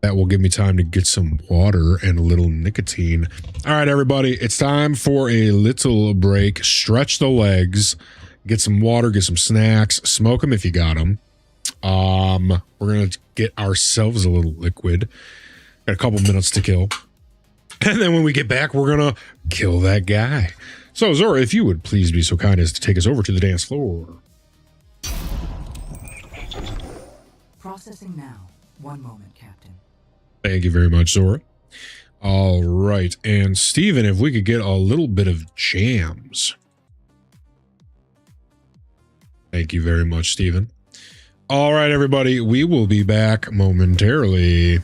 That will give me time to get some water and a little nicotine. All right, everybody, it's time for a little break. Stretch the legs, get some water, get some snacks, smoke them if you got them. We're going to get ourselves a little liquid. Got a couple minutes to kill. And then when we get back, we're going to kill that guy. So, Zora, if you would please be so kind as to take us over to the dance floor. Processing now. One moment, Captain. Thank you very much, Zora. All right. And Steven, if we could get a little bit of jams. Thank you very much, Steven. All right, everybody. We will be back momentarily.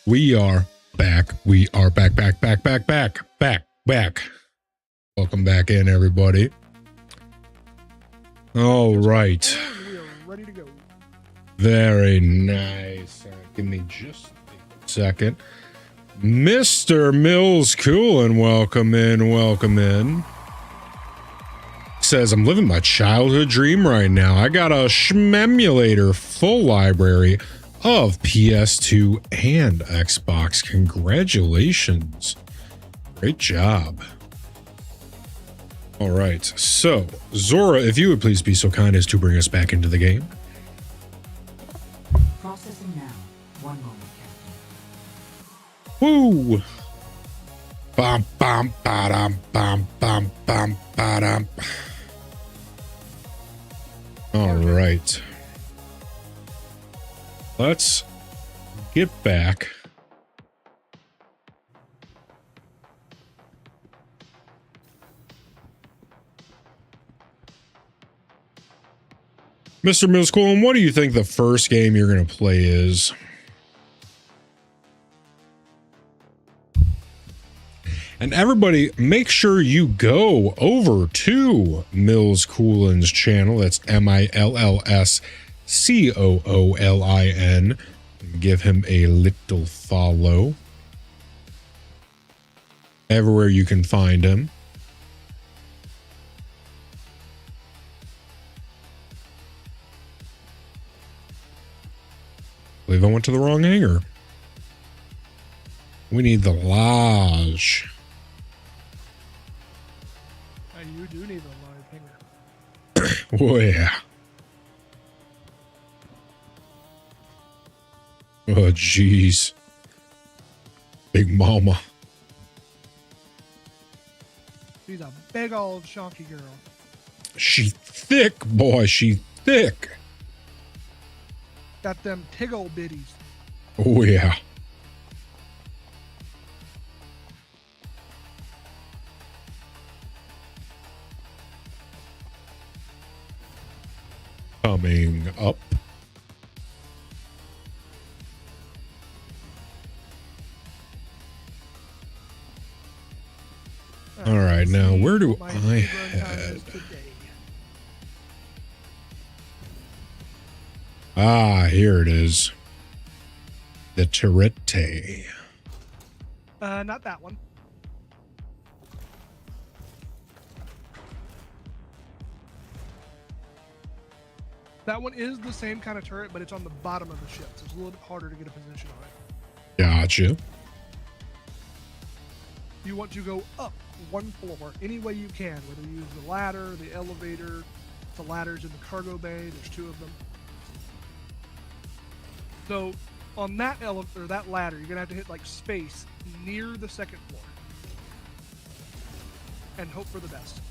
We are back. We are back. Welcome back in, everybody. All right. We are ready to go. Very nice. Give me just a second. Mr. Mills Coolin, welcome in. Says, I'm living my childhood dream right now. I got a Shmemulator full library of PS2 and Xbox. Congratulations. Great job. All right. So, Zora, if you would please be so kind as to bring us back into the game. Processing now. 1 moment, Captain. Woo! Bum, bum, ba-dum, bum, bum, bum, ba-dum. All right. Let's get back. Mr. Millscool, what do you think the first game you're going to play is? And everybody, make sure you go over to Mills Coolin's channel. That's MILLSCOOLIN. Give him a little follow. Everywhere you can find him. I believe I went to the wrong hangar. We need the lodge. You do need a live hanger. Oh, yeah. Oh, jeez. Big mama. She's a big old chunky girl. She thick, boy. She thick. Got them tiggle bitties. Oh, yeah. Coming up. All right, now where do I head? Ah, here it is. The Turrete. Not that one. That one is the same kind of turret, but it's on the bottom of the ship, so it's a little bit harder to get a position on it. Gotcha. You want to go up one floor any way you can, whether you use the ladder, the elevator, the ladders in the cargo bay. There's 2 of them. So on that that ladder, you're gonna have to hit like space near the 2nd floor and hope for the best.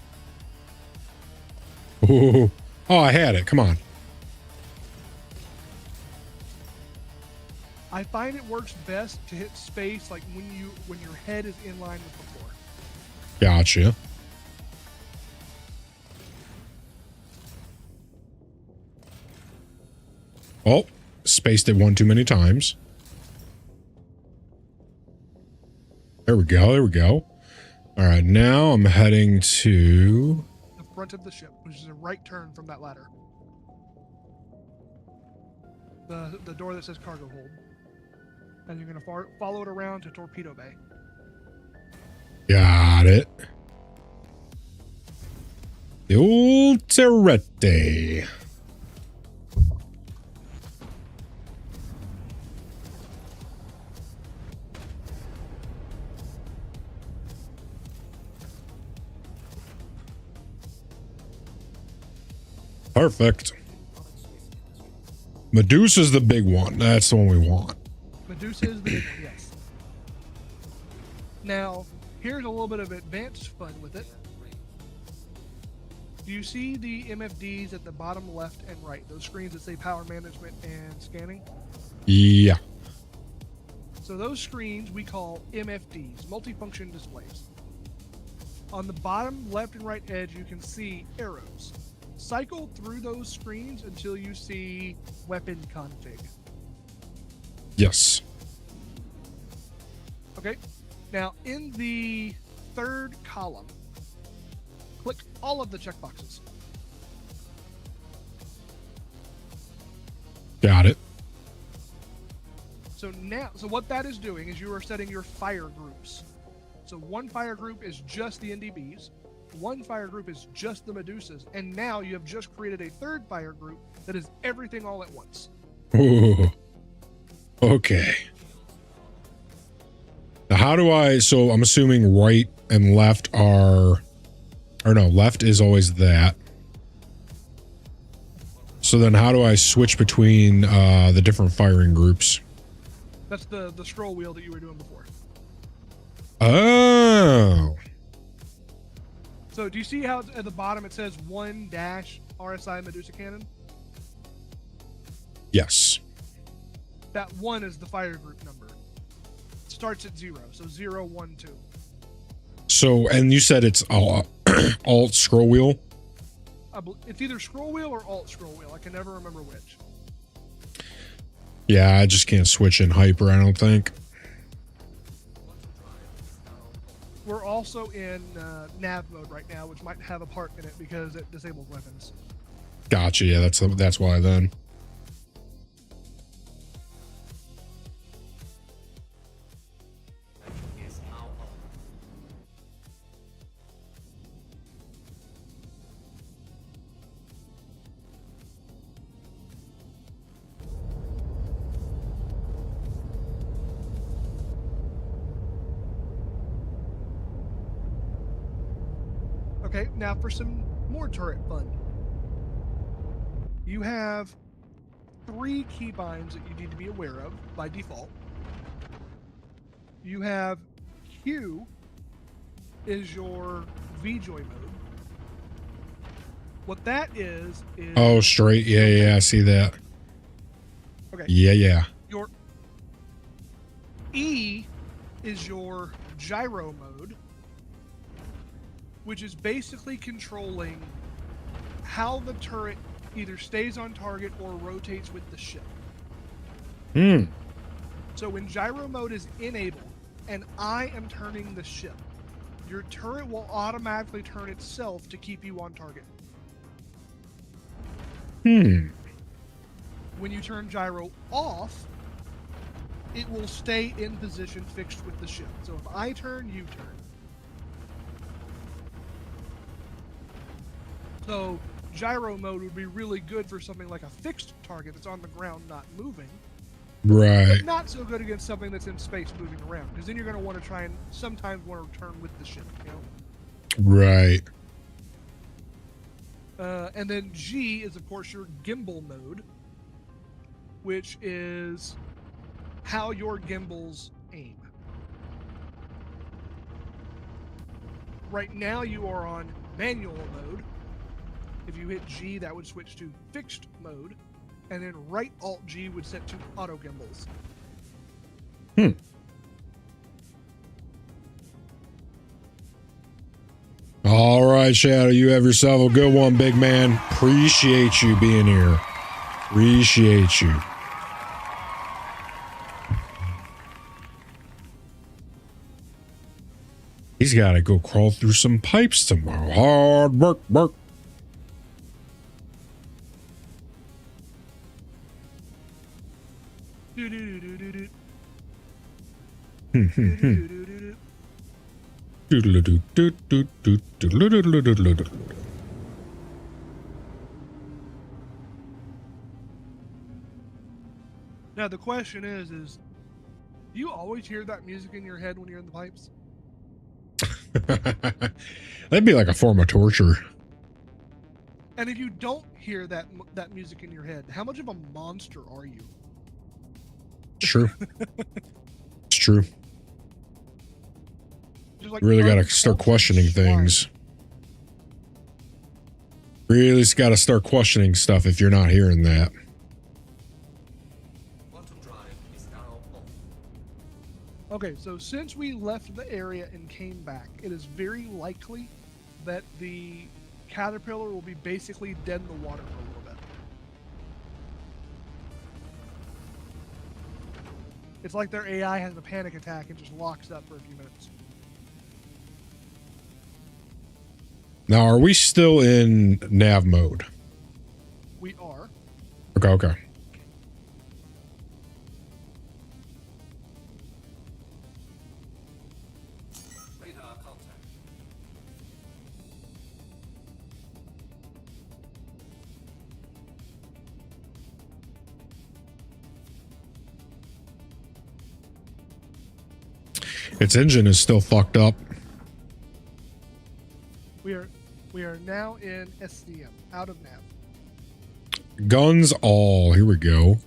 Oh, I had it. Come on. I find it works best to hit space like when your head is in line with the floor. Gotcha. Oh, spaced it one too many times. There we go. All right, now I'm heading to The front of the ship, which is a right turn from that ladder. The door that says cargo hold. And you're going to follow it around to torpedo bay. Got it. The old Turrete. Perfect. Medusa's the big one. That's the one we want. Medusa is the big one, yes. Now, here's a little bit of advanced fun with it. Do you see the MFDs at the bottom left and right? Those screens that say power management and scanning? Yeah. So those screens we call MFDs, multifunction displays. On the bottom left and right edge, you can see arrows. Cycle through those screens until you see weapon config. Yes. Okay. Now, in the third column, click all of the checkboxes. Got it. So what that is doing is you are setting your fire groups. So one fire group is just the NDBs, one fire group is just the Medusas, and now you have just created a third fire group that is everything all at once. Ooh. Okay. Now, how do I? So I'm assuming right and left are, or no, left is always that. So then, how do I switch between the different firing groups? That's the scroll wheel that you were doing before. Oh. So do you see how at the bottom it says 1-RSI Medusa Cannon? Yes. That 1 is the fire group number. It starts at 0, so 0, 1, 2. So, and you said it's alt scroll wheel. It's either scroll wheel or alt scroll wheel. I can never remember which. Yeah, I just can't switch in hyper, I don't think. We're also in nav mode right now, which might have a part in it because it disables weapons. Gotcha. Yeah, that's why then. Is now on. Okay, now for some more turret fun. You have 3 keybinds that you need to be aware of by default. You have Q is your VJoy mode. What that is Oh, straight. Yeah, I see that. okay. Yeah. Your E is your gyro mode, which is basically controlling how the turret either stays on target or rotates with the ship. So when gyro mode is enabled and I am turning the ship, your turret will automatically turn itself to keep you on target. When you turn gyro off, it will stay in position fixed with the ship. So if I turn, you turn. So gyro mode would be really good for something like a fixed target that's on the ground not moving. Right. But not so good against something that's in space moving around, because then you're going to want to try and sometimes want to turn with the ship, you know? Right. And then G is, of course, your gimbal mode, which is how your gimbals aim. Right now you are on manual mode. If you hit G, that would switch to fixed mode, and then right Alt G would set to auto gimbals. All right, Shadow, you have yourself a good one, big man. Appreciate you being here. Appreciate you. He's got to go crawl through some pipes tomorrow. Hard work. Now the question is do you always hear that music in your head when you're in the pipes? That'd be like a form of torture. And if you don't hear that music in your head, how much of a monster are you? It's true. It's true. Just like Really got to start questioning things. Really got to start questioning stuff if you're not hearing that. Quantum drive is now on. Okay, so since we left the area and came back, it is very likely that the caterpillar will be basically dead in the water for a little bit. It's like their AI has a panic attack and just locks up for a few minutes. Now, are we still in nav mode? We are. Okay. Radar contact. Its engine is still fucked up. We are now in SCM, out of nav. Guns all. Here we go.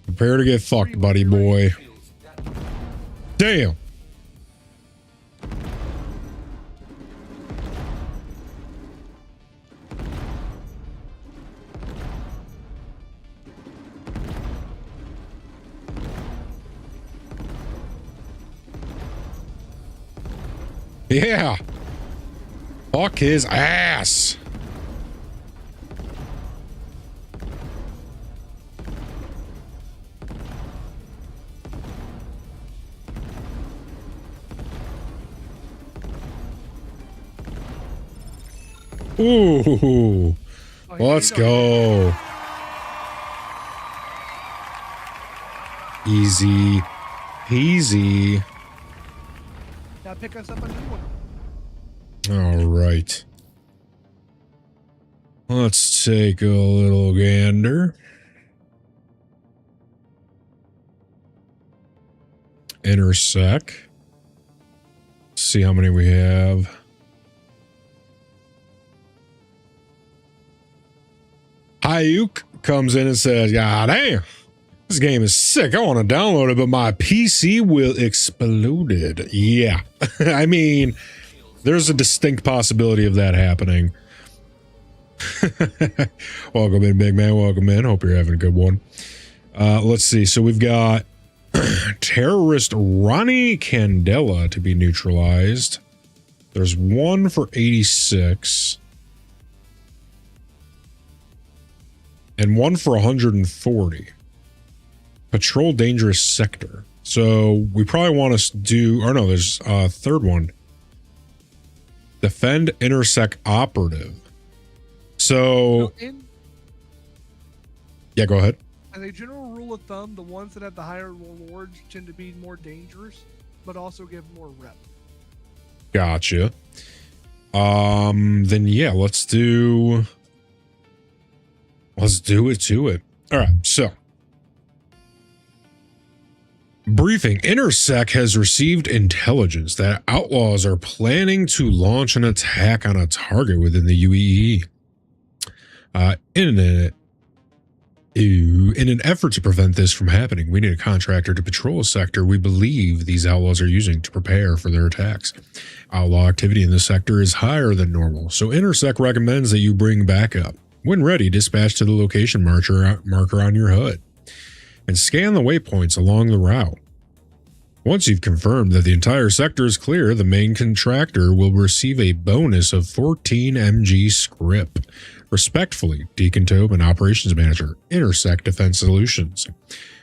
Prepare to get fucked, buddy boy. Shields damaged. Damn. Yeah. Fuck his ass. Ooh. Oh, Let's you know, go. Easy peasy. Now pick us up a new one. All right. Let's take a little gander. Intersect. See how many we have. Hayuk comes in and says, "God damn, this game is sick. I want to download it, but my PC will exploded." Yeah. I mean, there's a distinct possibility of that happening. Welcome in, big man. Welcome in. Hope you're having a good one. Let's see. So we've got terrorist Ronnie Candela to be neutralized. There's one for 86. And one for 140. Patrol dangerous sector. So we probably want to do, or no, there's a third one. Defend intersect operative. So yeah, go ahead. As a general rule of thumb, the ones that have the higher rewards tend to be more dangerous, but also give more rep. Gotcha. Then yeah, let's do it to it. All right, so briefing. Intersec has received intelligence that outlaws are planning to launch an attack on a target within the UEE. In an effort to prevent this from happening, we need a contractor to patrol a sector we believe these outlaws are using to prepare for their attacks. Outlaw activity in this sector is higher than normal, so Intersec recommends that you bring backup. When ready, dispatch to the location marker on your HUD and scan the waypoints along the route. Once you've confirmed that the entire sector is clear, the main contractor will receive a bonus of 14 MG scrip. Respectfully, Deacon Tobin, Operations Manager, Intersect Defense Solutions.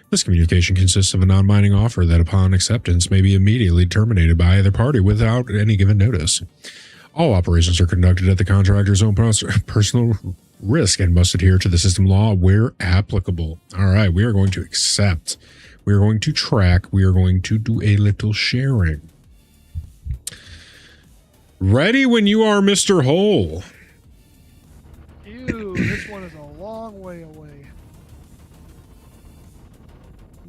This communication consists of a non-binding offer that upon acceptance may be immediately terminated by either party without any given notice. All operations are conducted at the contractor's own personal risk and must adhere to the system law where applicable. All right, we are going to accept. We are going to track. We are going to do a little sharing. Ready when you are, Mr. Hole. Ew, this one is a long way away.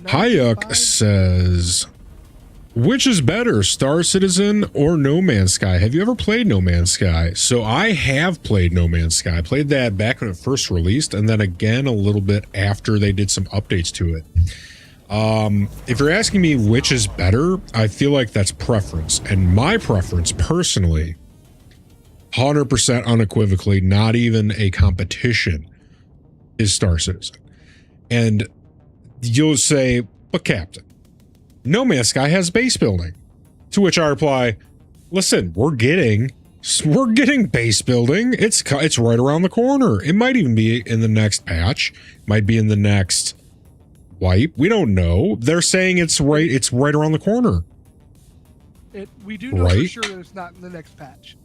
Hayuk 95? says, which is better, Star Citizen or No Man's Sky? Have you ever played No Man's Sky? So I have played No Man's Sky. I played that back when it first released, and then again a little bit after they did some updates to it. If you're asking me which is better, I feel like that's preference. And my preference, personally, 100% unequivocally, not even a competition, is Star Citizen. And you'll say, but Captain, No Man's Sky has base building. To which I reply, listen, we're getting We're getting base building. It's right around the corner. It might even be in the next patch. Might be in the next wipe. We don't know. They're saying it's right around the corner. We do know for sure that it's not in the next patch.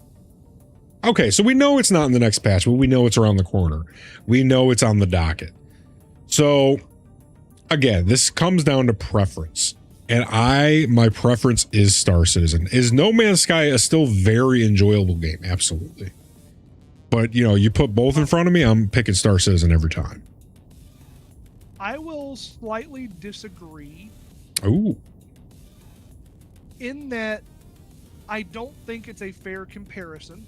Okay, so we know it's not in the next patch, but we know it's around the corner. We know it's on the docket. So again, this comes down to preference. And my preference is Star Citizen. Is No Man's Sky a still very enjoyable game? Absolutely. But, you put both in front of me, I'm picking Star Citizen every time. I will slightly disagree. Ooh. In that I don't think it's a fair comparison.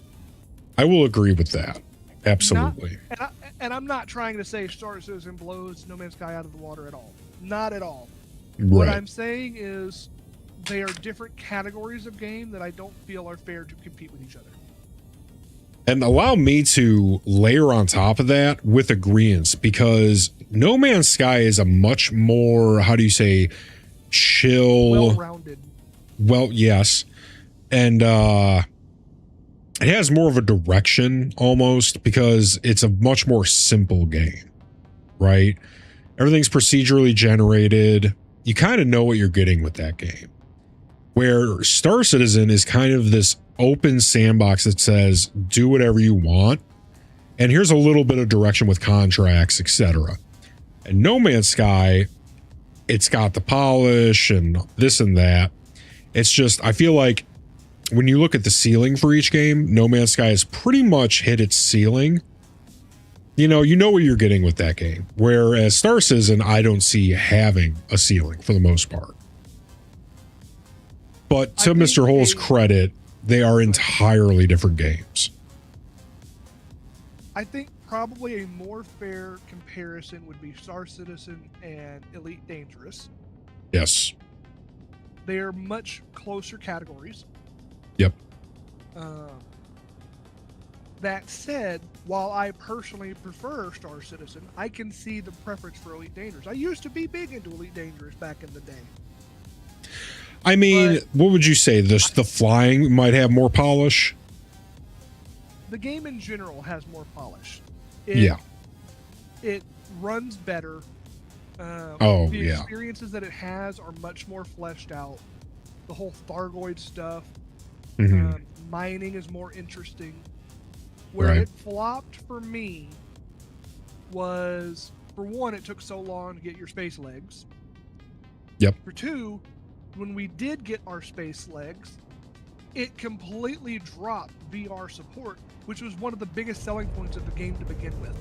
I will agree with that. Absolutely. And I'm not trying to say Star Citizen blows No Man's Sky out of the water at all. Not at all. Right. What I'm saying is they are different categories of game that I don't feel are fair to compete with each other. And allow me to layer on top of that with agreeance, because No Man's Sky is a much more, how do you say, chill. Well-rounded. Well, yes. And it has more of a direction almost, because it's a much more simple game, right? Everything's procedurally generated. You kind of know what you're getting with that game. Where Star Citizen is kind of this open sandbox that says, do whatever you want. And here's a little bit of direction with contracts, etc. And No Man's Sky, it's got the polish and this and that. It's just, I feel like when you look at the ceiling for each game, No Man's Sky has pretty much hit its ceiling. You know what you're getting with that game. Whereas Star Citizen, I don't see having a ceiling for the most part. But to Mr. Hull's credit, they are entirely different games. I think probably a more fair comparison would be Star Citizen and Elite Dangerous. Yes. They are much closer categories. Yep. That said, while I personally prefer Star Citizen, I can see the preference for Elite Dangerous. I used to be big into Elite Dangerous back in the day. I mean, what would you say? The flying might have more polish? The game in general has more polish. Yeah. It runs better. The experiences that it has are much more fleshed out. The whole Thargoid stuff. Mining is more interesting. Where it flopped for me was, for one, it took so long to get your space legs. Yep. For two, when we did get our space legs, it completely dropped VR support, which was one of the biggest selling points of the game to begin with.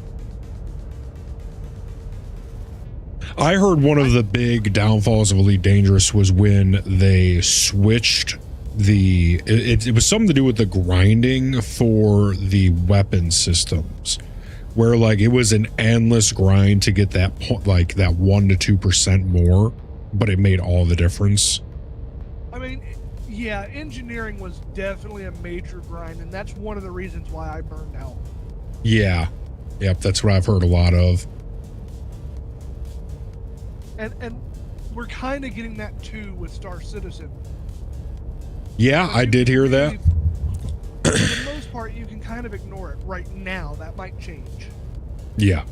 I heard one of the big downfalls of Elite Dangerous was when they switched it was something to do with the grinding for the weapon systems, where like it was an endless grind to get that like that 1 to 2% more, but it made all the difference. I mean, yeah, engineering was definitely a major grind, and that's one of the reasons why I burned out. Yeah. Yep, that's what I've heard a lot of. And we're kind of getting that too with Star Citizen. Yeah, I did hear that. For the most part, you can kind of ignore it right now. That might change. Yeah.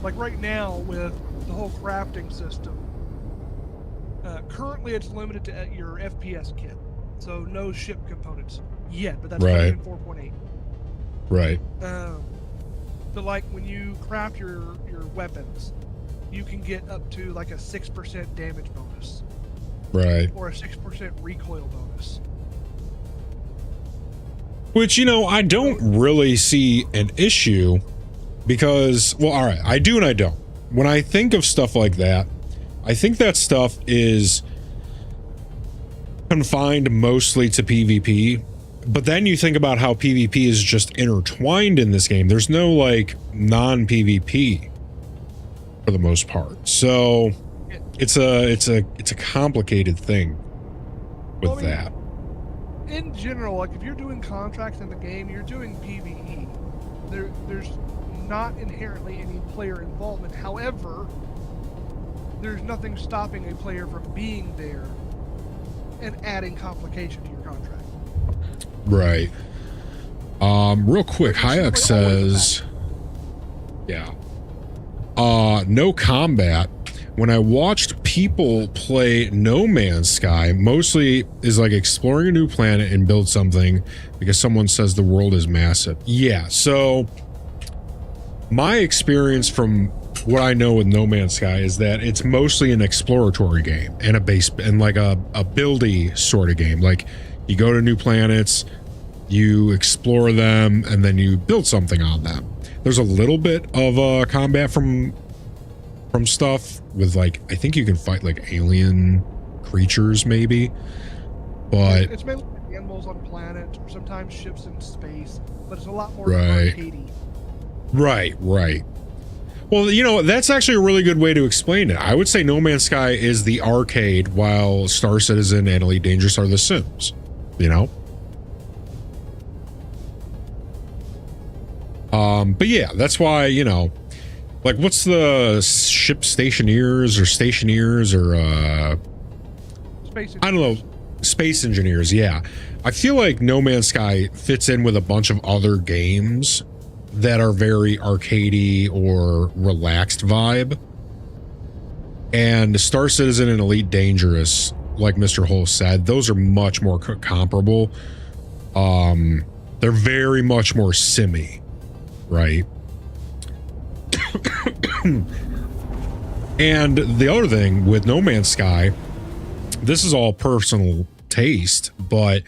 Like right now with the whole crafting system. Currently, it's limited to your FPS kit. So no ship components yet, but that's coming in 4.8. Right. But like when you craft your weapons, you can get up to like a 6% damage bonus. Right. Or a 6% recoil bonus. Which, I don't really see an issue because, well, all right, I do and I don't. When I think of stuff like that, I think that stuff is confined mostly to PvP. But then you think about how PvP is just intertwined in this game. There's no like non-PvP for the most part. So it's a complicated thing with that. In general, like if you're doing contracts in the game, you're doing PvE. There's not inherently any player involvement. However, there's nothing stopping a player from being there and adding complication to your contract. Right. Real quick, Hayek says, yeah. No combat. When I watched people play No Man's Sky, mostly is like exploring a new planet and build something because someone says the world is massive. Yeah, so my experience from what I know with No Man's Sky is that it's mostly an exploratory game and a base and like a buildy sort of game. Like you go to new planets, you explore them, and then you build something on them. There's a little bit of combat from stuff with like, I think you can fight like alien creatures maybe, but it's mainly animals on planets or sometimes ships in space, but it's a lot more Right. arcadey. right. Well, you know, that's actually a really good way to explain it. I would say No Man's Sky is the arcade while Star Citizen and Elite Dangerous are the Sims, you know? But yeah, that's why, you know, like what's the ship stationeers or Space I don't know, space engineers, yeah. I feel like No Man's Sky fits in with a bunch of other games that are very arcadey or relaxed vibe. And Star Citizen and Elite Dangerous, like Mr. Hole said, those are much more comparable. They're very much more simmy, right? And the other thing with No Man's Sky, this is all personal taste, but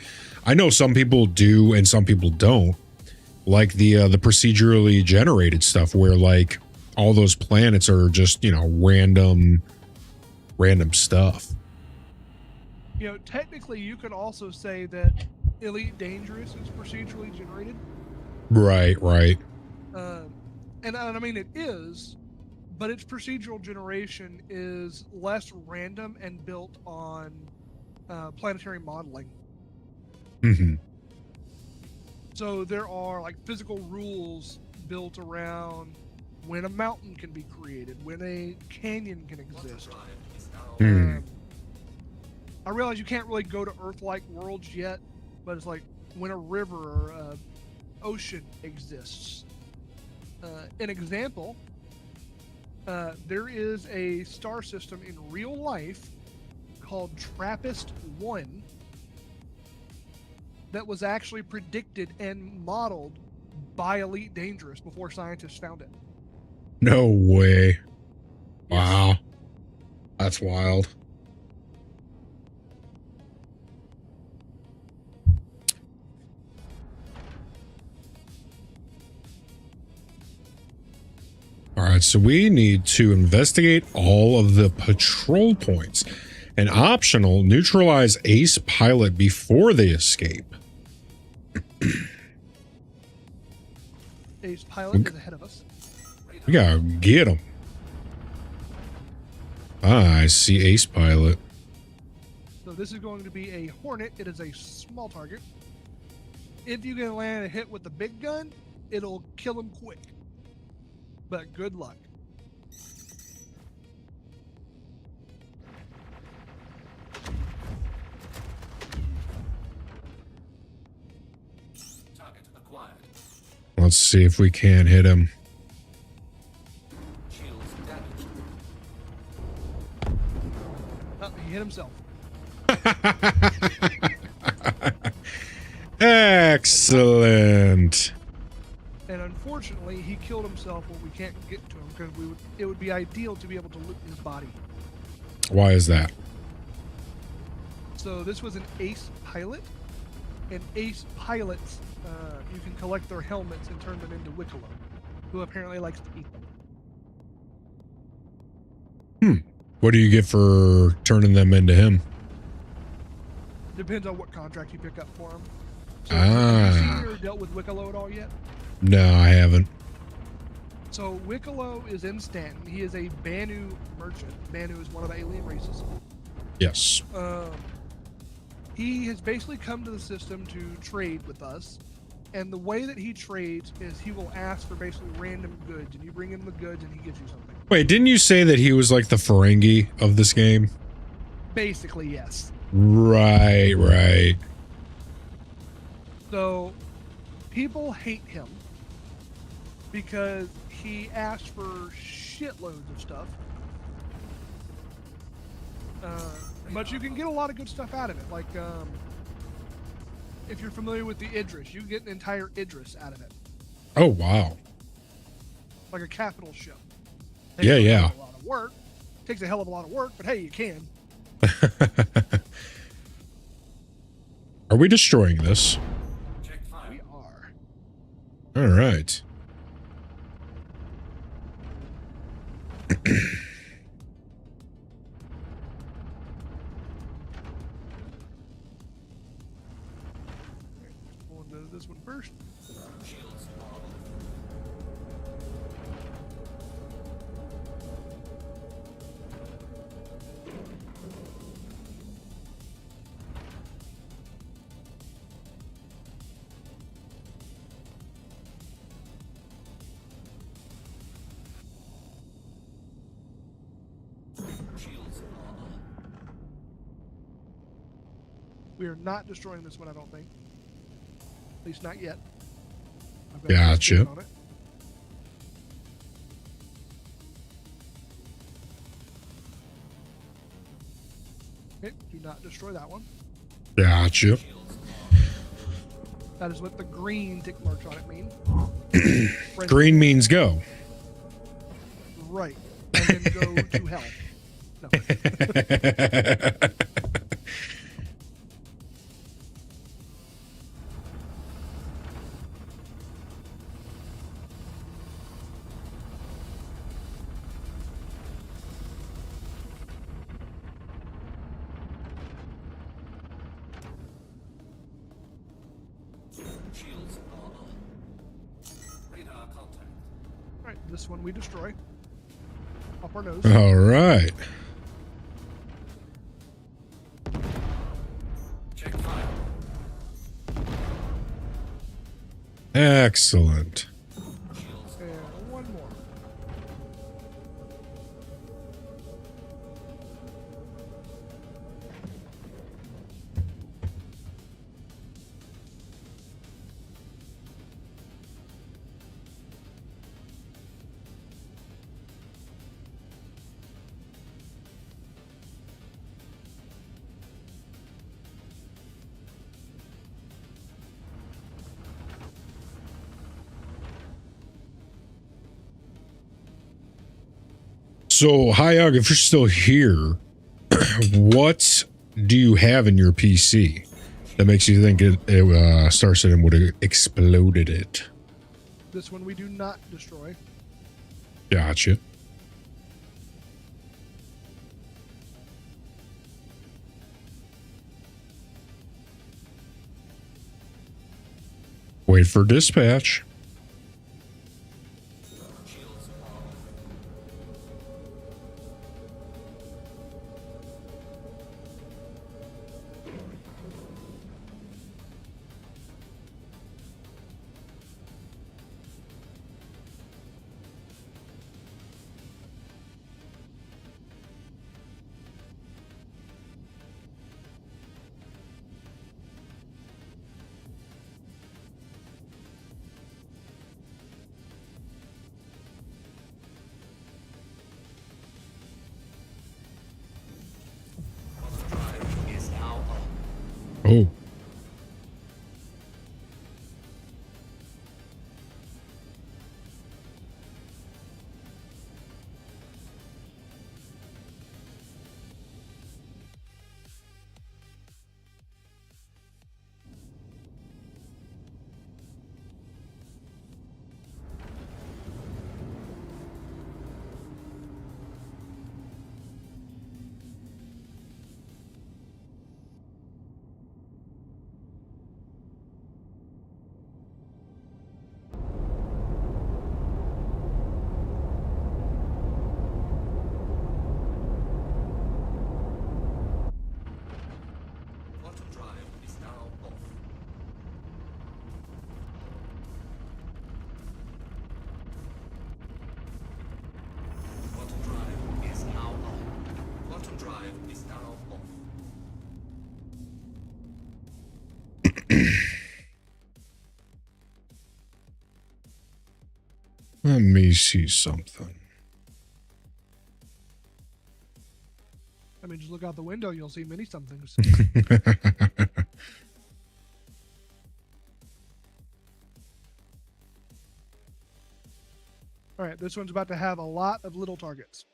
I know some people do and some people don't. Like the procedurally generated stuff where like all those planets are just, you know, random stuff. You know, technically, you could also say that Elite Dangerous is procedurally generated. Right. And I mean, it is, but its procedural generation is less random and built on planetary modeling. Mm-hmm. So there are like physical rules built around when a mountain can be created, when a canyon can exist. I realize you can't really go to Earth-like worlds yet, but it's like when a river or a ocean exists. An example, there is a star system in real life called TRAPPIST-1 that was actually predicted and modeled by Elite Dangerous before scientists found it. No way. Wow. That's wild. All right, so we need to investigate all of the patrol points. And optional, neutralize Ace Pilot before they escape. Ace Pilot is ahead of us. We gotta get him. Ah, I see Ace Pilot. So this is going to be a Hornet. It is a small target. If you can land a hit with the big gun, it'll kill him quick. But good luck. Target acquired. Let's see if we can hit him. Shields damaged. Oh, he hit himself. Excellent. And unfortunately, he killed himself when we can't get to him because it would be ideal to be able to loot his body. Why is that? So this was an Ace Pilot, and Ace Pilots, you can collect their helmets and turn them into Wicklow, who apparently likes to eat them. What do you get for turning them into him? Depends on what contract you pick up for him. So Ah. have you seen or dealt with Wicklow at all yet? No, I haven't. So Wicklow is in Stanton. He is a Banu merchant. Banu is one of the alien races. Yes. He has basically come to the system to trade with us. And the way that he trades is he will ask for basically random goods. And you bring him the goods and he gives you something. Wait, didn't you say that he was like the Ferengi of this game? Basically, yes. Right. So people hate him because he asked for shitloads of stuff. But you can get a lot of good stuff out of it. Like, if you're familiar with the Idris, you can get an entire Idris out of it. Oh, wow. Like a capital ship. Yeah, yeah. A lot of work. Takes a hell of a lot of work, but hey, you can. Are we destroying this? Check fire. We are. All right. Going to this one first. Shields on. Shields on. We are not destroying this one, I don't think. At least not yet. I've got Gotcha. on it. Okay, do not destroy that one. Gotcha. That is what the green tick marks on it mean. Right. Green means go. Right. And then go to hell. No. Shields on. Radar contact. Alright, this one we destroy. Up our nose. All right. Check fire. Excellent. Shields. And one more. So, Hayag, if you're still here, what do you have in your PC that makes you think Star Citizen would have exploded it? This one we do not destroy. Gotcha. Wait for dispatch. Shields on. Drive is now on. Oh. Let me see something. I mean, just look out the window, you'll see many somethings. All right, this one's about to have a lot of little targets.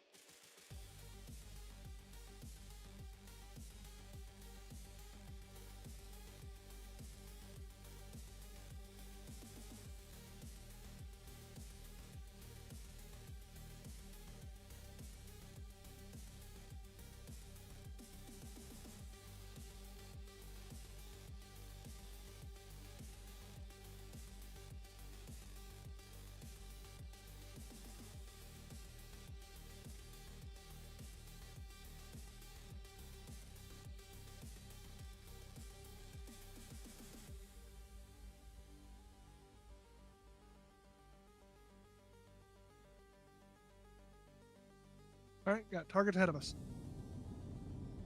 All right, got targets ahead of us.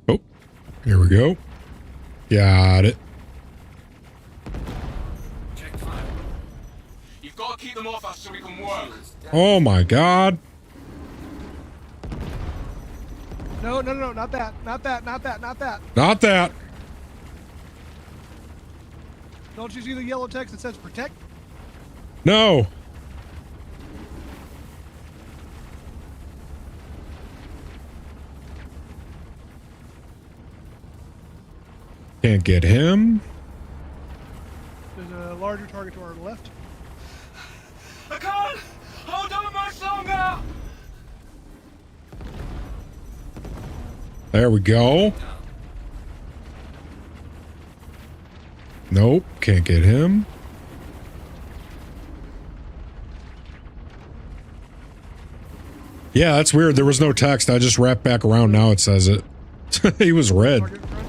Oh, here we go. Got it. Check time. You've got to keep them off us so we can work. Oh my God. No, not that. Not that. Not that. Don't you see the yellow text that says protect? No. Can't get him. There's a larger target to our left. I can't hold on much longer. There we go. Nope, can't get him. Yeah, that's weird. There was no text. I just wrapped back around. Now it says it. He was red. Target in front.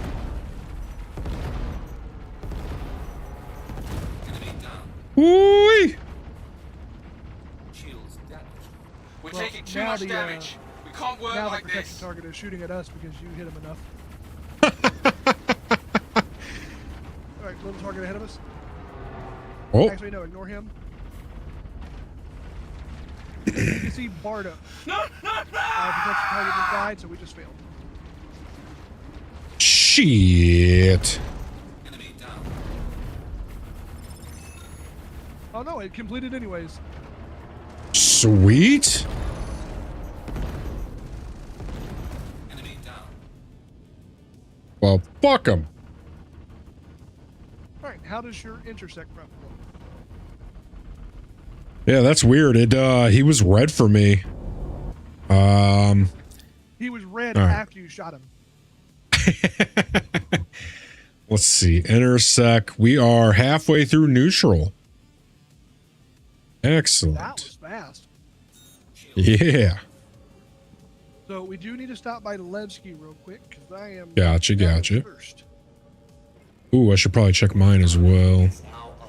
Enemy down. Woo-wee. Shields damaged. We're Well, taking too now much the, damage. We can't work Now the like protection this. target is shooting at us because you hit him enough. All right, little target ahead of us. Oh, Actually, no, ignore him. You can see Bardo. Our protection target just died, so we just failed. shit. Enemy down. Oh no, it completed anyways. Sweet. Enemy down. Well, fuck him. All right, how does your intersect rep look? Yeah, that's weird. He was red for me. He was red All right. after you shot him. Let's see. Intersect. We are halfway through neutral. Excellent. That was fast. Yeah. So we do need to stop by Levski real quick because I am. Gotcha, dying of gotcha. thirst. Ooh, I should probably check mine as well. Is now on.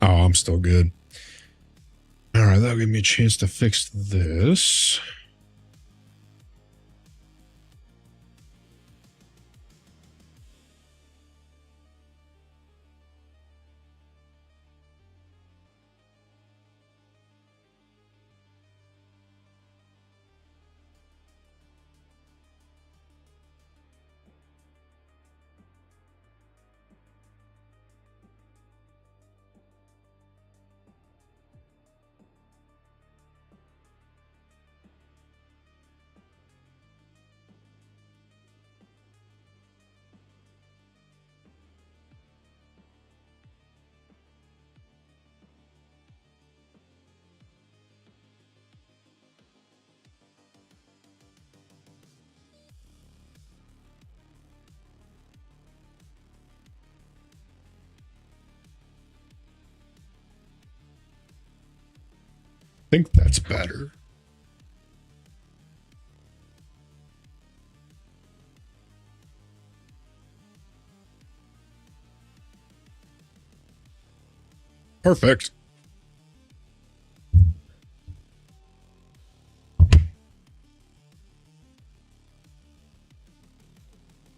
Oh, I'm still good. All right, that'll give me a chance to fix this. I think that's better. Perfect.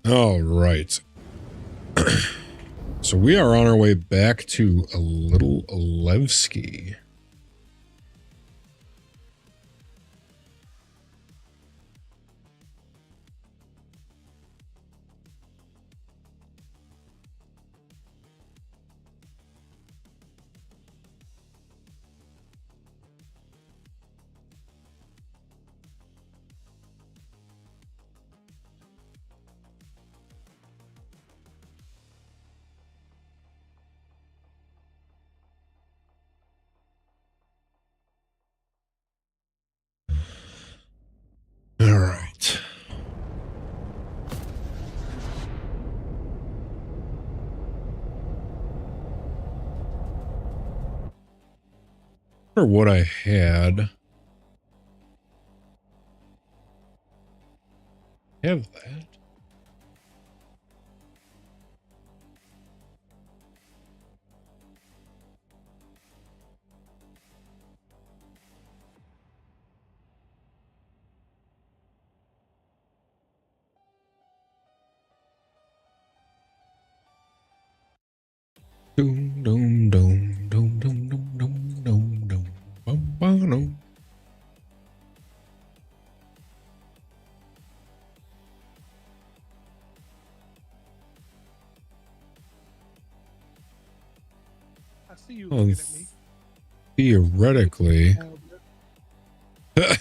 All right. So we are on our way back to a Little Levski. All right. Or what I had. Have that. Doom, doom, doom, doom, doom, doom, doom, doom, doom, bum, bum, doom. I see you Oh, looking at me. theoretically. I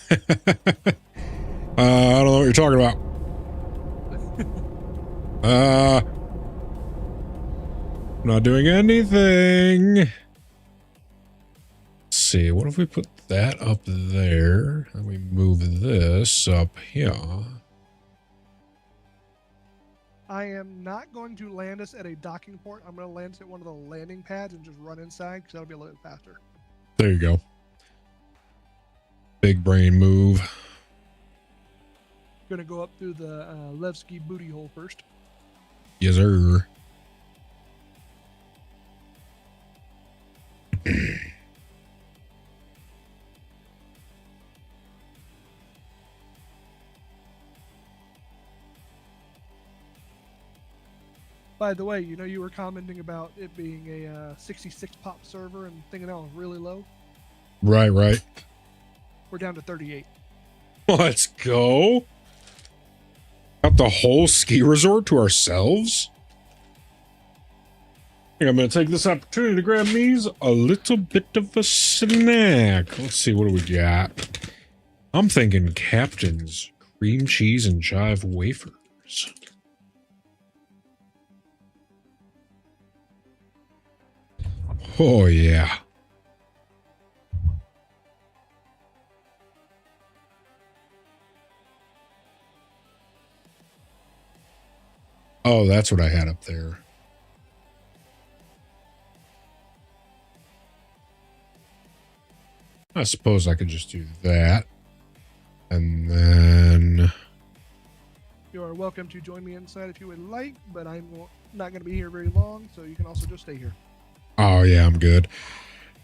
don't know what you're talking about. Not doing anything. Let's see, what if we put that up there and we move this up here? I am not going to land us at a docking port. I'm going to land us at one of the landing pads and just run inside because that'll be a little bit faster. There you go. Big brain move. Going to go up through the Levski booty hole first. Yes, sir. By the way, you know you were commenting about it being a 66 pop server and thinking that was really low. Right, right. We're down to 38. Let's go. Got the whole ski resort to ourselves? I think I'm going to take this opportunity to grab me a little bit of a snack. Let's see, what do we got? I'm thinking Captain's cream cheese and chive wafers. Oh, yeah. Oh, that's what I had up there. I suppose I could just do that. And then... You are welcome to join me inside if you would like, but I'm not going to be here very long, so you can also just stay here. Oh, yeah, I'm good.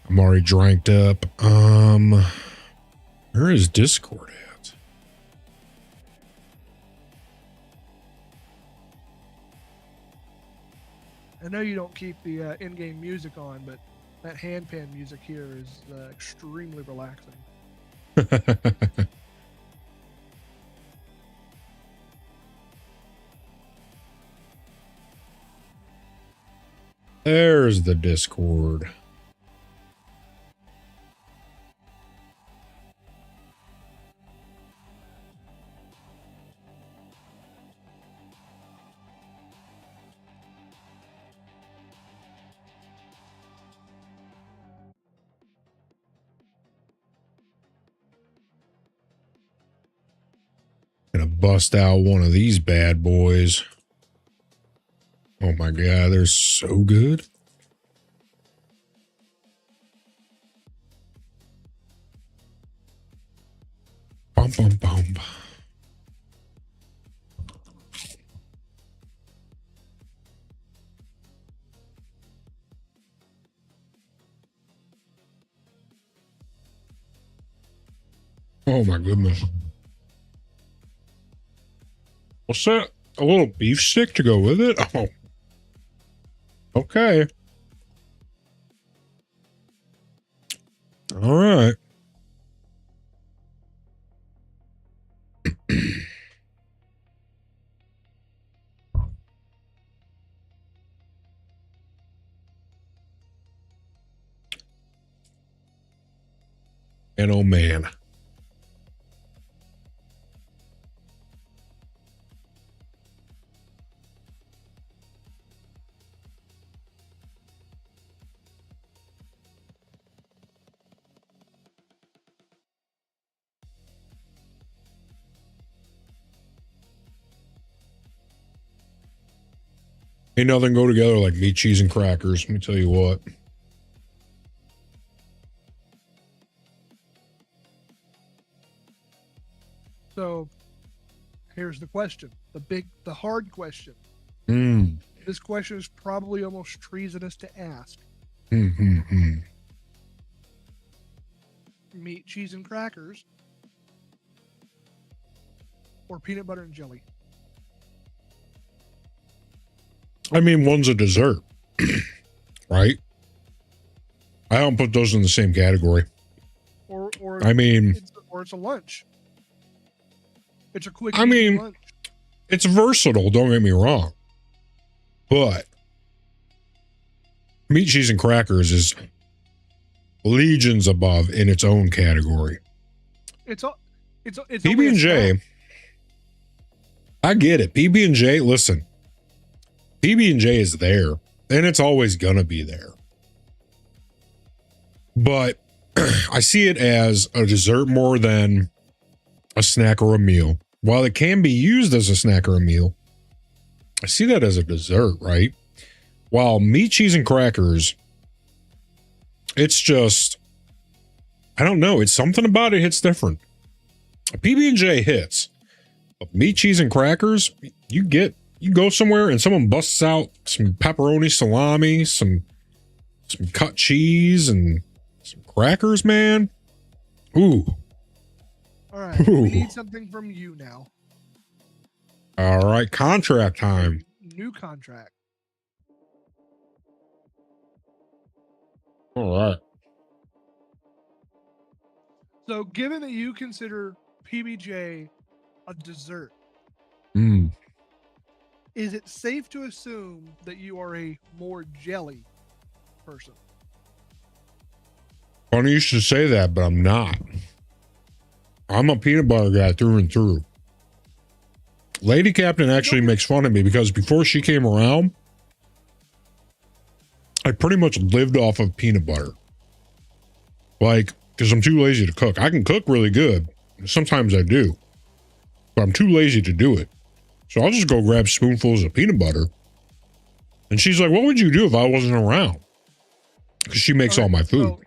I'm already dranked up. Where is Discord at? I know you don't keep the in-game music on, but that handpan music here is extremely relaxing. There's the Discord. Gonna bust out one of these bad boys. Oh my god, they're so good. Bum bum bum. Oh my goodness. What's that? A little beef stick to go with it? Oh. Okay. All right. And oh man. Ain't nothing go together like meat, cheese, and crackers. Let me tell you what. So here's the question. The hard question. Mm. This question is probably almost treasonous to ask. Mm-hmm. Meat, cheese, and crackers, or peanut butter and jelly? I mean, one's a dessert, right? I don't put those in the same category. Or I mean, it's a lunch. It's a quick. I mean, lunch. it's versatile. Don't get me wrong, but meat, cheese, and crackers is legions above in its own category. It's PB and J. I get it. PB and J. Listen, PB and J is there, and it's always gonna be there. But I see it as a dessert more than a snack or a meal. While it can be used as a snack or a meal, I see that as a dessert, right? While meat, cheese, and crackers, it's just, I don't know. It's something about it hits different. A PB&J hits. But meat, cheese, and crackers, you go somewhere and someone busts out some pepperoni, salami, some cut cheese, and some crackers, man. Ooh. All right. We need something from you now. All right. Contract time. New contract. All right. So, given that you consider PBJ a dessert, is it safe to assume that you are a more jelly person? Funny you should say that, but I'm not. I'm a peanut butter guy through and through. Lady Captain actually makes fun of me because before she came around, I pretty much lived off of peanut butter. Like, because I'm too lazy to cook. I can cook really good. Sometimes I do. But I'm too lazy to do it. So I'll just go grab spoonfuls of peanut butter. And she's like, what would you do if I wasn't around? Because she makes all my food.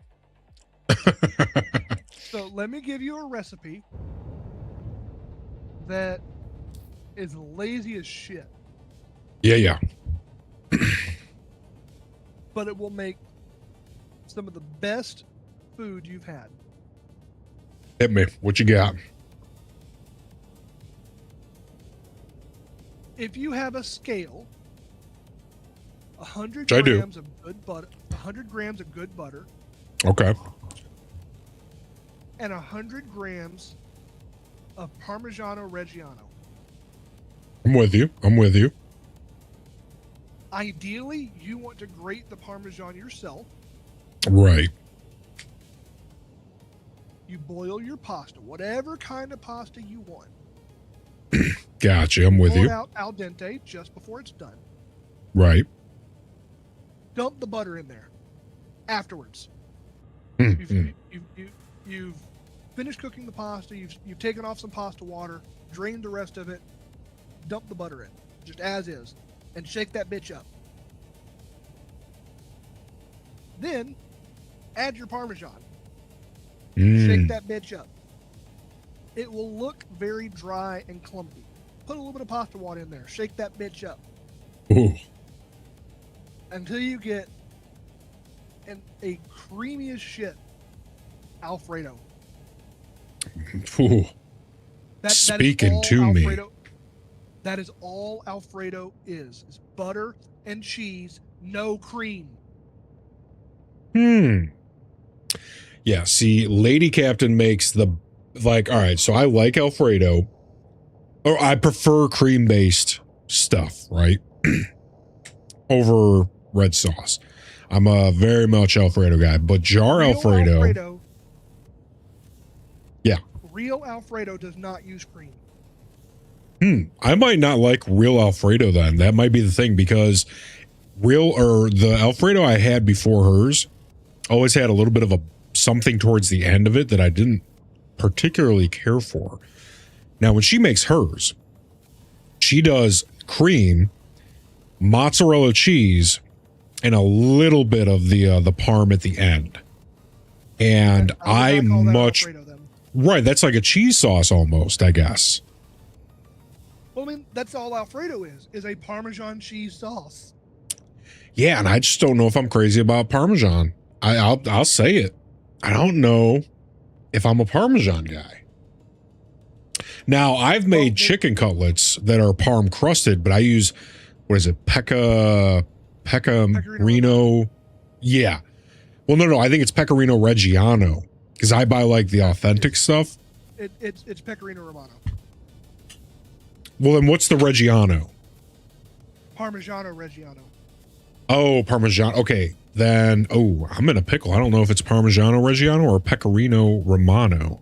So let me give you a recipe that is lazy as shit. Yeah. But it will make some of the best food you've had. Hit me. What you got? If you have a scale, 100 I do. grams of good butter, 100 grams of good butter, Okay. and 100 grams of Parmigiano Reggiano. I'm with you. Ideally, you want to grate the Parmesan yourself. Right. You boil your pasta, whatever kind of pasta you want. Gotcha. I'm with Pull you. it out al dente just before it's done. Right. Dump the butter in there afterwards. Mm. You've finished cooking the pasta. You've taken off some pasta water, drained the rest of it, dump the butter in, just as is, and shake that bitch up. Then add your Parmesan. Shake that bitch up. It will look very dry and clumpy. Put a little bit of pasta water in there. Shake that bitch up. Ooh. Until you get a creamy as shit Alfredo. Ooh. That Speaking is to Alfredo, me. That is all Alfredo is butter and cheese no cream. Yeah, see, Lady Captain makes the, like, all right, so I like Alfredo, or I prefer cream-based stuff, right? Over red sauce. I'm a very much Alfredo guy, but jar Real Alfredo. Yeah. Real Alfredo does not use cream. I might not like real Alfredo then. That might be the thing, because the Alfredo I had before hers always had a little bit of a something towards the end of it that I didn't particularly care for. Now, when she makes hers, she does cream, mozzarella cheese, and a little bit of the parm at the end. And I much Alfredo, then. right, that's like a cheese sauce almost, I guess. Well, I mean, that's all Alfredo is a Parmesan cheese sauce. Yeah, and I just don't know if I'm crazy about Parmesan. I'll say it. I don't know if I'm a Parmesan guy. Now, I've made chicken cutlets that are parm crusted, but I use, what is it, Pecorino? Yeah. Well, no, I think it's Pecorino Reggiano, because I buy like the authentic stuff. It's Pecorino Romano. Well, then what's the Reggiano? Parmigiano Reggiano. Oh, Parmesan. Okay, then, I'm in a pickle. I don't know if it's Parmigiano Reggiano or Pecorino Romano.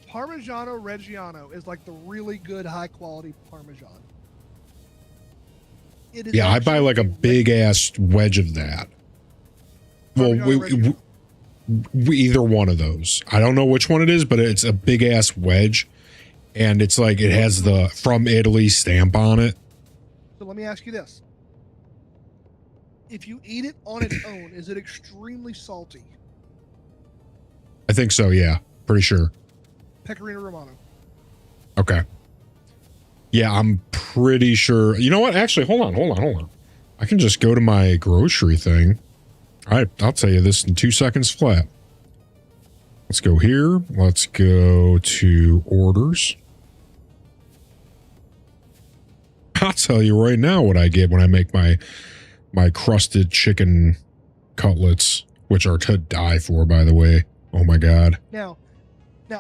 Parmigiano Reggiano is like the really good high quality Parmesan. It is I buy like a big ass wedge of that. Well, we either one of those. I don't know which one it is, but it's a big ass wedge, and it's like it has the from Italy stamp on it. So let me ask you this: if you eat it on its own, is it extremely salty? I think so. Yeah, pretty sure. Pecorino Romano. Okay. Yeah, I'm pretty sure. You know what? Actually, hold on. I can just go to my grocery thing. All right, I'll tell you this in 2 seconds flat. Let's go here. Let's go to orders. I'll tell you right now what I get when I make my crusted chicken cutlets, which are to die for, by the way. Oh my God. Now,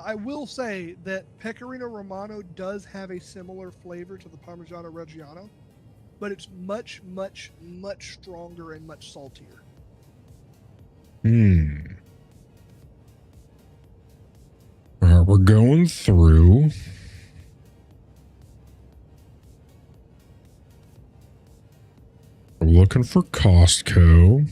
I will say that Pecorino Romano does have a similar flavor to the Parmigiano Reggiano, but it's much, much, much stronger and much saltier. All right, we're going through. We're looking for Costco.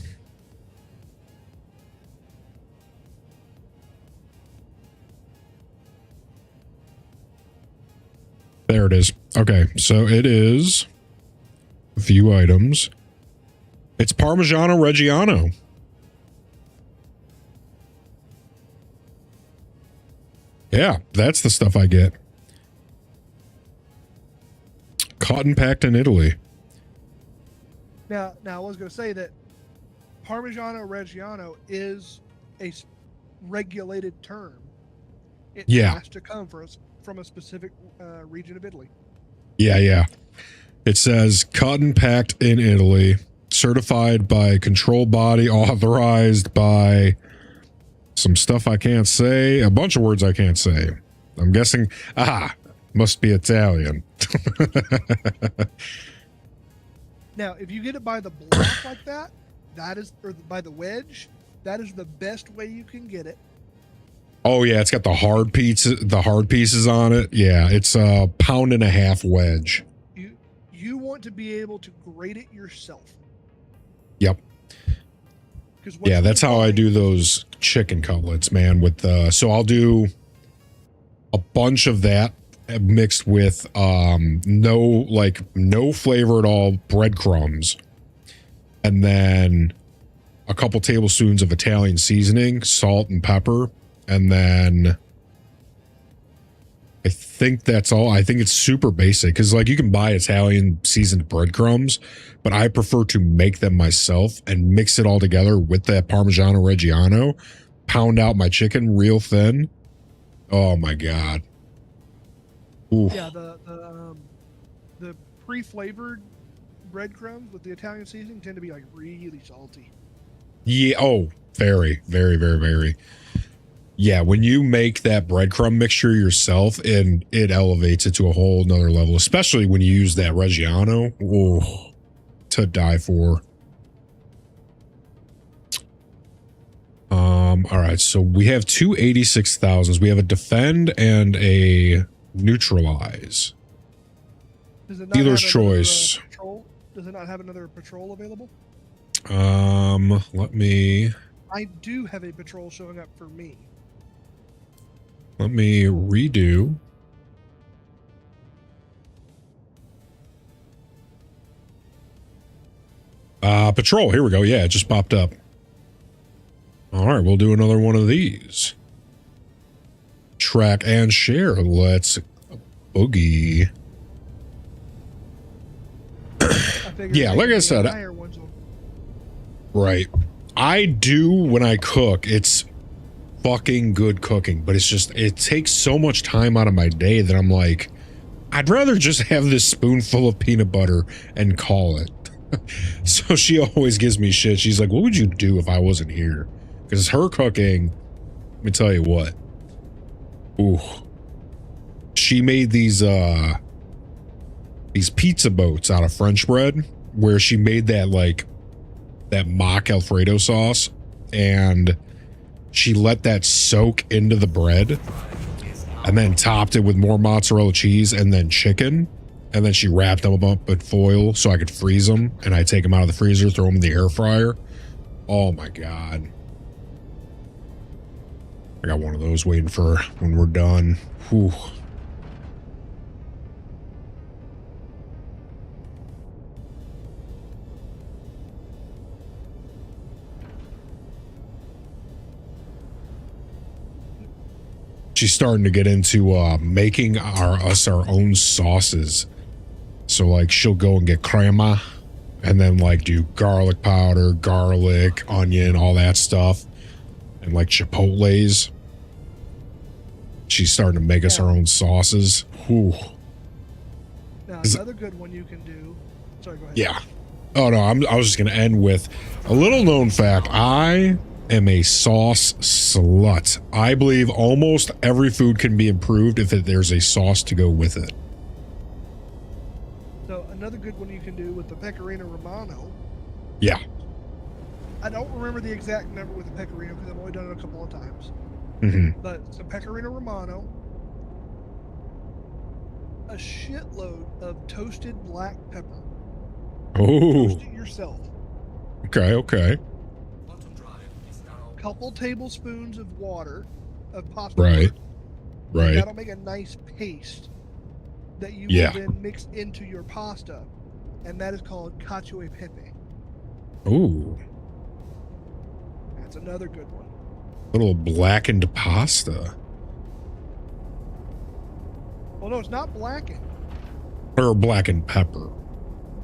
There it is. Okay, so it is a few items. It's Parmigiano Reggiano. Yeah, that's the stuff I get. Cotton packed in Italy. Now I was going to say that Parmigiano Reggiano is a regulated term. It has to come from a specific region of Italy. Yeah. It says cotton packed in Italy, certified by control body, authorized by some stuff I can't say, a bunch of words I can't say. I'm guessing, must be Italian. Now, if you get it by the block like that, or by the wedge, that is the best way you can get it. Oh yeah, it's got the hard pieces on it. Yeah, it's a 1.5 pound wedge. You want to be able to grate it yourself. Yep. Yeah, that's how I do those chicken cutlets, man. So I'll do a bunch of that mixed with no flavor at all, breadcrumbs, and then a couple tablespoons of Italian seasoning, salt and pepper, and then I think that's all. I think it's super basic because like you can buy Italian seasoned breadcrumbs, but I prefer to make them myself and mix it all together with that Parmigiano Reggiano, pound out my chicken real thin. Oh my God. Oof. Yeah, the pre-flavored breadcrumbs with the Italian seasoning tend to be like really salty. Yeah. Oh, very, very, very, very. Yeah. When you make that breadcrumb mixture yourself, and it elevates it to a whole nother level, especially when you use that Reggiano. Oh, to die for. All right. So we have two 86,000s. We have a defend and a neutralize. Does it not Dealer's have another, choice. patrol? Does it not have another patrol available? Let me do have a patrol showing up for me. redo. Patrol. Here we go. Yeah, it just popped up. All right, we'll do another one of these. Track and share. Let's boogie. Yeah, like I said, right. I do when I cook. It's fucking good cooking, but it's just, it takes so much time out of my day that I'm like, I'd rather just have this spoonful of peanut butter and call it. So she always gives me shit. She's like, what would you do if I wasn't here? Because her cooking, let me tell you what. Ooh. She made these pizza boats out of French bread, where she made that like that mock Alfredo sauce, and she let that soak into the bread, and then topped it with more mozzarella cheese and then chicken, and then she wrapped them up with foil so I could freeze them, and I take them out of the freezer, throw them in the air fryer. Oh my god. I got one of those waiting for when we're done. Whew. She's starting to get into making our own sauces. So like she'll go and get crema and then like do garlic powder, garlic, onion, all that stuff. And like chipotles. She's starting to make us our own sauces. Whew. Now, another good one you can do. Sorry, go ahead. Yeah. Oh no, I was just gonna end with a little known fact. I am a sauce slut. I believe almost every food can be improved if there's a sauce to go with it. So another good one you can do with the Pecorino Romano. Yeah. I don't remember the exact number with the Pecorino because I've only done it a couple of times. Mm-hmm. But some Pecorino Romano, a shitload of toasted black pepper. Oh. Toast it yourself. Okay, okay. Couple tablespoons of water, of pasta. Right. Water. Right. That'll make a nice paste that you will then mix into your pasta, and that is called cacio e pepe. Ooh. That's another good one. Little blackened pasta. Well, no, it's not blackened. Or blackened pepper,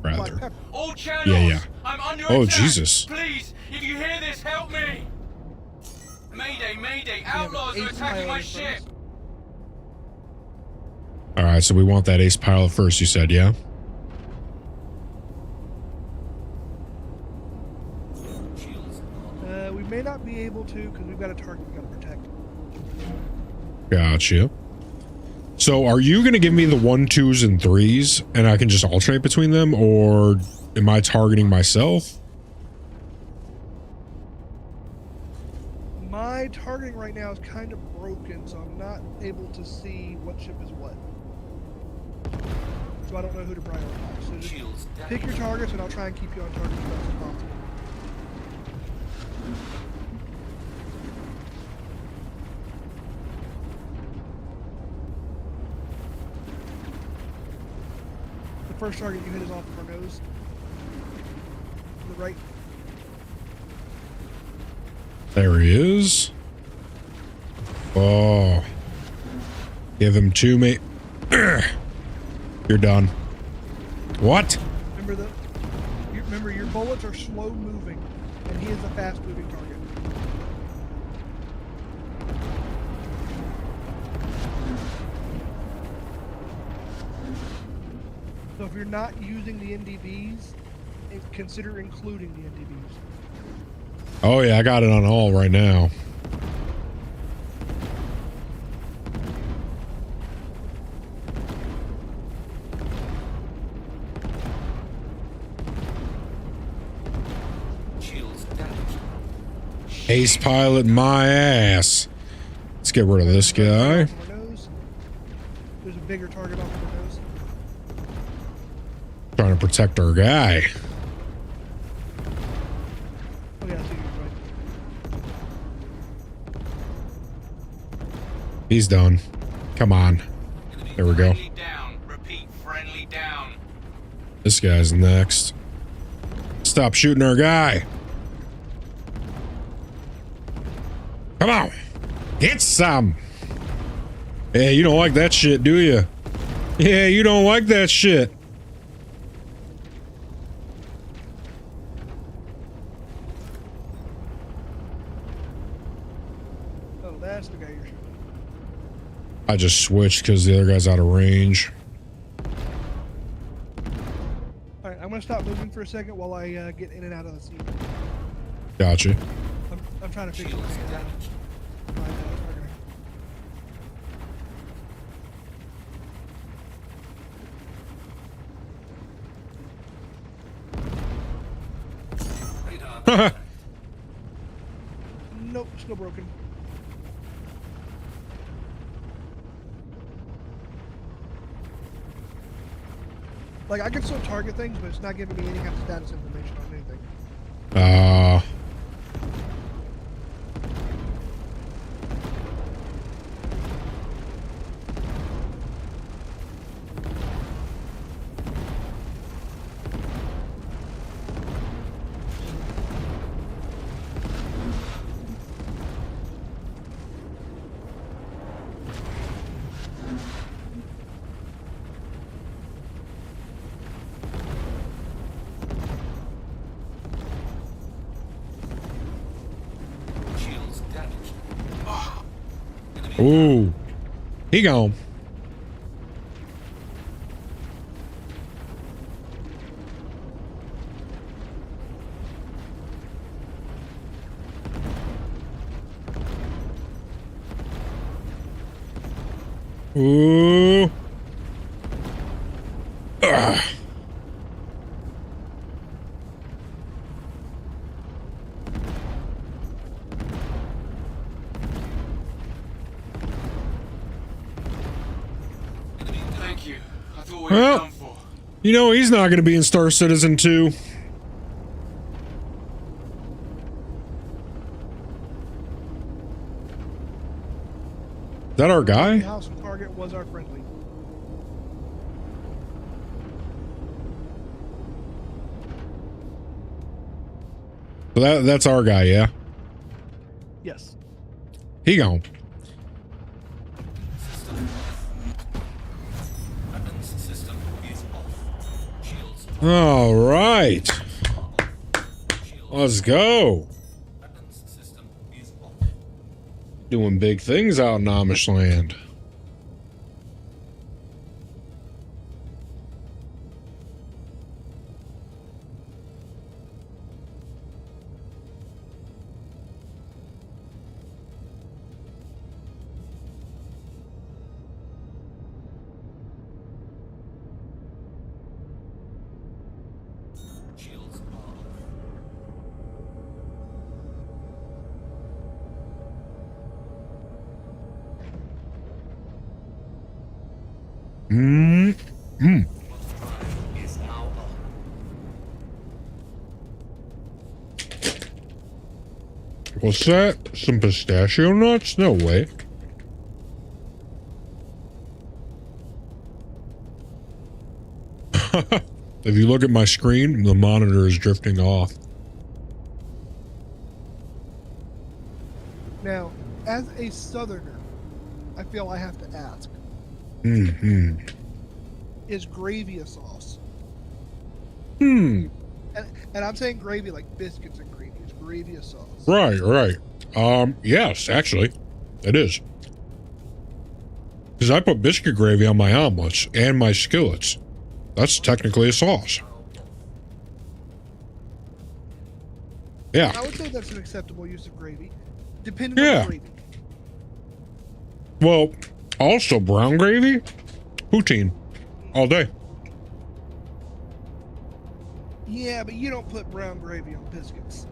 Black rather. pepper. All channels! Yeah. I'm under Oh, attack. Jesus. Please, if you hear this, help me! Mayday, mayday! Outlaws are attacking my ship! All right, so we want that ace pilot first, you said, yeah? We may not be able to because we've got a target we got to protect. Gotcha. So are you going to give me the 1, 2s, and 3s, and I can just alternate between them, or am I targeting myself? My targeting right now is kind of broken, so I'm not able to see what ship is what. So I don't know who to prioritize. So just pick your targets, and I'll try and keep you on target as best as possible. The first target you hit is off of our nose. To the right. There he is. Oh. Give him to me. You're done. What? Remember your bullets are slow moving, and he is a fast moving target. So if you're not using the NDBs, consider including the NDBs. Oh yeah, I got it on all right now. Shields damaged. Ace pilot my ass. Let's get rid of this guy. There's a bigger target off of the nose. Trying to protect our guy. Oh yeah, I see you right. He's done. Come on. There we go. Friendly down. Repeat, friendly down. This guy's next. Stop shooting our guy. Come on. Get some. Yeah, you don't like that shit, do you? Yeah, you don't like that shit. Oh, that's the guy you're shooting. I just switched because the other guy's out of range. Alright, I'm gonna stop moving for a second while I get in and out of the scene. Gotcha. I'm trying to fix Shields something. damaged. Radar. Nope, still broken. Like, I can still target things, but it's not giving me any kind of status information on anything. Shields damaged. Ah. Enemy Ooh. He gone. Ooh. Ugh. Thank you. I thought we were Well. done for. You know, he's not going to be in Star Citizen 2. Is that our The guy? house target was our friendly. So that's our guy, yeah? Yes. He gone. Weapons system is off. Shields. All right. Let's go. Weapons system is off. Doing big things out in Amish land. Shields are off. Mm. Mm. Is now on. What's that? Some pistachio nuts? No way. If you look at my screen, the monitor is drifting off. Now, as a southerner, I feel I have to ask, Hmm. is gravy a sauce? Hmm. And I'm saying gravy like biscuits and gravy. Is gravy a sauce? Right, right. Yes, actually, it is. Because I put biscuit gravy on my omelets and my skillets. That's technically a sauce. Yeah. I would say that's an acceptable use of gravy, depending on Yeah. the gravy. Well, also brown gravy, poutine, all day. Yeah, but you don't put brown gravy on biscuits.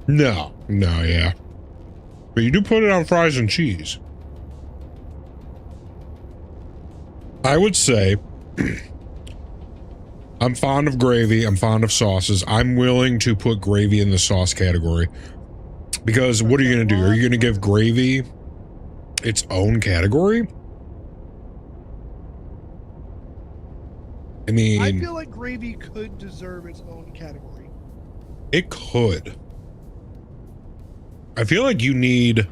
No, yeah. But you do put it on fries and cheese. I would say I'm fond of gravy. I'm fond of sauces. I'm willing to put gravy in the sauce category because what are you going to do? Are you going to give gravy its own category? I mean, I feel like gravy could deserve its own category. it could. I feel like you need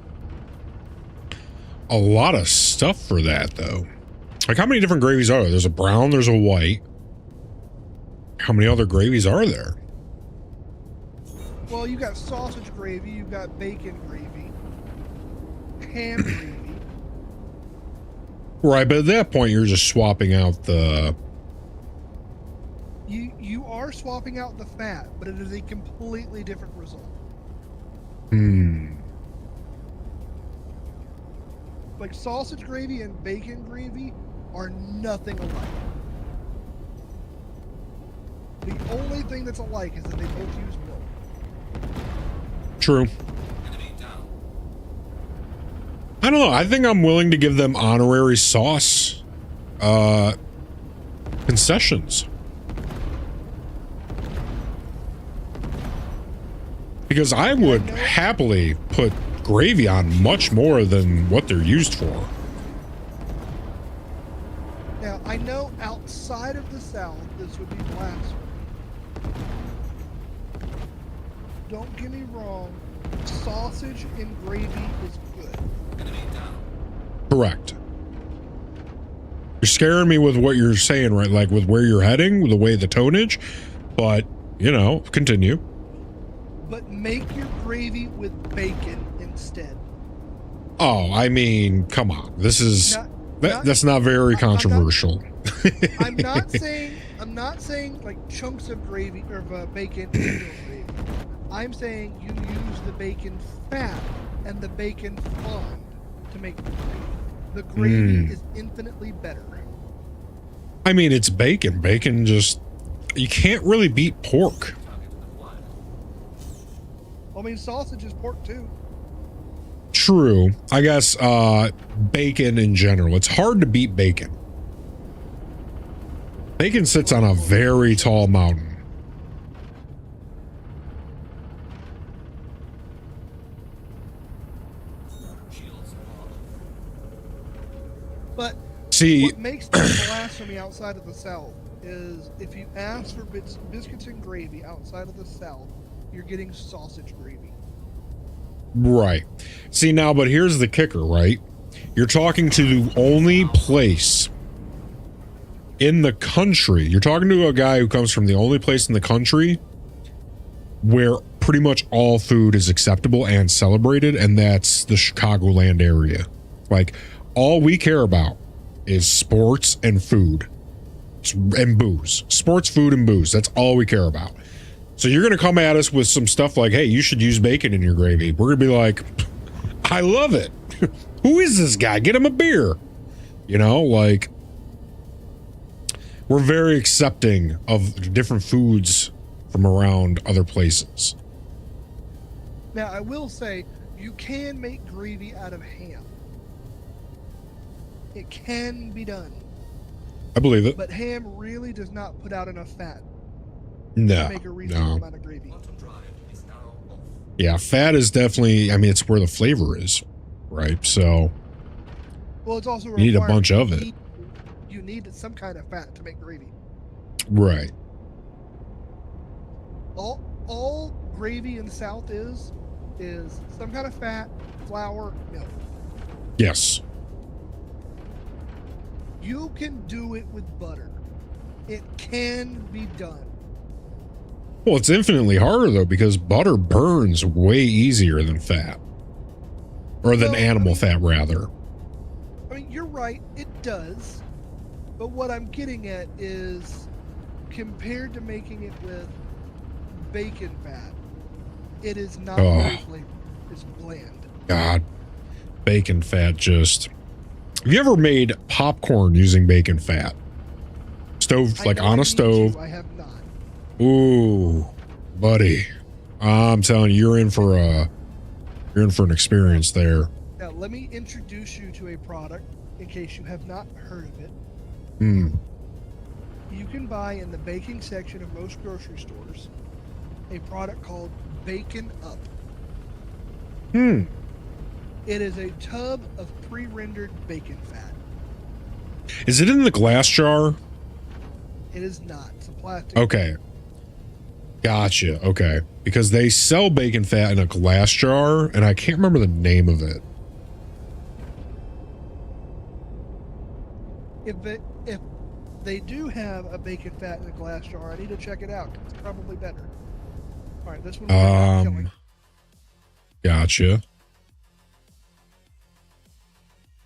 a lot of stuff for that, though. Like, how many different gravies are there? There's a brown, there's a white. How many other gravies are there? Well, you got sausage gravy, you got bacon gravy, ham gravy. Right, but at that point, you're just swapping out the... You are swapping out the fat, but it is a completely different result. Like sausage gravy and bacon gravy are nothing alike. The only thing that's alike is that they both use milk. True. I don't know. I think I'm willing to give them honorary sauce concessions. Because I would happily put gravy on much more than what they're used for. Now, I know outside of the South, this would be blasphemy. Don't get me wrong, sausage and gravy is good. Correct. You're scaring me with what you're saying, right? Like with where you're heading, with the way the tonnage, but, you know, continue. But make your gravy with bacon instead. Oh, I mean, come on. This is that's not very controversial. I'm not saying like chunks of gravy or bacon in your gravy. I'm saying you use the bacon fat and the bacon fond to make the gravy. The gravy is infinitely better. I mean, it's bacon. Bacon just, you can't really beat pork. I mean, sausage is pork too. True. I guess bacon in general. It's hard to beat bacon. Bacon sits on a very tall mountain. But see, what makes this blasphemy outside of the South is if you ask for biscuits and gravy outside of the South, you're getting sausage gravy. right. See now, but here's the kicker, right? You're talking to the only place in the country. You're talking to a guy who comes from the only place in the country where pretty much all food is acceptable and celebrated, and that's the Chicagoland area. Like, all we care about is sports and food and booze. Sports, food, and booze. That's all we care about. So you're going to come at us with some stuff like, hey, you should use bacon in your gravy. We're going to be like, I love it. Who is this guy? Get him a beer. You know, like, we're very accepting of different foods from around other places. Now, I will say, you can make gravy out of ham. It can be done. I believe it. But ham really does not put out enough fat No, to make a reasonable no. amount of gravy. Yeah, fat is definitely, I mean, it's where the flavor is, right? So Well, it's also you need a required- bunch of it. You need some kind of fat to make gravy. Right. All gravy in the South is some kind of fat, flour, milk. Yes. You can do it with butter. It can be done. Well, it's infinitely harder though because butter burns way easier than fat. Or than Well, animal fat rather. I mean, you're right, it does. But what I'm getting at is, compared to making it with bacon fat, it is not very flavored. It's bland. God, bacon fat just. Have you ever made popcorn using bacon fat? Stove, like on a stove. I have not. Ooh, buddy. I'm telling you, you're in for an experience there. Now, let me introduce you to a product in case you have not heard of it. You can buy in the baking section of most grocery stores a product called Bacon Up. It is a tub of pre-rendered bacon fat. Is it in the glass jar? It is not. It's a plastic. Okay. Gotcha. Okay. Because they sell bacon fat in a glass jar, and I can't remember the name of it. If they do have a bacon fat in a glass jar, I need to check it out. It's probably better. All right, this one. Gotcha.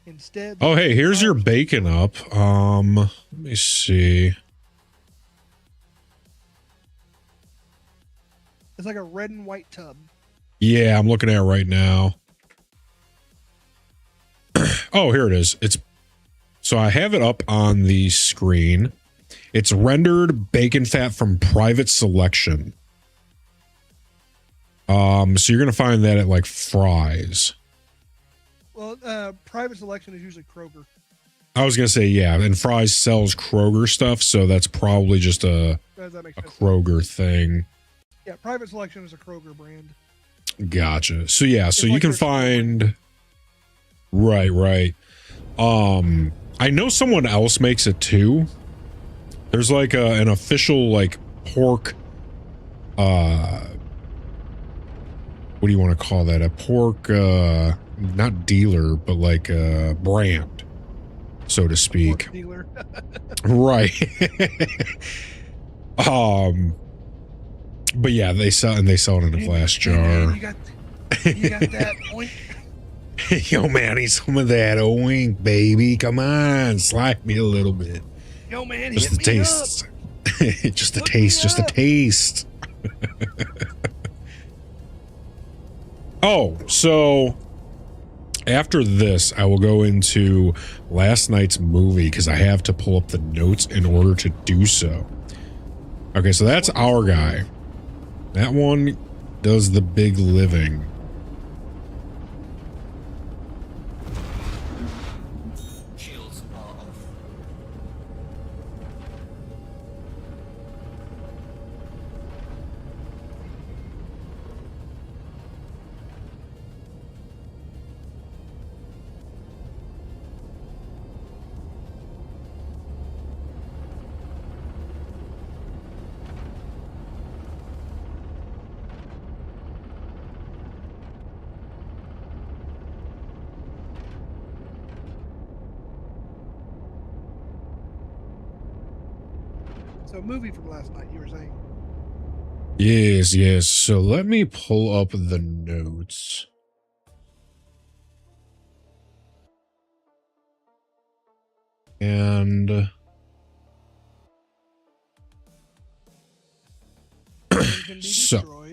Instead. Oh, hey, here's your bacon up. Let me see. It's like a red and white tub. Yeah, I'm looking at it right now. Oh, here it is. So I have it up on the screen. It's rendered bacon fat from private selection. So you're gonna find that at like Fry's. Well, private selection is usually Kroger. I was gonna say, yeah, and Fry's sells Kroger stuff, so that's probably just a Kroger thing. Yeah, private selection is a Kroger brand. Gotcha. So yeah, so you can find. Right. I know someone else makes it too. There's like an official like pork. What do you want to call that? A pork, not dealer, but like a brand, so to speak. Pork dealer. Right. But yeah, they sell it in a glass jar. Man, you got that oink. Yo, man, I need some of that oink, baby. Come on, slide me a little bit. Yo, man, just the taste. Just the taste. Just the taste. Oh, so after this, I will go into last night's movie because I have to pull up the notes in order to do so. Okay, so that's our guy. That one does the big living. Shields are off. So, movie from last night, you were saying? Yes. So let me pull up the notes. And so,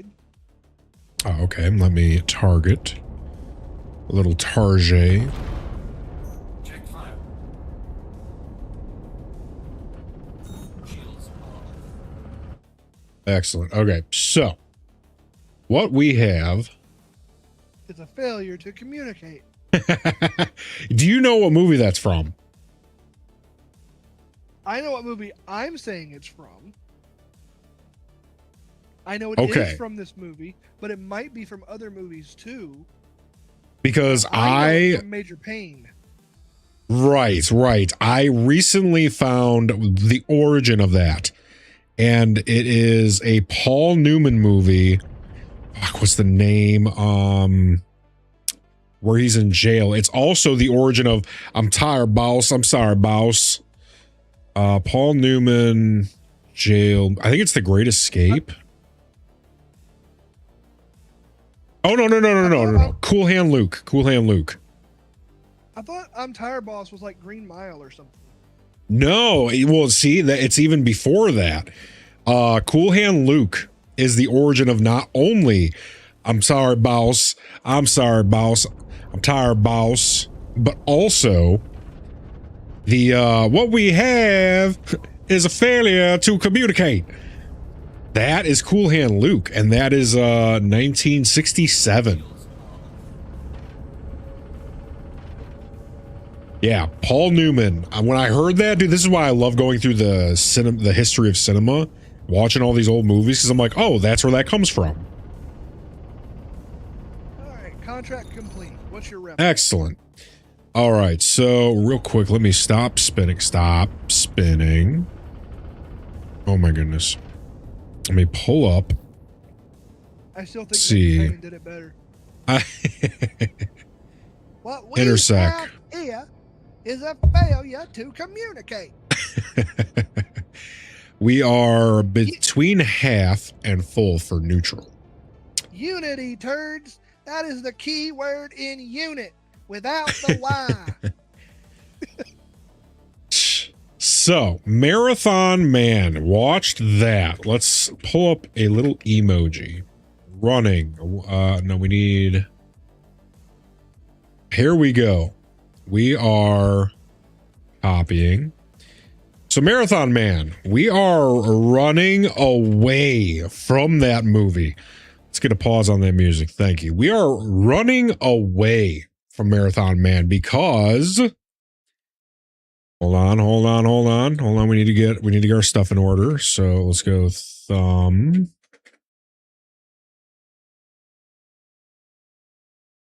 okay, let me target a little Target. Check fire. Shields are off. Excellent. Okay, so what we have. It's a failure to communicate. Do you know what movie that's from? I know what movie I'm saying it's from. I know it is from this movie, but it might be from other movies too. Because I know it's from Major Pain. Right. I recently found the origin of that. And it is a Paul Newman movie. Fuck, what's the name? Where he's in jail. It's also the origin of I'm tired, boss. I'm sorry, boss. Paul Newman, jail. I think it's The Great Escape. Oh, no. Cool Hand Luke. I thought I'm Tired Boss was like Green Mile or something. No, well, see that it's even before that. Cool Hand Luke is the origin of not only I'm sorry, boss, I'm tired, boss, but also the what we have is a failure to communicate. That is Cool Hand Luke, and that is 1967. Yeah, Paul Newman. When I heard that, dude, this is why I love going through the history of cinema, watching all these old movies, because I'm like, oh, that's where that comes from. All right, contract complete. What's your rep? Excellent. All right, so real quick, let me stop spinning. Stop spinning. Oh my goodness. Let me pull up. I still think See. Simpin did it better. What we Intersect. have here is a failure to communicate. We are between half and full for neutral. Unity, turds. That is the key word in unit. Without the Y. So, Marathon Man, watched that. Let's pull up a little emoji. Running. No, we need... Here we go. We are copying. So, Marathon Man, we are running away from that movie. Let's get a pause on that music. Thank you. We are running away from Marathon Man because... Hold on. We need to get our stuff in order. So let's go thumb.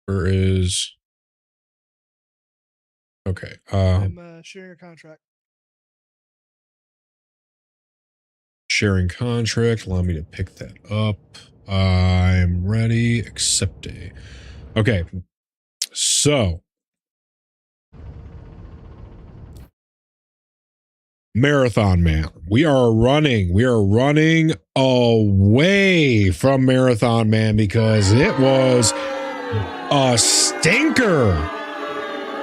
Where is... Okay. I'm sharing a contract. Sharing contract. Allow me to pick that up. I'm ready. Accept a. Okay. So. Marathon Man. We are running away from Marathon Man because it was a stinker.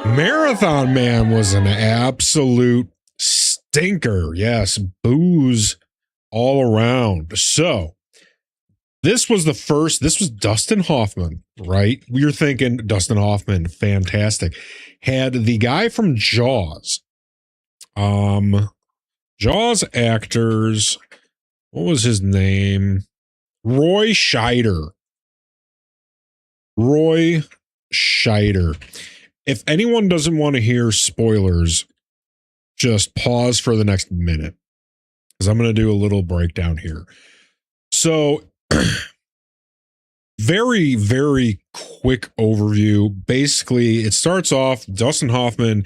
Marathon Man was an absolute stinker. Yes, booze all around. So this was Dustin Hoffman, right? We were thinking Dustin Hoffman, fantastic. Had the guy from Jaws. Jaws actors, what was his name? Roy Scheider. If anyone doesn't want to hear spoilers, just pause for the next minute, because I'm going to do a little breakdown here. So, very, very quick overview. Basically, it starts off, Dustin Hoffman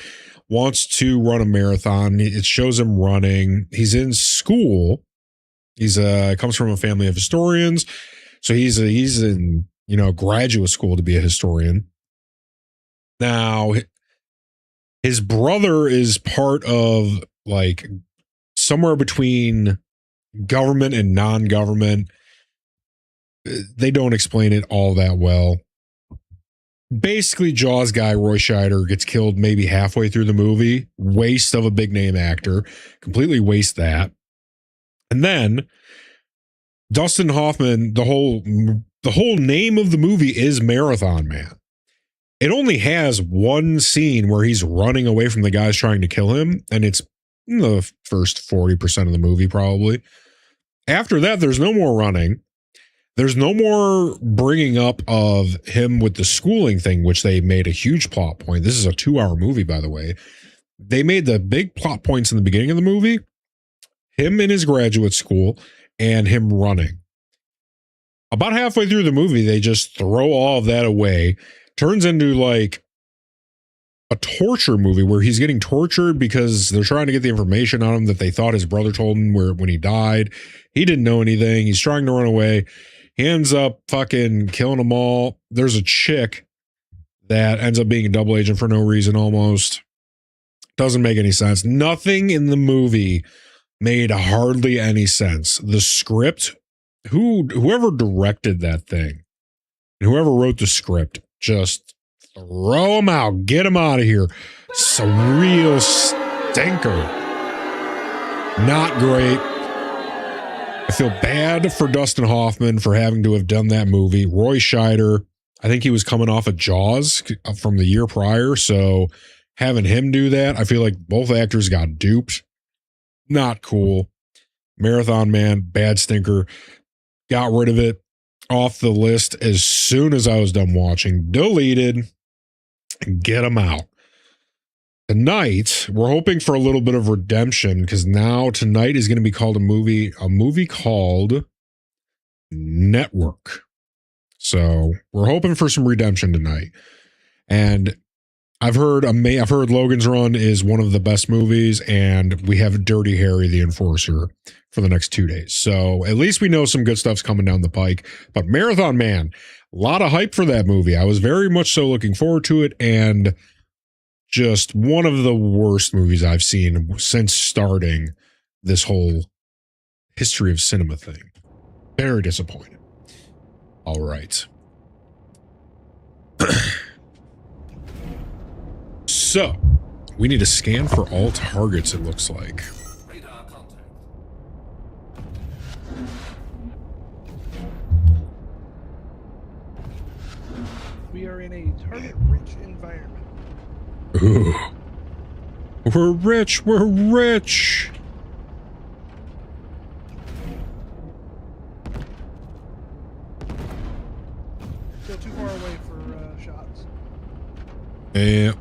wants to run a marathon. It shows him running. He's in school. He's comes from a family of historians. So he's in, graduate school to be a historian. Now, his brother is part of like somewhere between government and non-government. They don't explain it all that well. Basically, Jaws guy Roy Scheider gets killed maybe halfway through the movie. Waste of a big name actor. Completely waste that. And then Dustin Hoffman, the whole name of the movie is Marathon Man. It only has one scene where he's running away from the guys trying to kill him, and it's in the first 40% of the movie probably. After that, there's no more running. There's no more bringing up of him with the schooling thing, which they made a huge plot point. This is a 2-hour movie, by the way. They made the big plot points in the beginning of the movie, him in his graduate school, and him running. About halfway through the movie, they just throw all of that away. Turns into like a torture movie where he's getting tortured because they're trying to get the information on him that they thought his brother told him when he died. He didn't know anything. He's trying to run away. He ends up fucking killing them all. There's a chick that ends up being a double agent for no reason almost. Doesn't make any sense. Nothing in the movie made hardly any sense. The script, whoever directed that thing and whoever wrote the script, just throw them out. Get them out of here. It's a real stinker. Not great. I feel bad for Dustin Hoffman for having to have done that movie. Roy Scheider, I think he was coming off of Jaws from the year prior, so having him do that, I feel like both actors got duped. Not cool. Marathon Man, bad stinker. Got rid of it off the list as soon as I was done watching. Deleted. Get them out. Tonight, we're hoping for a little bit of redemption because now tonight is going to be called a movie called Network. So we're hoping for some redemption tonight. And I've heard Logan's Run is one of the best movies, and we have Dirty Harry the Enforcer for the next 2 days. So at least we know some good stuff's coming down the pike. But Marathon Man, a lot of hype for that movie. I was very much so looking forward to it, and just one of the worst movies I've seen since starting this whole history of cinema thing. Very disappointed. All right. So, we need to scan for all targets, it looks like. Radar contact. We are in a target-rich environment. Ooh. We're rich. We're rich. Still too far away for shots. Yeah.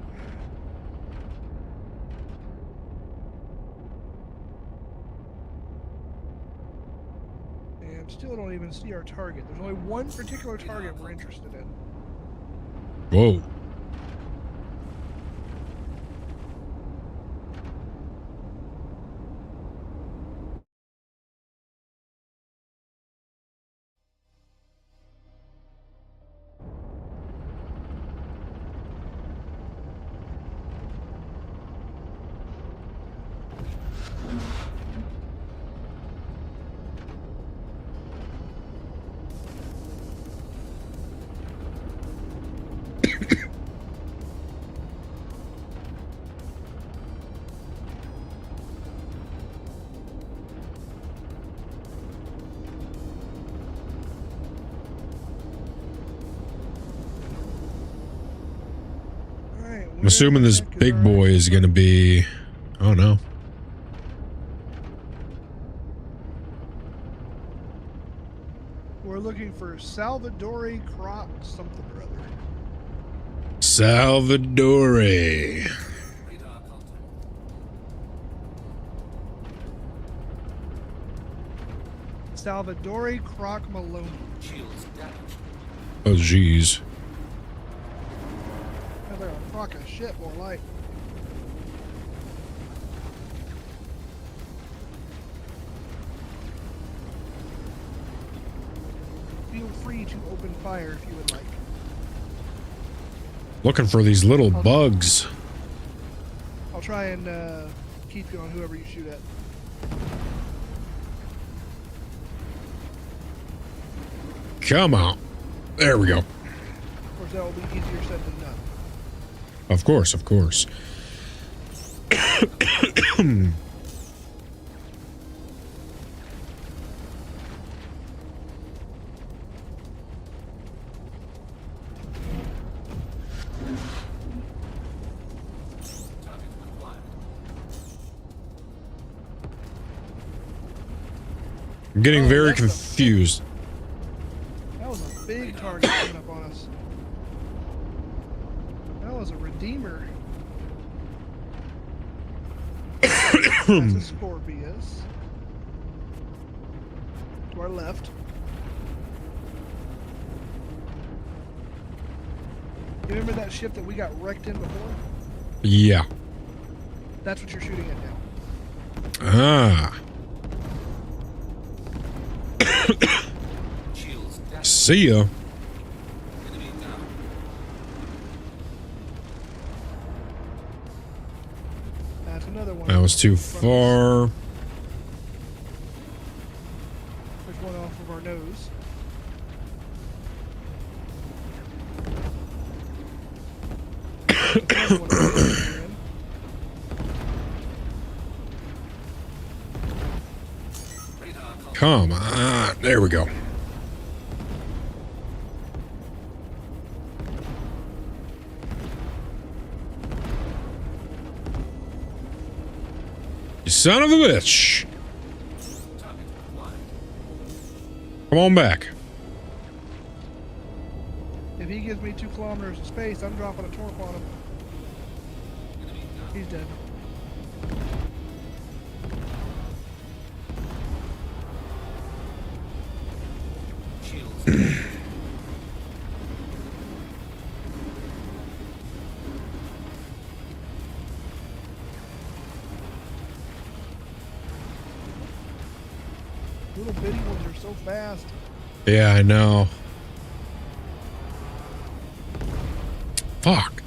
And still don't even see our target. There's only one particular target we're interested in. Whoa. I'm assuming this big boy is going to be, oh no. We're looking for Salvatore Croc something or other. Salvatore. Salvatore Croc Maloney. Oh, geez. They're a crock of shit, more like. Feel free to open fire if you would like. Looking for these little bugs. I'll try and keep you on whoever you shoot at. Come on. There we go. Of course, that will be easier said than done. Of course, of course. I'm getting very confused. That was a big target coming up on us. That was a Redeemer. That's a Scorpius. To our left. You remember that ship that we got wrecked in before? Yeah. That's what you're shooting at now. Ah. See ya. That's another one. That was too far. There's one off of our nose. Another one. Come on. There we go. You son of a bitch. Come on back. If he gives me 2 kilometers of space, I'm dropping a torp on him. He's dead. Little bitty ones are so fast. Yeah, I know. Fuck.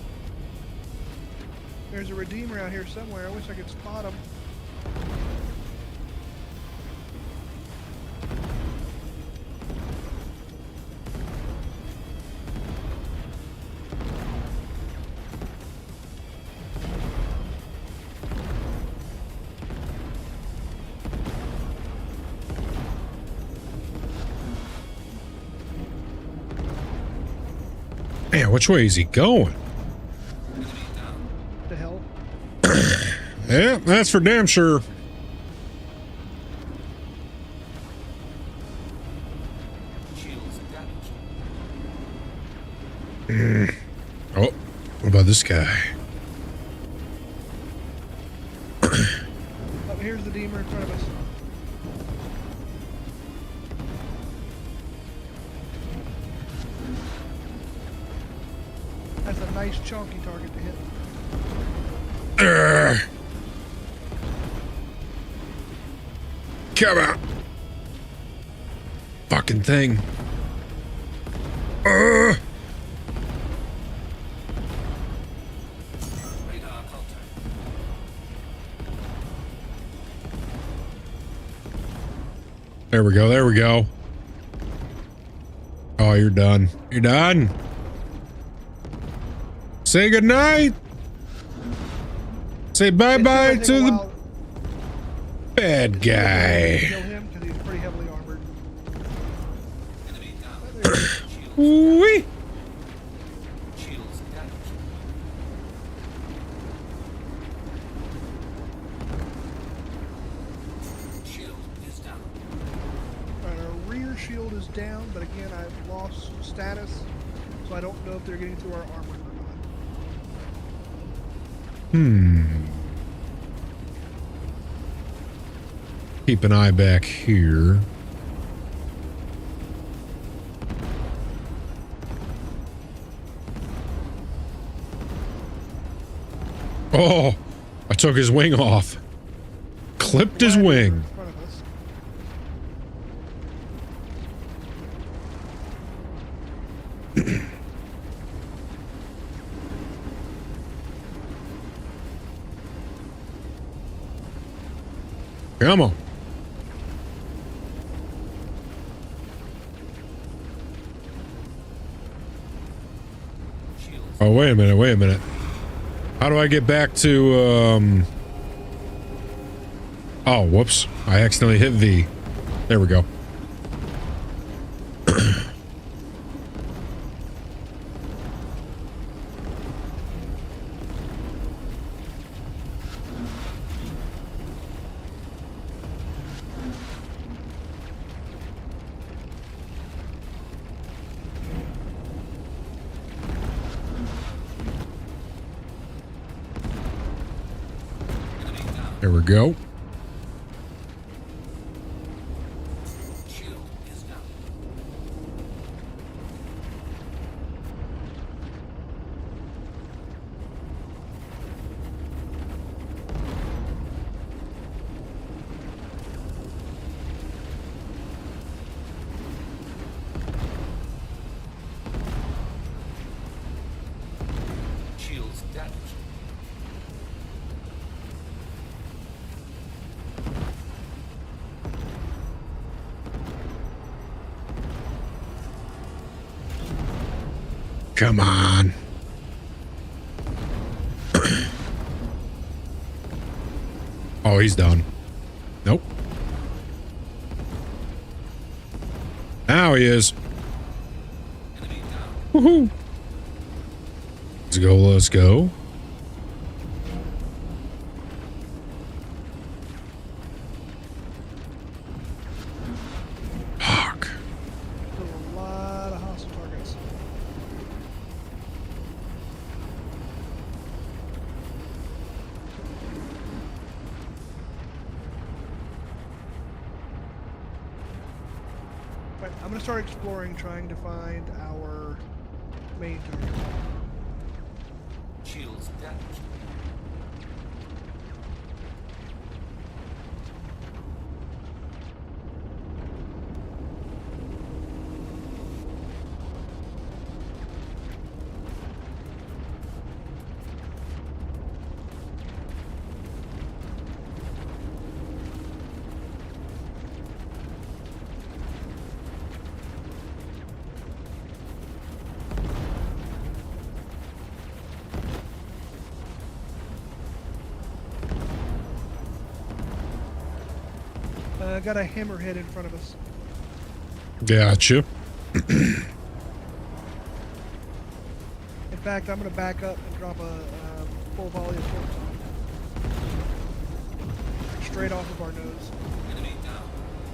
There's a Redeemer out here somewhere. I wish I could spot him. Man, which way is he going? The hell? Yeah, that's for damn sure. Oh, what about this guy? Oh, here's the Deemer in front of us. That's a nice chunky target to hit. Come on. Fucking thing. There we go. There we go. Oh, you're done. You're done. Say goodnight. Say bye-bye to the bad guy. Kill him because he's pretty heavily armored. Wee. Alright, our rear shield is down, but again, I've lost status, so I don't know if they're getting through our armor or not. Keep an eye back here. Oh, I took his wing off. Clipped his wing. In front of us. Come on. Oh, wait a minute, wait a minute. How do I get back to, Oh, whoops. I accidentally hit V. There we go. There we go. Come on. Oh, he's done. Nope. Now he is. Woohoo! Let's go, let's go. Fuck. There's a lot of hostile targets. Right, I'm gonna start exploring, trying to find our main target. Shields damaged. Got a hammerhead in front of us. Gotcha. In fact, I'm going to back up and drop a full volley of torps on him. Straight off of our nose.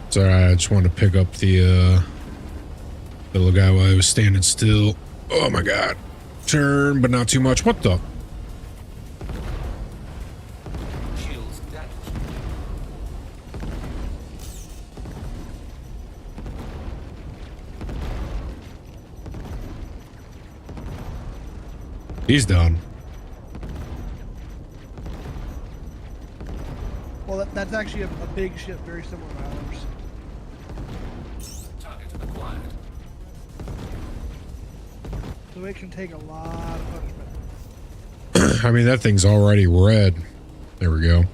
Sorry, I just wanted to pick up the little guy while I was standing still. Oh my god. Turn, but not too much. What the? Shields damaged. He's done. Well, that's actually a big ship, very similar to ours. Target acquired. So it can take a lot of punishment. I mean, that thing's already red. There we go.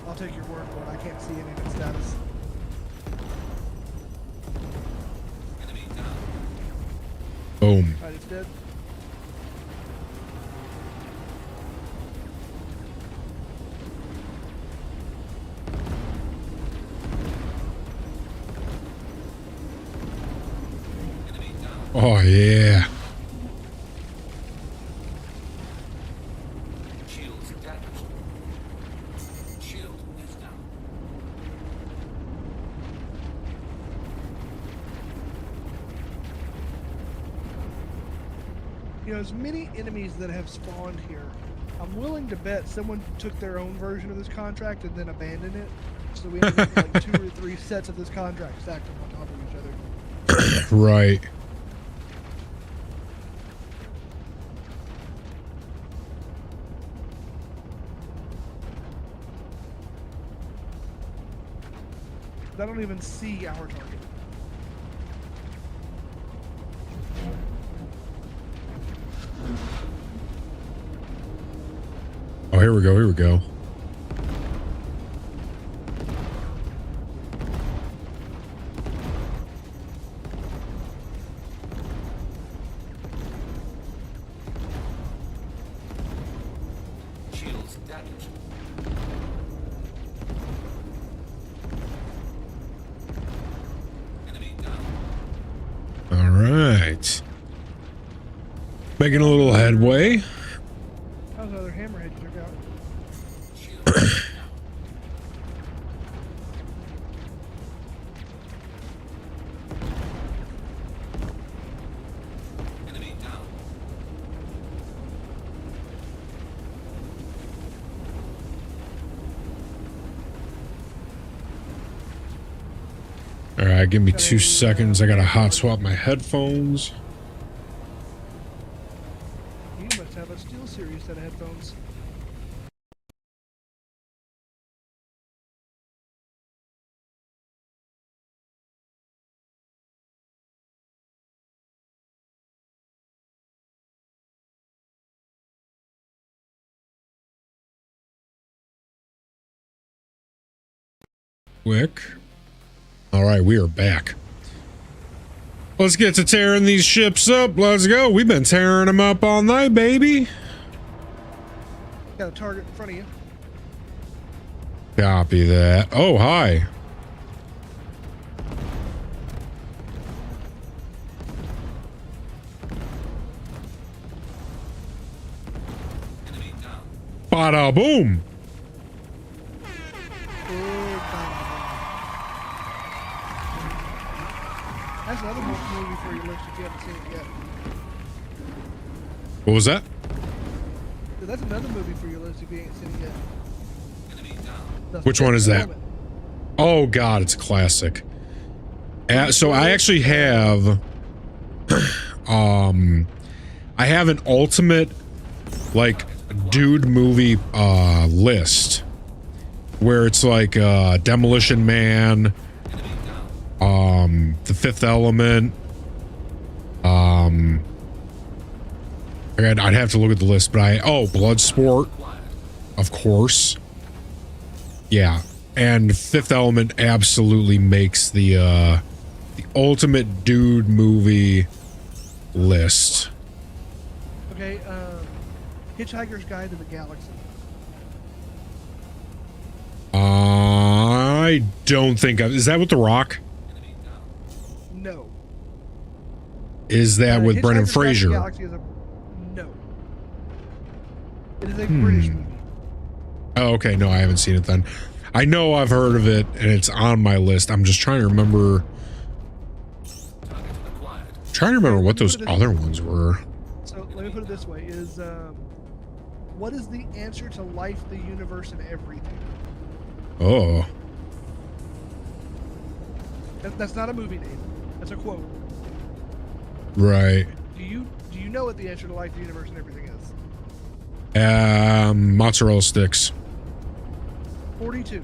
I'll take your word for it. I can't see any of its status. Enemy down. Boom. Right, it's dead. Enemy down. Oh yeah. Shields damaged. Shield is down. You know, as many enemies that have spawned here, I'm willing to bet someone took their own version of this contract and then abandoned it. So we ended up with like 2 or 3 sets of this contract stacked on top of each other. Right. I don't even see our target. Oh, here we go. Here we go. Shields damaged. Enemy down. All right. Making a little headway. How's the other hammerhead you took out? Shields. Enemy down. All right, give me 2 seconds. I gotta hot swap my headphones. You must have a SteelSeries set of headphones. Quick. All right, we are back. Let's get to tearing these ships up. Let's go. We've been tearing them up all night, baby. Got a target in front of you. Copy that. Oh, hi. Bada boom. That's another movie for your list if you haven't seen it yet. What was that? That's another movie for your list if you ain't seen it yet. The Which one Fifth is that? Element. Oh God, it's a classic. So I actually have, I have an ultimate, like, dude movie list where it's like Demolition Man, The Fifth Element. I'd have to look at the list, but Bloodsport, of course. Yeah, and Fifth Element absolutely makes the ultimate dude movie list. Okay, Hitchhiker's Guide to the Galaxy. I don't think is that with The Rock? No. Is that with Brendan Hitchhiker's Guide to the Fraser? Galaxy is no. It is a British movie. Oh, okay. No, I haven't seen it then. I know I've heard of it and it's on my list. I'm just trying to remember. What those other ones were. So let me put it this way: what is the answer to life, the universe, and everything? Oh, That's not a movie name. That's a quote. right. Do you know what the answer to life, the universe, and everything is? Mozzarella sticks. 42.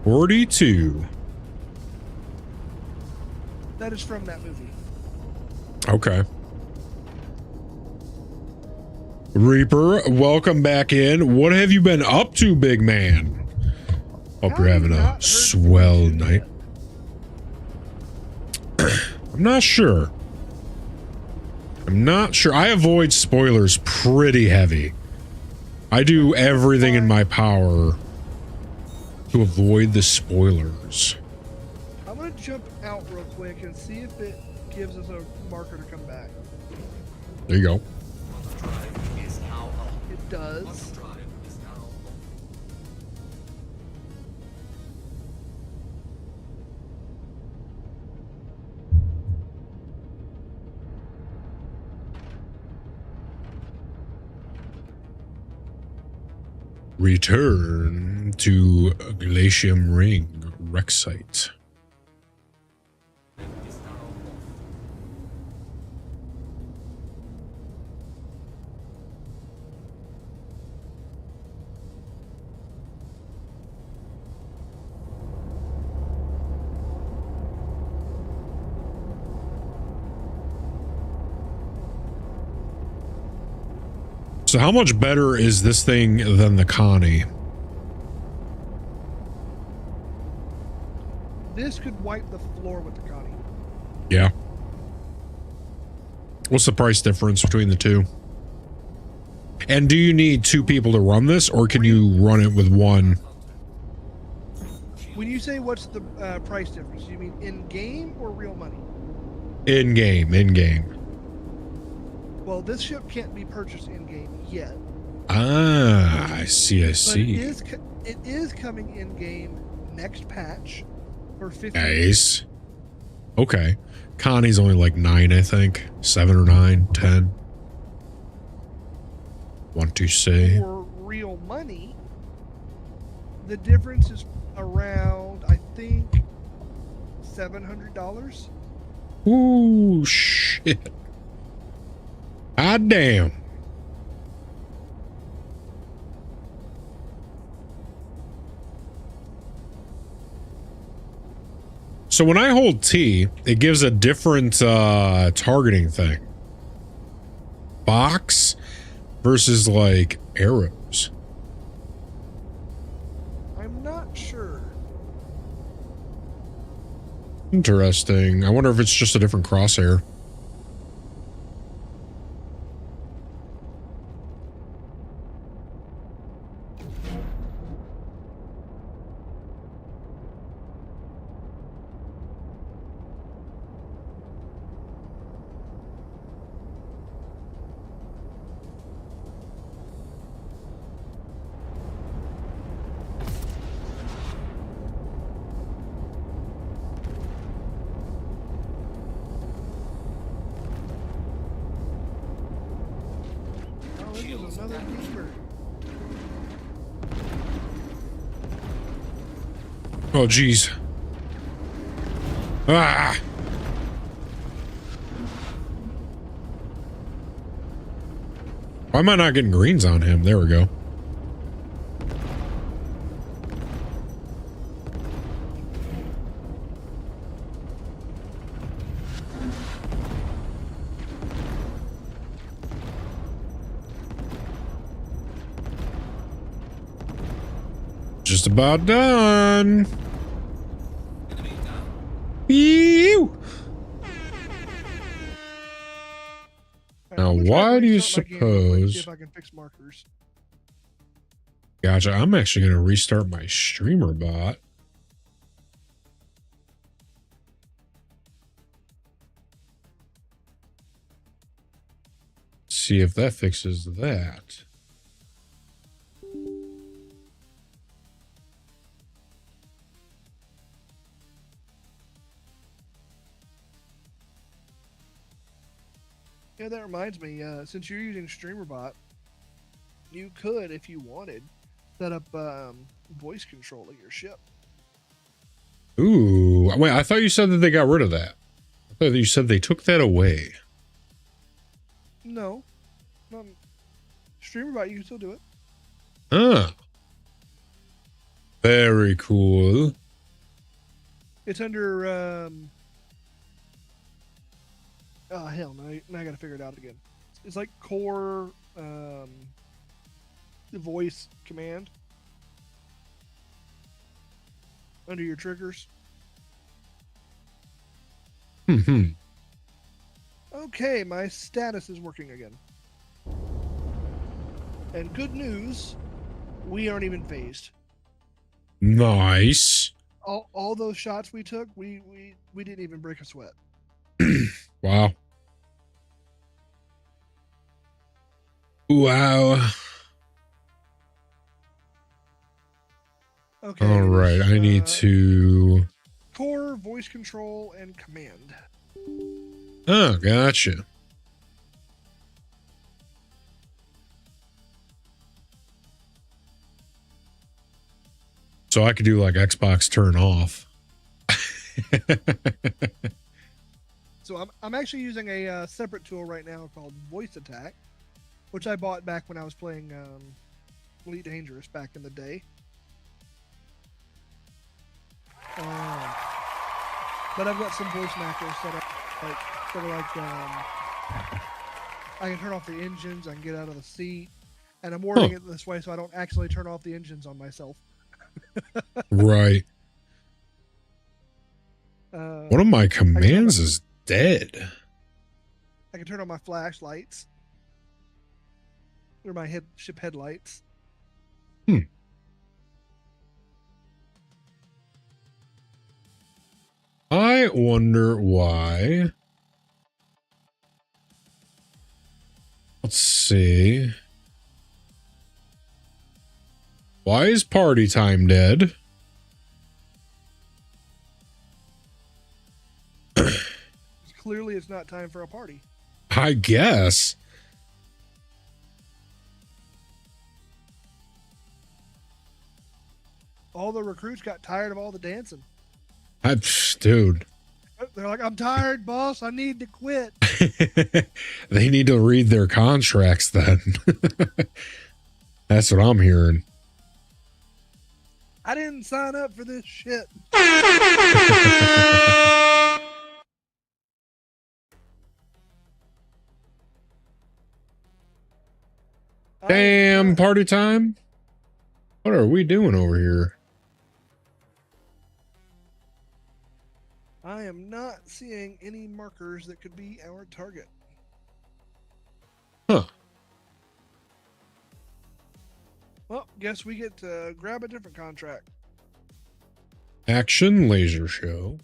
42. That is from that movie. Okay. Reaper, welcome back in. What have you been up to, big man? Hope you're having a swell night. I'm not sure. I avoid spoilers pretty heavy. I do everything in my power to avoid the spoilers. I'm going to jump out real quick and see if it gives us a marker to come back. There you go. It does. Return to Glacium Ring wreck site. So how much better is this thing than the Connie? This could wipe the floor with the Connie. Yeah. What's the price difference between the two? And do you need two people to run this, or can you run it with one? When you say what's the price difference, you mean in-game or real money? In-game. Well, this ship can't be purchased in-game yet. Ah, I see. But it is coming in-game next patch for 50. Nice. Okay. Connie's only like 9, I think. 7 or 9, 10. Want to say? For real money, the difference is around, I think, $700. Ooh, shit. God damn. So when I hold T, it gives a different targeting thing. Box versus like arrows. I'm not sure. Interesting. I wonder if it's just a different crosshair. another beamer. Oh, geez. Ah! Why am I not getting greens on him? There we go. Just about done. Ew. Now, why do you suppose? See if I can fix markers. Gotcha. I'm actually going to restart my streamer bot. See if that fixes that. Yeah, that reminds me, since you're using StreamerBot, you could, if you wanted, set up voice control of your ship. Ooh. Wait, I thought you said that they got rid of that. I thought you said they took that away. No. StreamerBot, you can still do it. Ah. Very cool. It's under, oh, hell, now I gotta figure it out again. It's like core, voice command. Under your triggers. Mm-hmm. Okay, my status is working again. And good news, we aren't even phased. Nice. All those shots we took, we didn't even break a sweat. Wow. Wow. Okay. All right, I need to. Core, voice control, and command. Oh, gotcha. So I could do like Xbox turn off. So I'm actually using a separate tool right now called Voice Attack, which I bought back when I was playing Elite Dangerous back in the day. But I've got some voice macros set up, I can turn off the engines, I can get out of the seat, and I'm wording it this way so I don't actually turn off the engines on myself. Right. One of my commands is dead. I can turn on my flashlights. Or my ship headlights. I wonder why. Let's see. Why is party time dead? Clearly it's not time for a party. I guess. All the recruits got tired of all the dancing. Dude. They're like, I'm tired, boss. I need to quit. They need to read their contracts then. That's what I'm hearing. I didn't sign up for this shit. Damn, party time? What are we doing over here? I am not seeing any markers that could be our target. Huh. Well, guess we get to grab a different contract. Action laser show.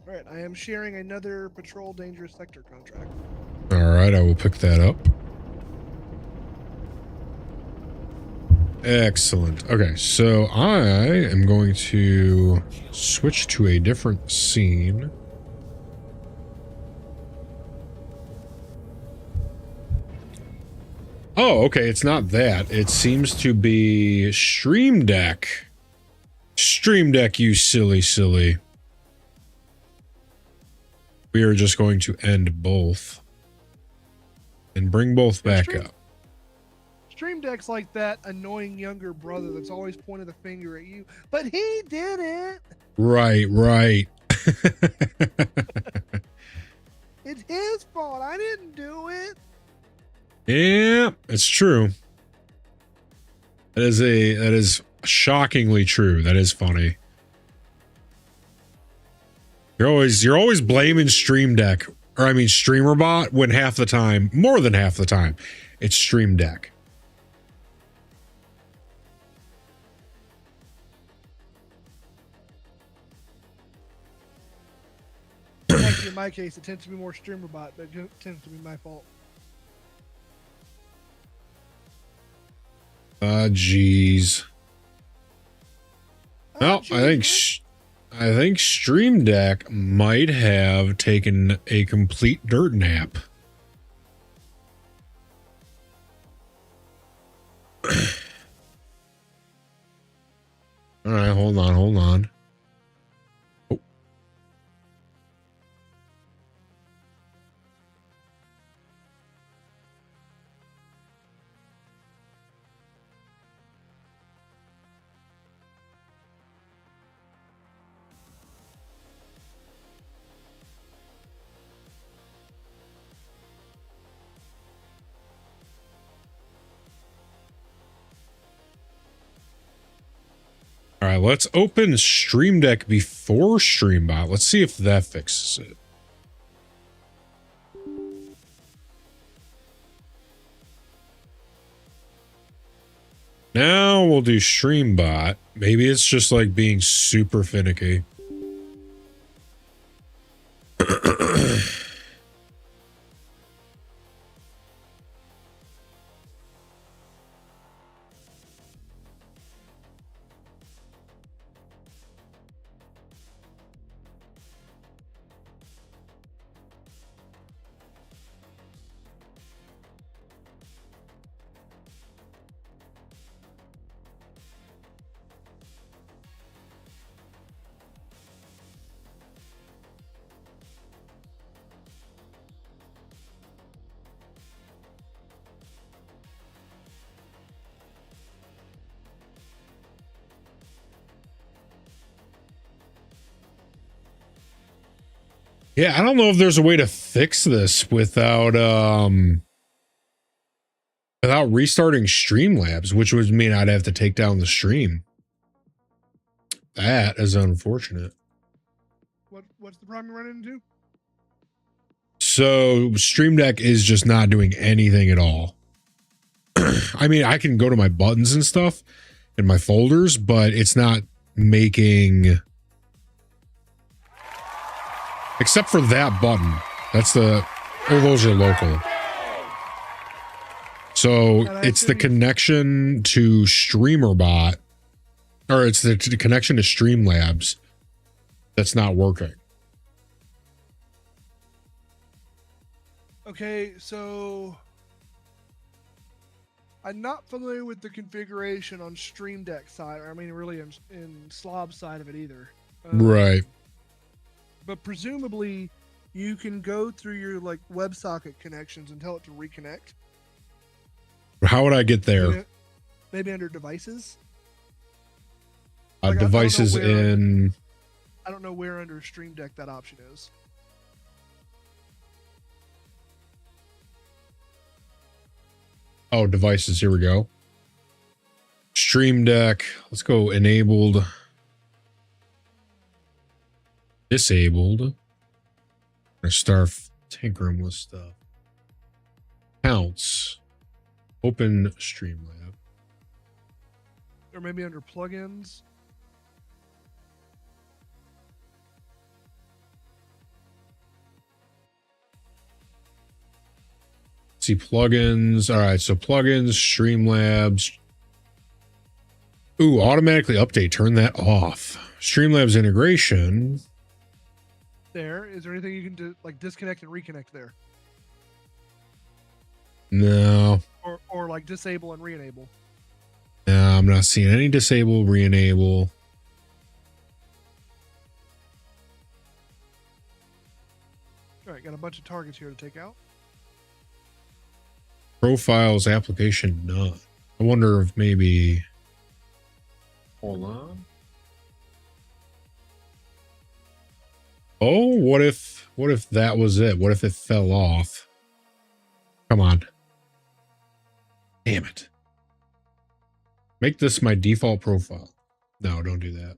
All right, I am sharing another patrol dangerous sector contract. All right, I will pick that up. Excellent. Okay, so I am going to switch to a different scene. Oh, okay, it's not that. It seems to be Stream Deck. Stream Deck, you silly. We are just going to end both. And bring both back up. Stream Deck's like that annoying younger brother that's always pointing the finger at you, but he did it. Right. It's his fault. I didn't do it. Yeah, it's true. That is shockingly true. That is funny. You're always blaming Stream Deck, or I mean StreamerBot, when half the time, more than half the time, it's Stream Deck. Actually, in my case, it tends to be more StreamerBot, but it tends to be my fault. Jeez. Well, I think Stream Deck might have taken a complete dirt nap. All right, hold on. Oh. All right, let's open Stream Deck before StreamBot. Let's see if that fixes it. Now we'll do StreamBot. Maybe it's just like being super finicky. Yeah, I don't know if there's a way to fix this without restarting Streamlabs, which would mean I'd have to take down the stream. That is unfortunate. What's the problem you're running into? So Stream Deck is just not doing anything at all. I mean, I can go to my buttons and stuff in my folders, but it's not making, except for that button. That's the, those are local. So it's the connection to StreamerBot, or it's the connection to Streamlabs that's not working. Okay, so I'm not familiar with the configuration on Stream Deck side, or I mean really in Slob's side of it either. Right. But presumably you can go through your like WebSocket connections and tell it to reconnect. How would I get there? Maybe under devices. Devices in. I don't know where under Stream Deck that option is. Oh, devices. Here we go. Stream Deck. Let's go enabled. Disabled. Start tinkering with stuff. Counts. Open Streamlab. Or maybe under plugins. See plugins. All right, so plugins, Streamlabs. Ooh, automatically update. Turn that off. Streamlabs integration. There. Is there anything you can do, like disconnect and reconnect there? No. Or like disable and re-enable? No, I'm not seeing any disable, re-enable. All right, got a bunch of targets here to take out. Profiles, application, none. I wonder if maybe... Hold on. Oh, what if that was it? What if it fell off? Come on. Damn it. Make this my default profile. No, don't do that.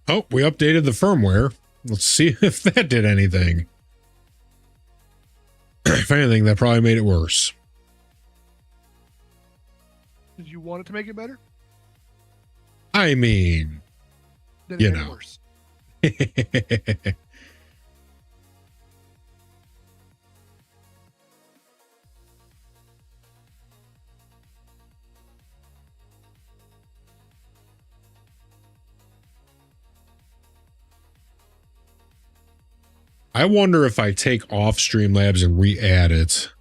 Oh, we updated the firmware. Let's see if that did anything. If anything, that probably made it worse. Did you want it to make it better? I mean, Then you it made it know. worse. I wonder if I take off Streamlabs and re-add it.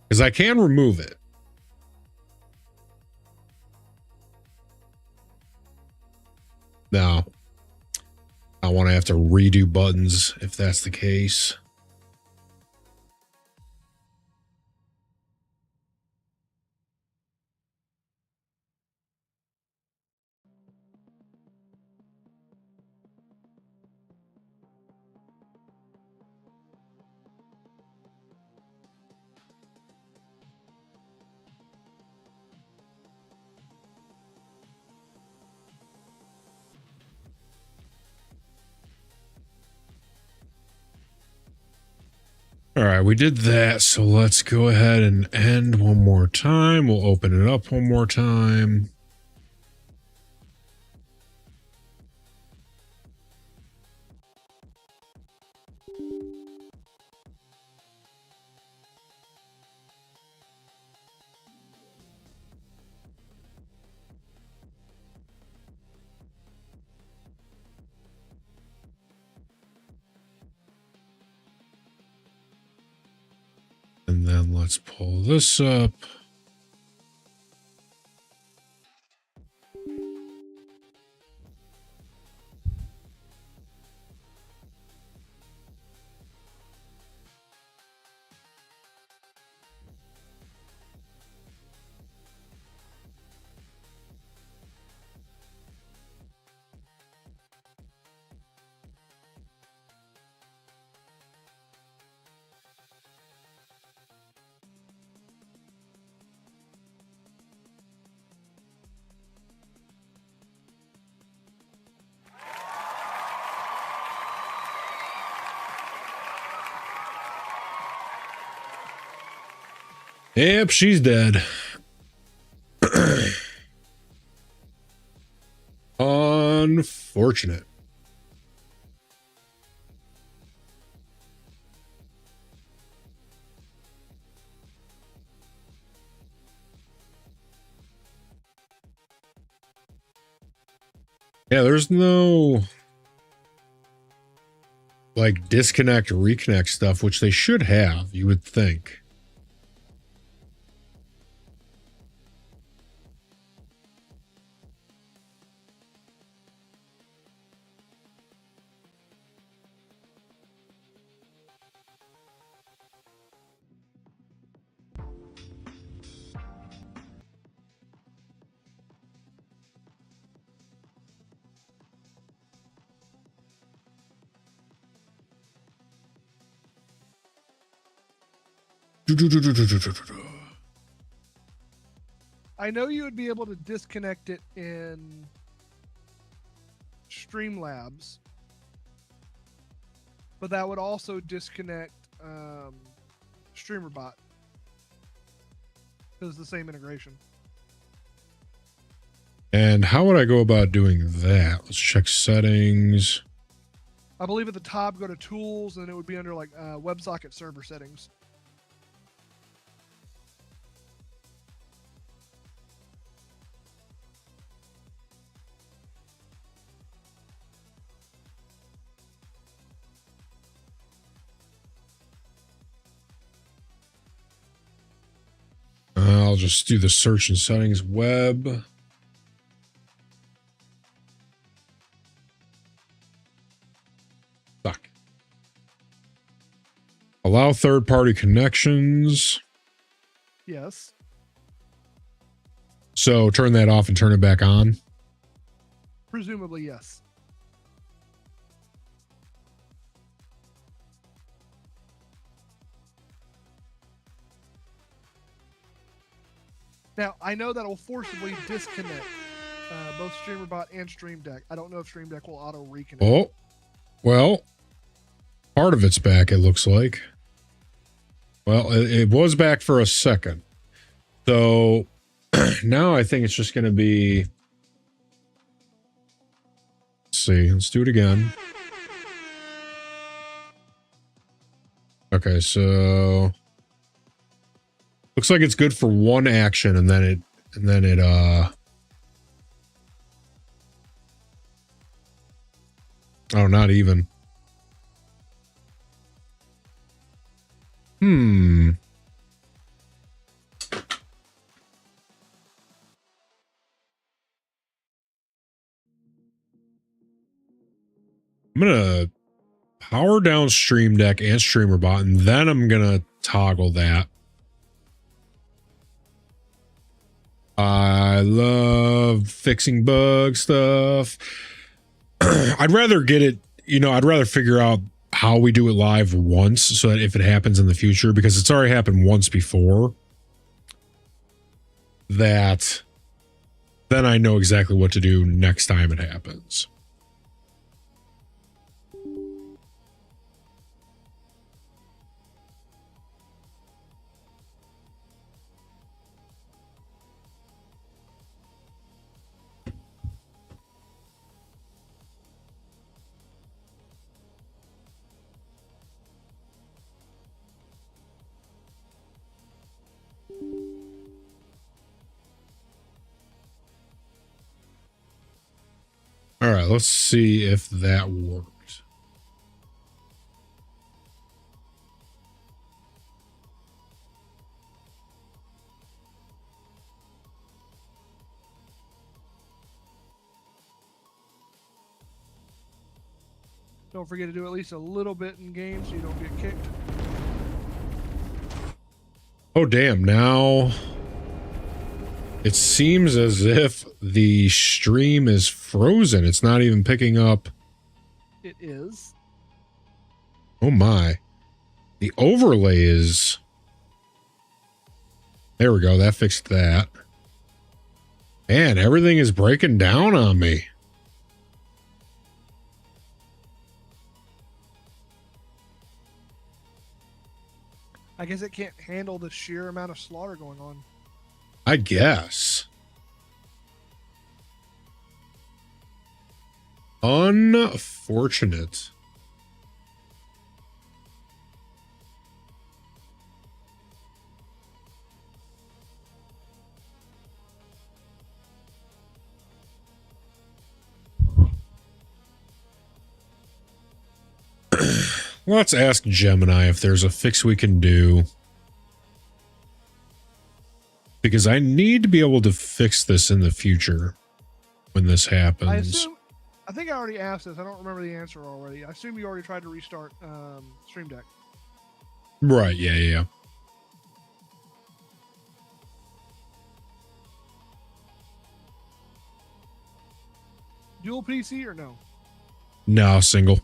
Because I can remove it. No. I want to have to redo buttons if that's the case. All right, we did that. So let's go ahead and end one more time. We'll open it up one more time. And then let's pull this up. Yep, she's dead. Unfortunate. Yeah, there's no like disconnect or reconnect stuff, which they should have, you would think. I know you would be able to disconnect it in Streamlabs, but that would also disconnect StreamerBot because it's the same integration. And how would I go about doing that? Let's check settings. I believe at the top, go to Tools, and it would be under like WebSocket Server Settings. I'll just do the search and settings web. Stuck. Allow third-party connections. Yes. So turn that off and turn it back on. Presumably, yes. Now, I know that will forcibly disconnect both StreamerBot and Stream Deck. I don't know if Stream Deck will auto reconnect. Oh, well, part of it's back, it looks like. Well, it was back for a second. So now I think it's just going to be... Let's see. Let's do it again. Okay, so... Looks like it's good for one action, and then it oh, not even. I'm gonna power down Stream Deck and StreamerBot, and then I'm gonna toggle that. I love fixing bug stuff. I'd rather get it, I'd rather figure out how we do it live once so that if it happens in the future, because it's already happened once before, that then I know exactly what to do next time it happens. All right, let's see if that worked. Don't forget to do at least a little bit in game so you don't get kicked. Oh, damn. Now it seems as if the stream is frozen. It's not even picking up. It is. Oh, my. The overlay is... There we go. That fixed that. Man, everything is breaking down on me. I guess it can't handle the sheer amount of slaughter going on. I guess. Unfortunate. Let's ask Gemini if there's a fix we can do. Because I need to be able to fix this in the future when this happens. I think I already asked this. I don't remember the answer already. I assume you already tried to restart Stream Deck. Right, yeah. Dual PC or no? No, single.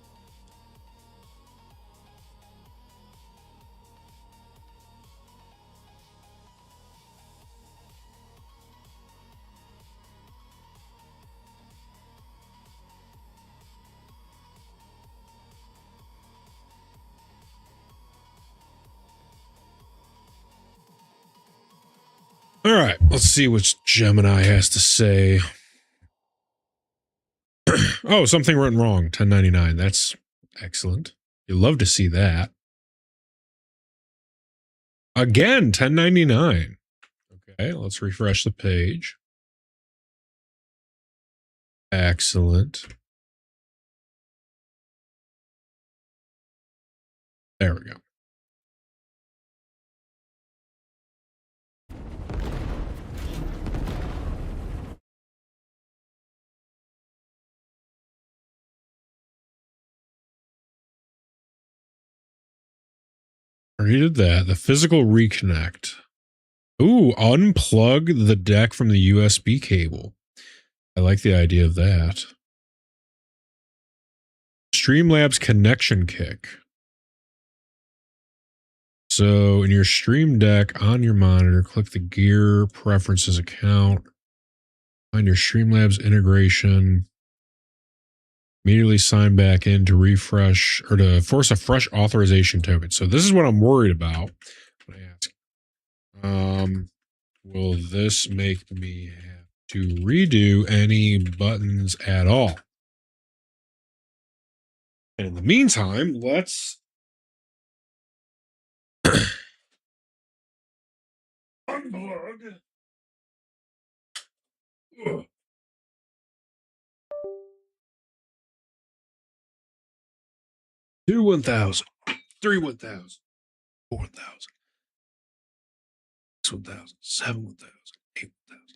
All right, let's see what Gemini has to say. Oh, something went wrong. 1099. That's excellent. You love to see that. Again, 1099. Okay, let's refresh the page. Excellent. There we go. Already did that. The physical reconnect. Ooh, unplug the deck from the USB cable. I like the idea of that. Streamlabs connection kick. So in your Stream Deck on your monitor, click the Gear Preferences account. Find your Streamlabs integration. Immediately sign back in to refresh or to force a fresh authorization token. So this is what I'm worried about. When I ask, will this make me have to redo any buttons at all? And in the meantime, let's unplug. Ugh. 2 1,000, 3 1,000, 4 1,000, 6 1,000, 7 1,000, 8 1,000.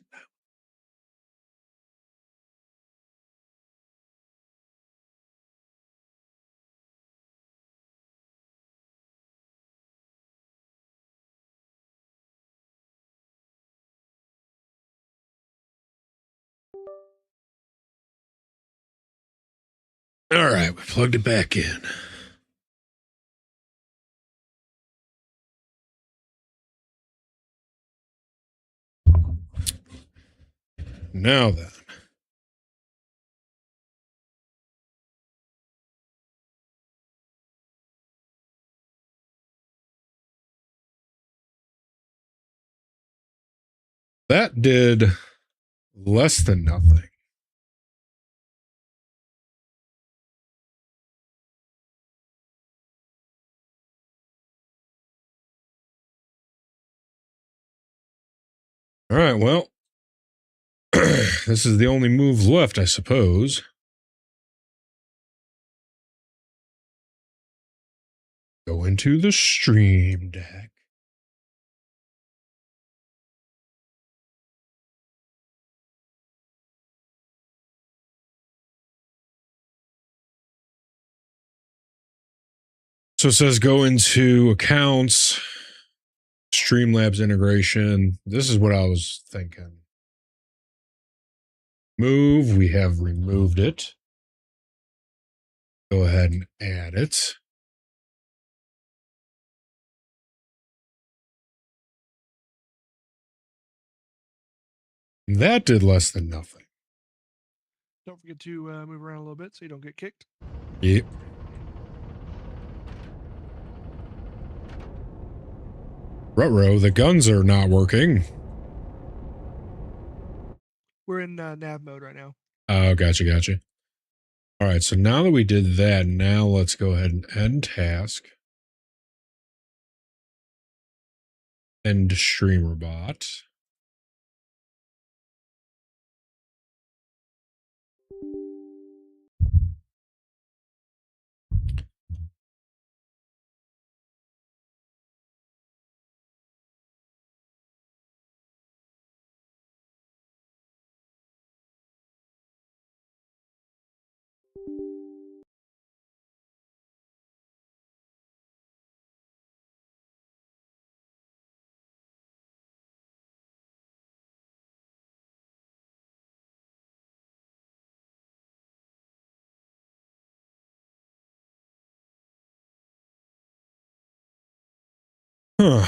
All right, we plugged it back in. Now then. That did less than nothing. All right, well, this is the only move left, I suppose. Go into the Stream Deck. So it says go into accounts, Streamlabs integration. This is what I was thinking. Move, we have removed it. Go ahead and add it. That did less than nothing. Don't forget to move around a little bit so you don't get kicked. Yep. Ruh-roh, the guns are not working. We're in nav mode right now. Oh, gotcha. All right, so now that we did that, now let's go ahead and end task. End streamer bot. Huh.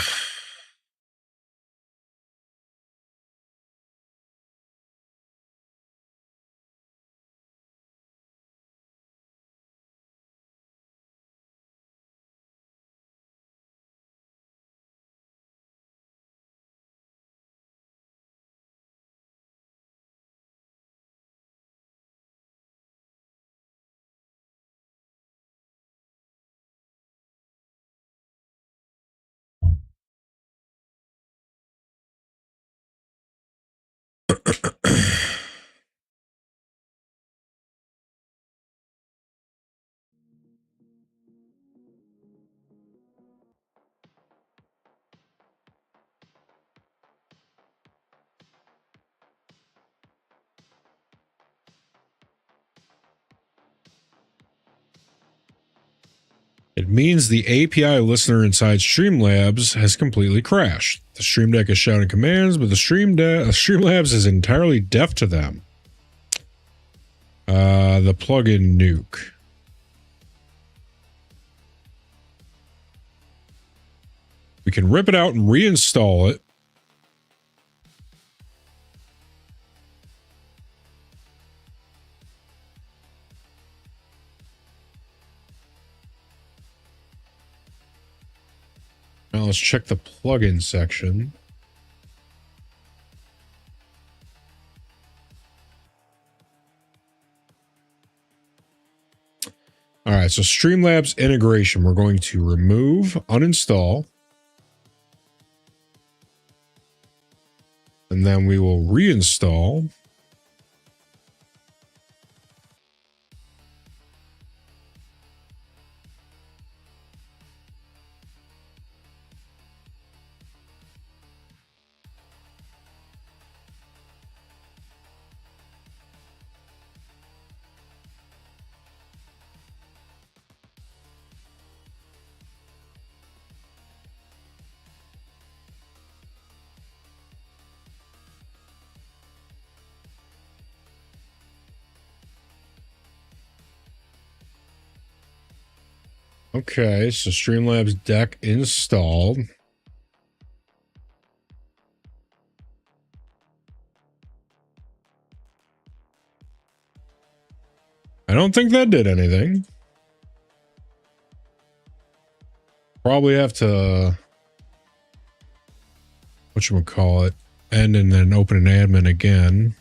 It means the API listener inside Streamlabs has completely crashed. The Stream Deck is shouting commands, but the Streamlabs is entirely deaf to them. The plugin nuke. We can rip it out and reinstall it. Now let's check the plugin section. All right, so Streamlabs integration, we're going to remove, uninstall, and then we will reinstall. Okay, so Streamlabs deck installed. I don't think that did anything. Probably have to, whatchamacallit, end and then open an admin again.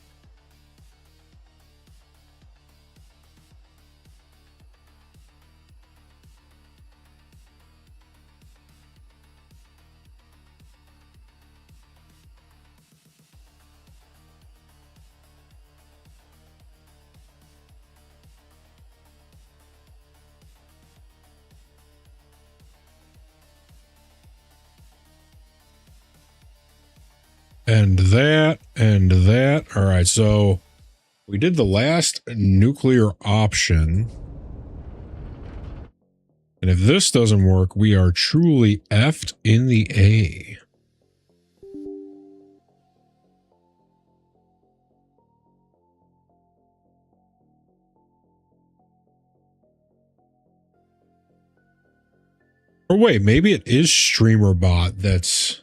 And that, and that. All right, so we did the last nuclear option. And if this doesn't work, we are truly effed in the A. Or wait, maybe it is StreamerBot that's...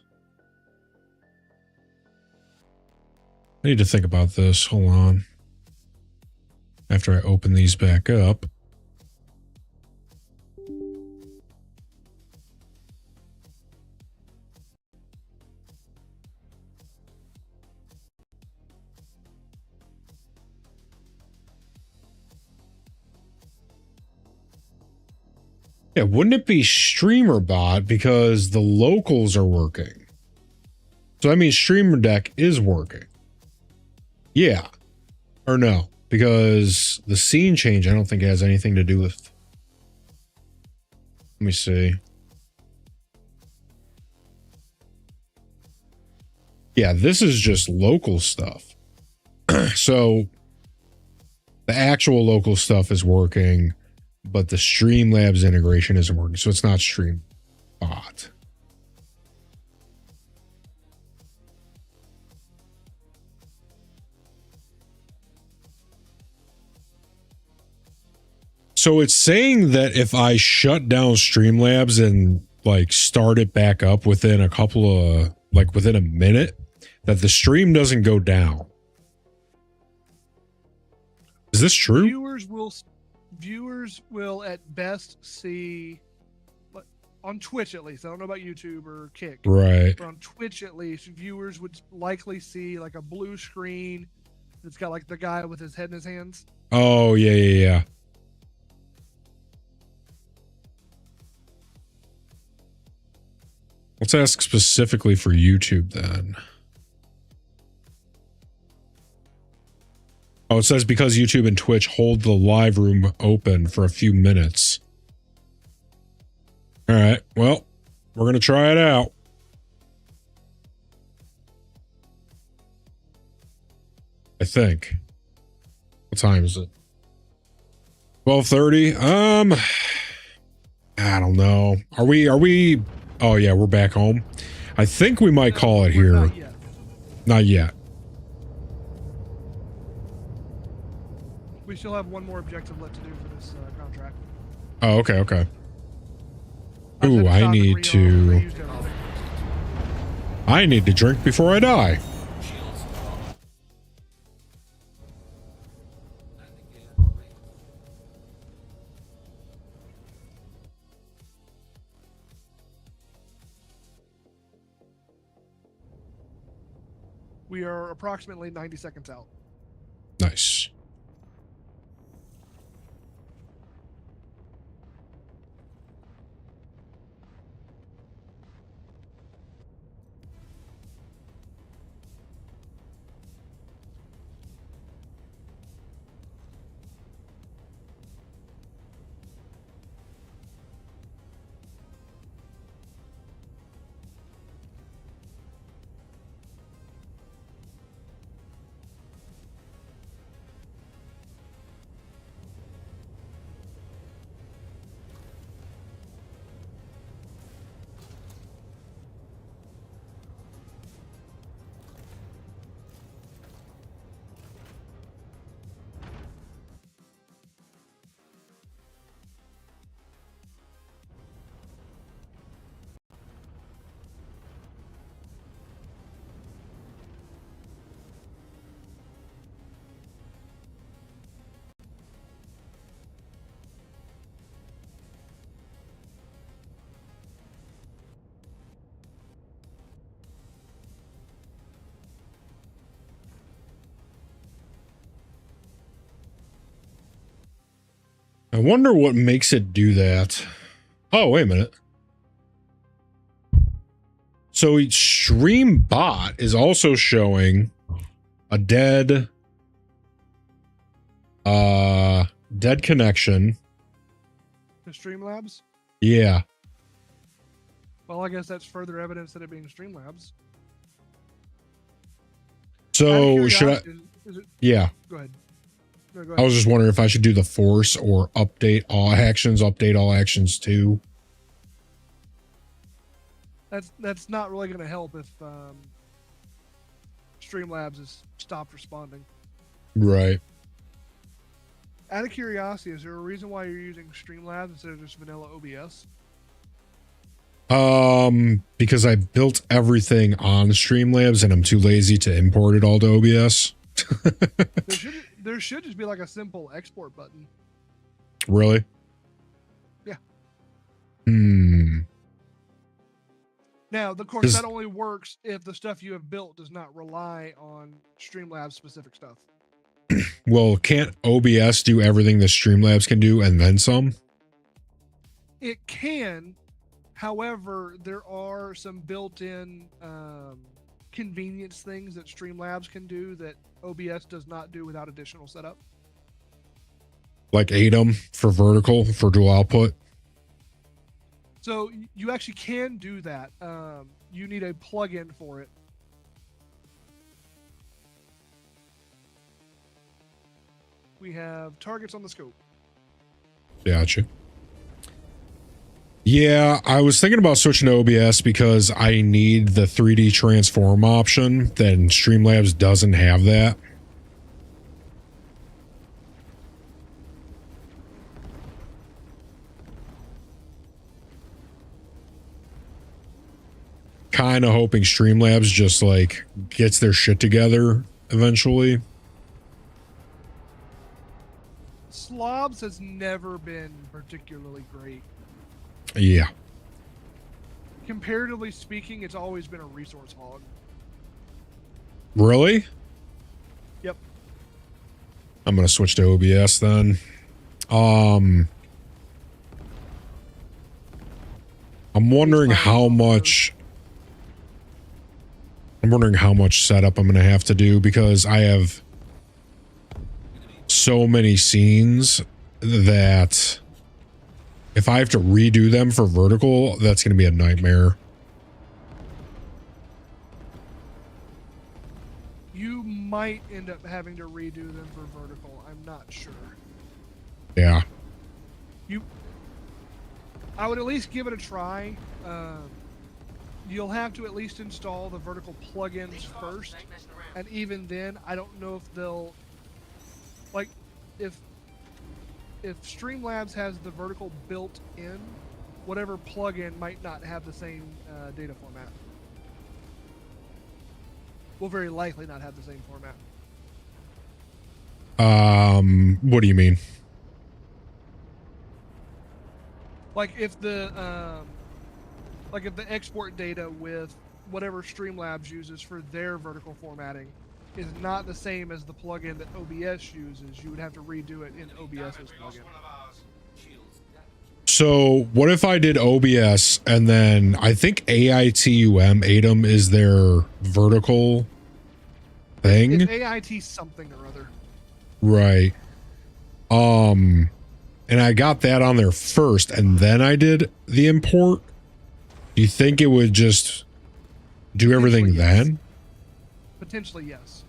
I need to think about this. Hold on. After I open these back up. Yeah, wouldn't it be StreamerBot because the locals are working? So that means Streamer Deck is working. Yeah. Or no, because the scene change I don't think it has anything to do with... Let me see. Yeah, this is just local stuff. So the actual local stuff is working, but the Streamlabs integration isn't working. So it's not StreamBot. So it's saying that if I shut down Streamlabs and like start it back up within a couple of, like within a minute, that the stream doesn't go down. Is this true? Viewers will at best see, on Twitch at least, I don't know about YouTube or Kick. Right. But on Twitch at least, viewers would likely see like a blue screen that's got like the guy with his head in his hands. Oh, yeah. Let's ask specifically for YouTube then. Oh, it says because YouTube and Twitch hold the live room open for a few minutes. All right, well, we're going to try it out. I think. What time is it? 12:30. I don't know. Are we? Oh yeah, we're back home. I think we might call it here. Not yet. Not yet. We still have one more objective left to do for this contract. Oh, okay, okay. I Ooh, finished I off and need to. reused everything. I need to drink before I die. We are approximately 90 seconds out. Nice. I wonder what makes it do that. Oh, wait a minute. So Stream Bot is also showing a dead connection. To Streamlabs? Yeah. Well, I guess that's further evidence that it being Streamlabs. So should I? Is it, Yeah. go ahead. No, go I ahead. was just wondering if I should do the force or update all actions too. That's not really going to help if Streamlabs has stopped responding. Right. Out of curiosity, is there a reason why you're using Streamlabs instead of just vanilla OBS? Because I built everything on Streamlabs and I'm too lazy to import it all to OBS. There should just be like a simple export button. Really? Yeah. Now, of course, that only works if the stuff you have built does not rely on Streamlabs specific stuff. Well, can't OBS do everything that Streamlabs can do and then some? It can. However, there are some built-in convenience things that Streamlabs can do that OBS does not do without additional setup. Like ATOM for vertical for dual output? So you actually can do that. You need a plugin for it. We have targets on the scope. Gotcha. Yeah, I was thinking about switching to OBS because I need the 3D transform option. Then Streamlabs doesn't have that. Kind of hoping Streamlabs just like gets their shit together eventually. Slobs has never been particularly great. Yeah. Comparatively speaking, it's always been a resource hog. Really? Yep. I'm going to switch to OBS then. I'm wondering how much setup I'm going to have to do because I have so many scenes that if I have to redo them for vertical, that's going to be a nightmare. You might end up having to redo them for vertical. I'm not sure. Yeah. I would at least give it a try. You'll have to at least install the vertical plugins first, and even then, I don't know if they'll like if Streamlabs has the vertical built in, whatever plugin might not have the same data format. Will very likely not have the same format. What do you mean? Like if the export data with whatever Streamlabs uses for their vertical formatting is not the same as the plugin that OBS uses, you would have to redo it in OBS's plugin. So what if I did OBS and then I think AITUM is their vertical thing? It's AIT something or other. Right. And I got that on there first and then I did the import. Do you think it would just do everything Yes. then? Potentially, yes.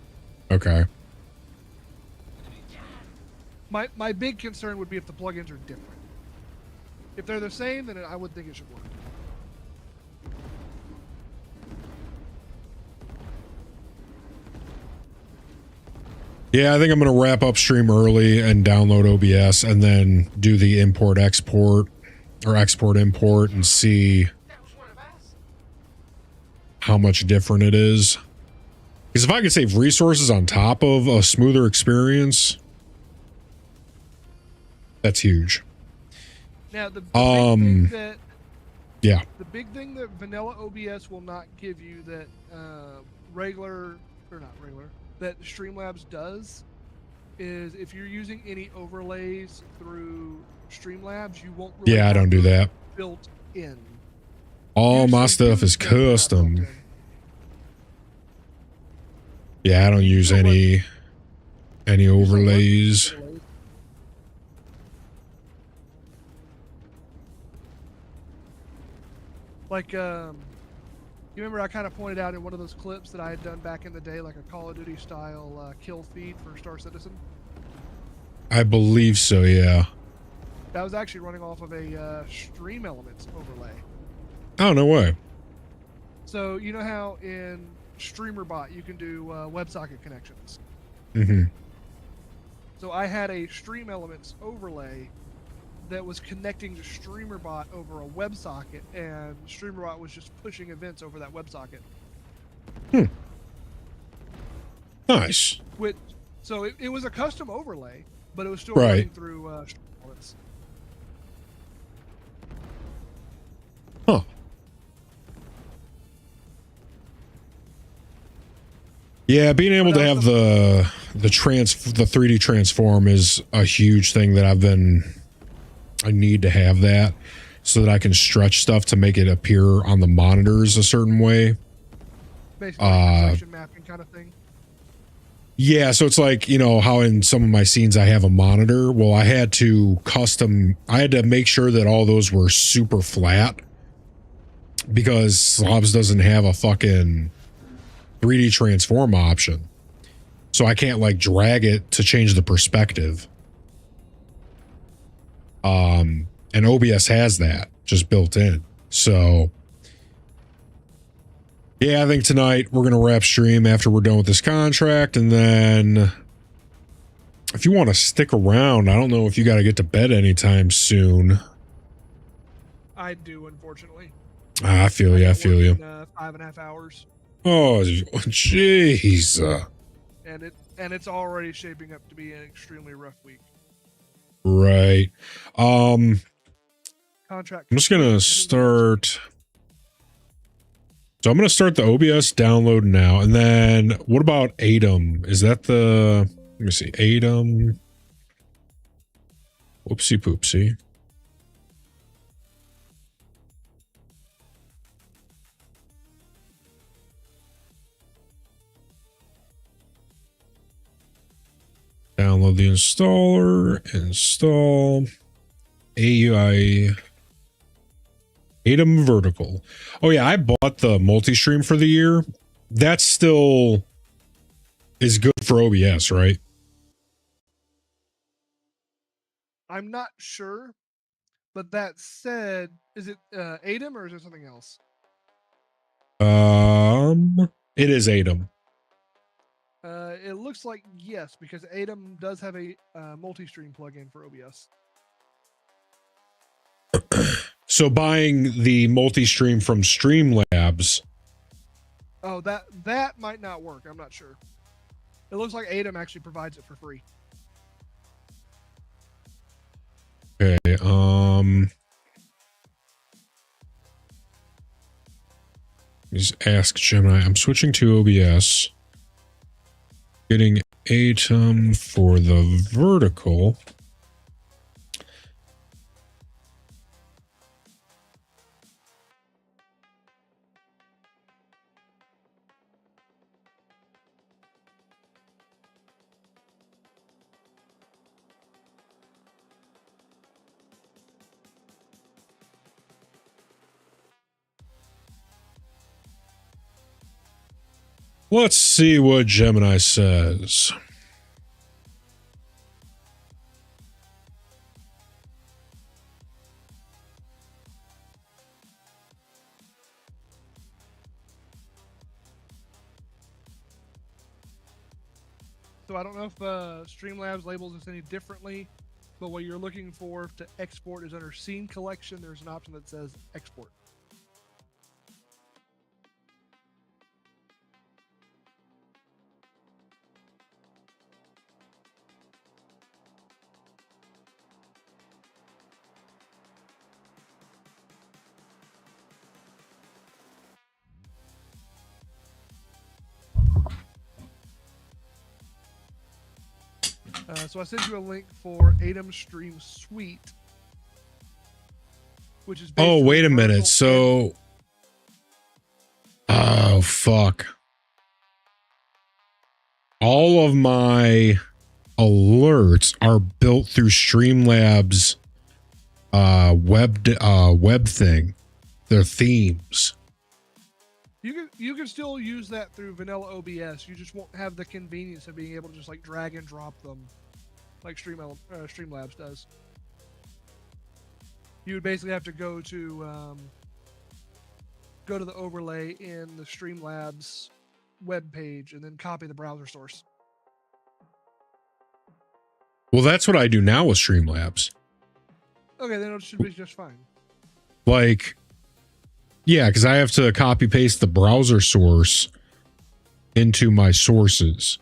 Okay. My big concern would be if the plugins are different. If they're the same, then I would think it should work. Yeah, I think I'm going to wrap up stream early and download OBS and then do the import export or export import and see how much different it is. Because if I could save resources on top of a smoother experience, that's huge. Now the big thing that Yeah. the big thing that vanilla OBS will not give you that that Streamlabs does is if you're using any overlays through Streamlabs, you won't really Yeah, I have don't do those that. built in. All my Usually stuff is Doomsday will have built custom. in. Yeah, I don't use any overlays. Like, you remember I kind of pointed out in one of those clips that I had done back in the day, like a Call of Duty style kill feed for Star Citizen? I believe so, yeah. That was actually running off of a Stream Elements overlay. Oh, no way. So, you know how in StreamerBot you can do WebSocket connections? Mm-hmm. So I had a Stream Elements overlay that was connecting to StreamerBot over a WebSocket, and StreamerBot was just pushing events over that WebSocket. Nice. So it was a custom overlay, but it was still Right. running through Stream Elements. Huh. Yeah, being able to have the 3D transform is a huge thing that I need to have that so that I can stretch stuff to make it appear on the monitors a certain way. Basically, like a section mapping kind of thing. Yeah, so it's like, you know, how in some of my scenes I have a monitor. Well, I had to make sure that all those were super flat because Slobs doesn't have a fucking 3D transform option. So I can't like drag it to change the perspective. And OBS has that just built in. So yeah, I think tonight we're going to wrap stream after we're done with this contract. And then if you want to stick around, I don't know if you got to get to bed anytime soon. I do, unfortunately. I feel you. I feel you. 5.5 hours. Oh, jeez. And it's already shaping up to be an extremely rough week. Right. Contract. I'm just going to start. So I'm going to start the OBS download now. And then what about Atom? Is that let me see. Atom. Whoopsie poopsie. Download the installer, install Atom Vertical. Oh yeah, I bought the multi-stream for the year. That still is good for OBS, right? I'm not sure, but that said, Is it ADEM or is it something else? It is ADEM. It looks like yes, because ADEM does have a multi-stream plugin for OBS. So buying the multi-stream from Streamlabs. Oh, that might not work. I'm not sure. It looks like ADEM actually provides it for free. Okay. Just ask Gemini. I'm switching to OBS. Getting ATEM for the vertical. Let's see what Gemini says. So I don't know if Streamlabs labels this any differently, but what you're looking for to export is under Scene Collection. There's an option that says Export. So I sent you a link for ADEM Stream Suite, which is Oh, basically wait a minute. vertical So, oh, fuck. All of my alerts are built through Streamlabs web thing. Their themes. You can still use that through vanilla OBS. You just won't have the convenience of being able to just like drag and drop them like Streamlabs does. You would basically have to go to the overlay in the Streamlabs web page and then copy the browser source. Well, that's what I do now with Streamlabs. Okay, then it should be just fine. Like, yeah, because I have to copy paste the browser source into my sources.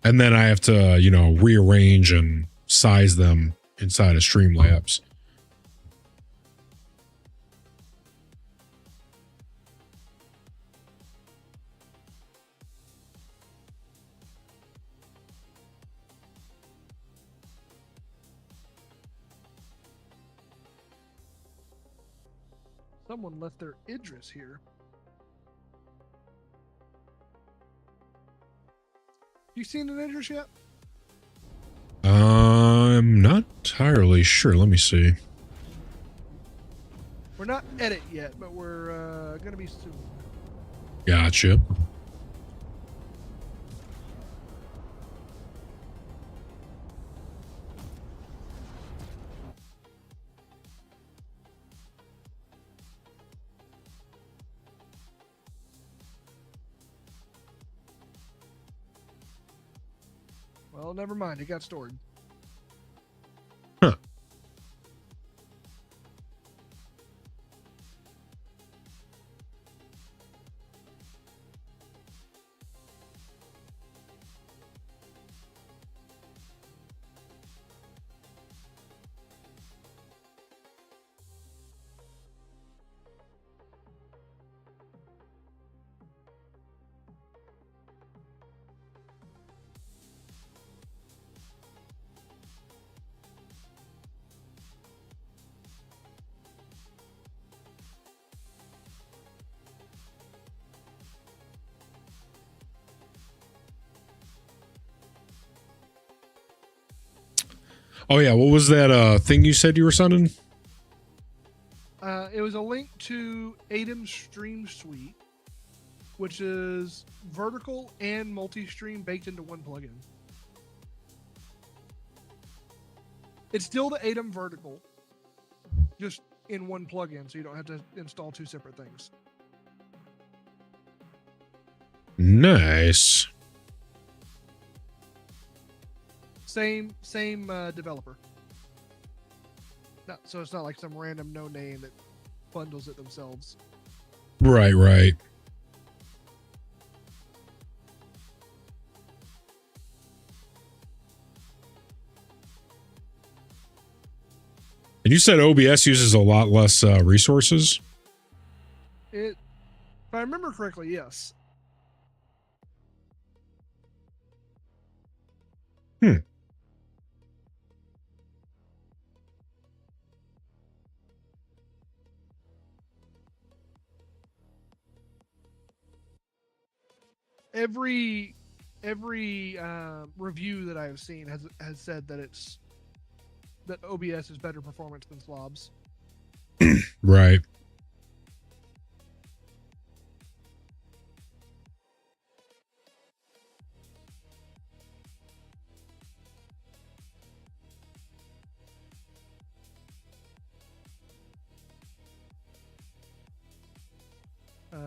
And then I have to, you know, rearrange and size them inside of Streamlabs. Someone left their Idris here. You seen an Idris yet? I'm not entirely sure. Let me see. We're not edit yet, but we're gonna be soon. Gotcha. Well, never mind. It got stored. Huh. Oh yeah, what was that thing you said you were sending? It was a link to ADEM Stream Suite, which is vertical and multi-stream baked into one plugin. It's still the ATEM vertical, just in one plugin, so you don't have to install two separate things. Nice. Same developer. So it's not like some random no name that bundles it themselves. Right. And you said OBS uses a lot less resources? If I remember correctly, yes. Every review that I have seen has said that that OBS is better performance than Slobs. Right.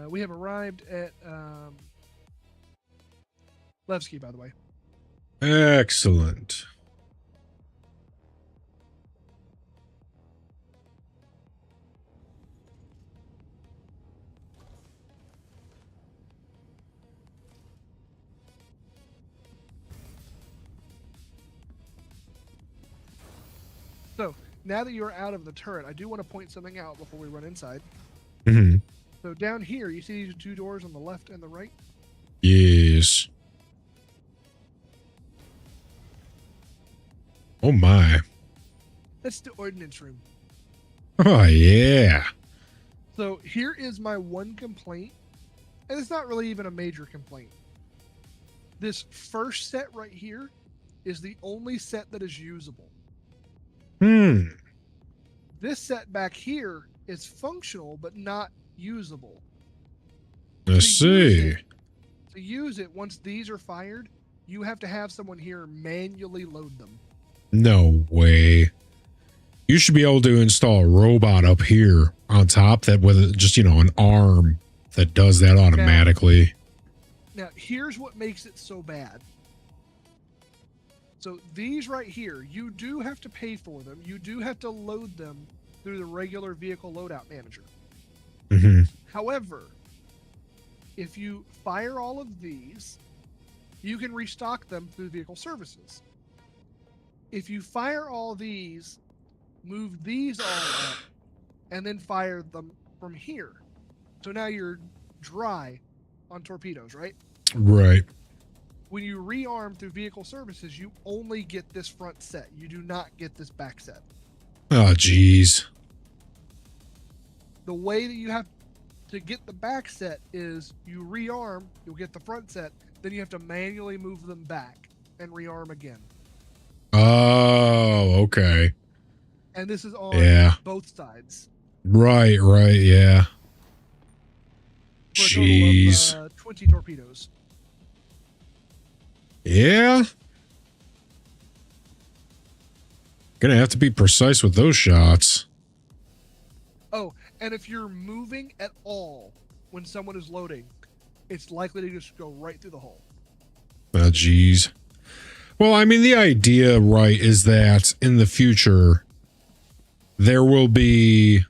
We have arrived at Levski, by the way. Excellent. So now that you're out of the turret, I do want to point something out before we run inside. Mm-hmm. So down here, you see these two doors on the left and the right? Yes. Oh my. That's the ordnance room. Oh yeah. So here is my one complaint, and it's not really even a major complaint. This first set right here is the only set that is usable. This set back here is functional, but not usable. I see. To use it, once these are fired, you have to have someone here manually load them. No way. You should be able to install a robot up here on top that with just, an arm that does that automatically. Now, here's what makes it so bad. So these right here, you do have to pay for them. You do have to load them through the regular vehicle loadout manager. Mm-hmm. However, if you fire all of these, you can restock them through vehicle services. If you fire all these, move these all up, and then fire them from here. So now you're dry on torpedoes, right? Right. When you rearm through vehicle services, you only get this front set. You do not get this back set. Oh, geez. The way that you have to get the back set is you rearm, you'll get the front set, then you have to manually move them back and rearm again. Oh, okay. And this is on both sides. Right, yeah. For a Jeez. total of 20 torpedoes. Yeah. Gonna have to be precise with those shots. Oh, and if you're moving at all when someone is loading, it's likely to just go right through the hole. Oh, geez. Well, I mean, the idea, right, is that in the future, there will be...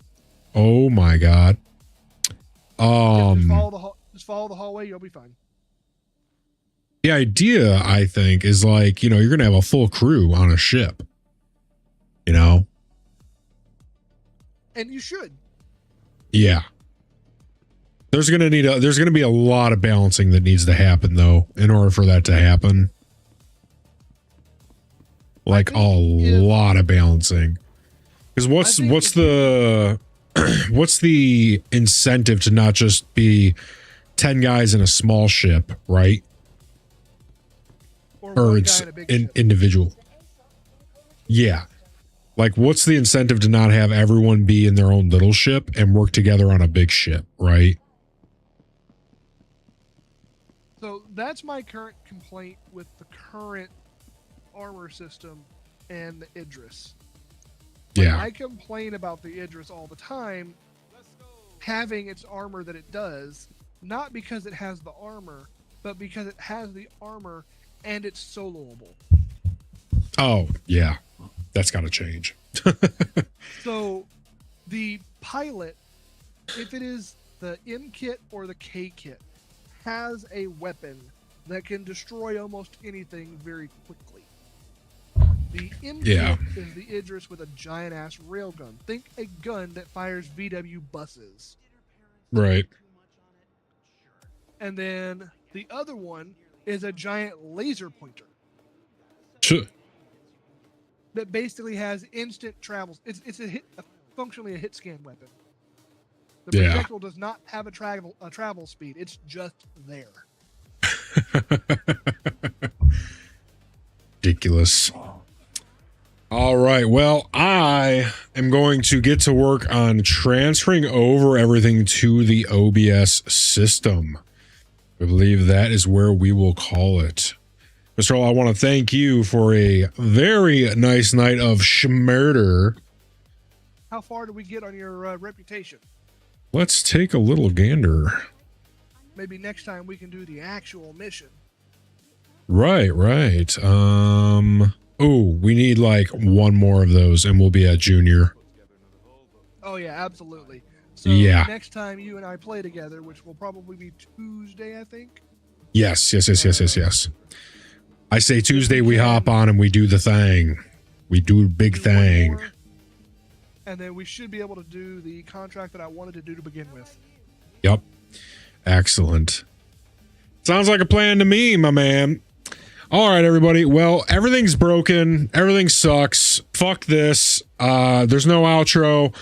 Oh, my God. Just follow the hallway, you'll be fine. The idea, I think, is like, you're going to have a full crew on a ship. And you should. Yeah. There's going to be a lot of balancing that needs to happen, though, in order for that to happen. Like a lot of balancing. Because what's the what's the incentive to not just be 10 guys in a small ship, right? Or it's an individual. Yeah. Like, what's the incentive to not have everyone be in their own little ship and work together on a big ship, right? So that's my current complaint with the current armor system and the Idris. Yeah. I complain about the Idris all the time having its armor that it does, not because it has the armor, but because it has the armor and it's soloable. Oh, yeah. That's got to change. So the pilot, if it is the M kit or the K kit, has a weapon that can destroy almost anything very quickly. The M Yeah. kit is the Idris with a giant ass railgun. Think a gun that fires VW buses. Right. And then the other one is a giant laser pointer Sure. that basically has instant travels. It's functionally a hit scan weapon. The Yeah. projectile does not have a travel speed. It's just there. Ridiculous. All right. Well, I am going to get to work on transferring over everything to the OBS system. I believe that is where we will call it. Mr. Hall, I want to thank you for a very nice night of schmurder. How far do we get on your reputation? Let's take a little gander. Maybe next time we can do the actual mission. Right. Oh, we need like one more of those and we'll be at junior. Oh yeah, absolutely. So Yeah. next time you and I play together, which will probably be Tuesday, I think. Yes. I say Tuesday we hop on and we do the thing. We do a big do one thing. more, and then we should be able to do the contract that I wanted to do to begin with. Yep. Excellent. Sounds like a plan to me, my man. All right, everybody. Well, everything's broken. Everything sucks. Fuck this. There's no outro.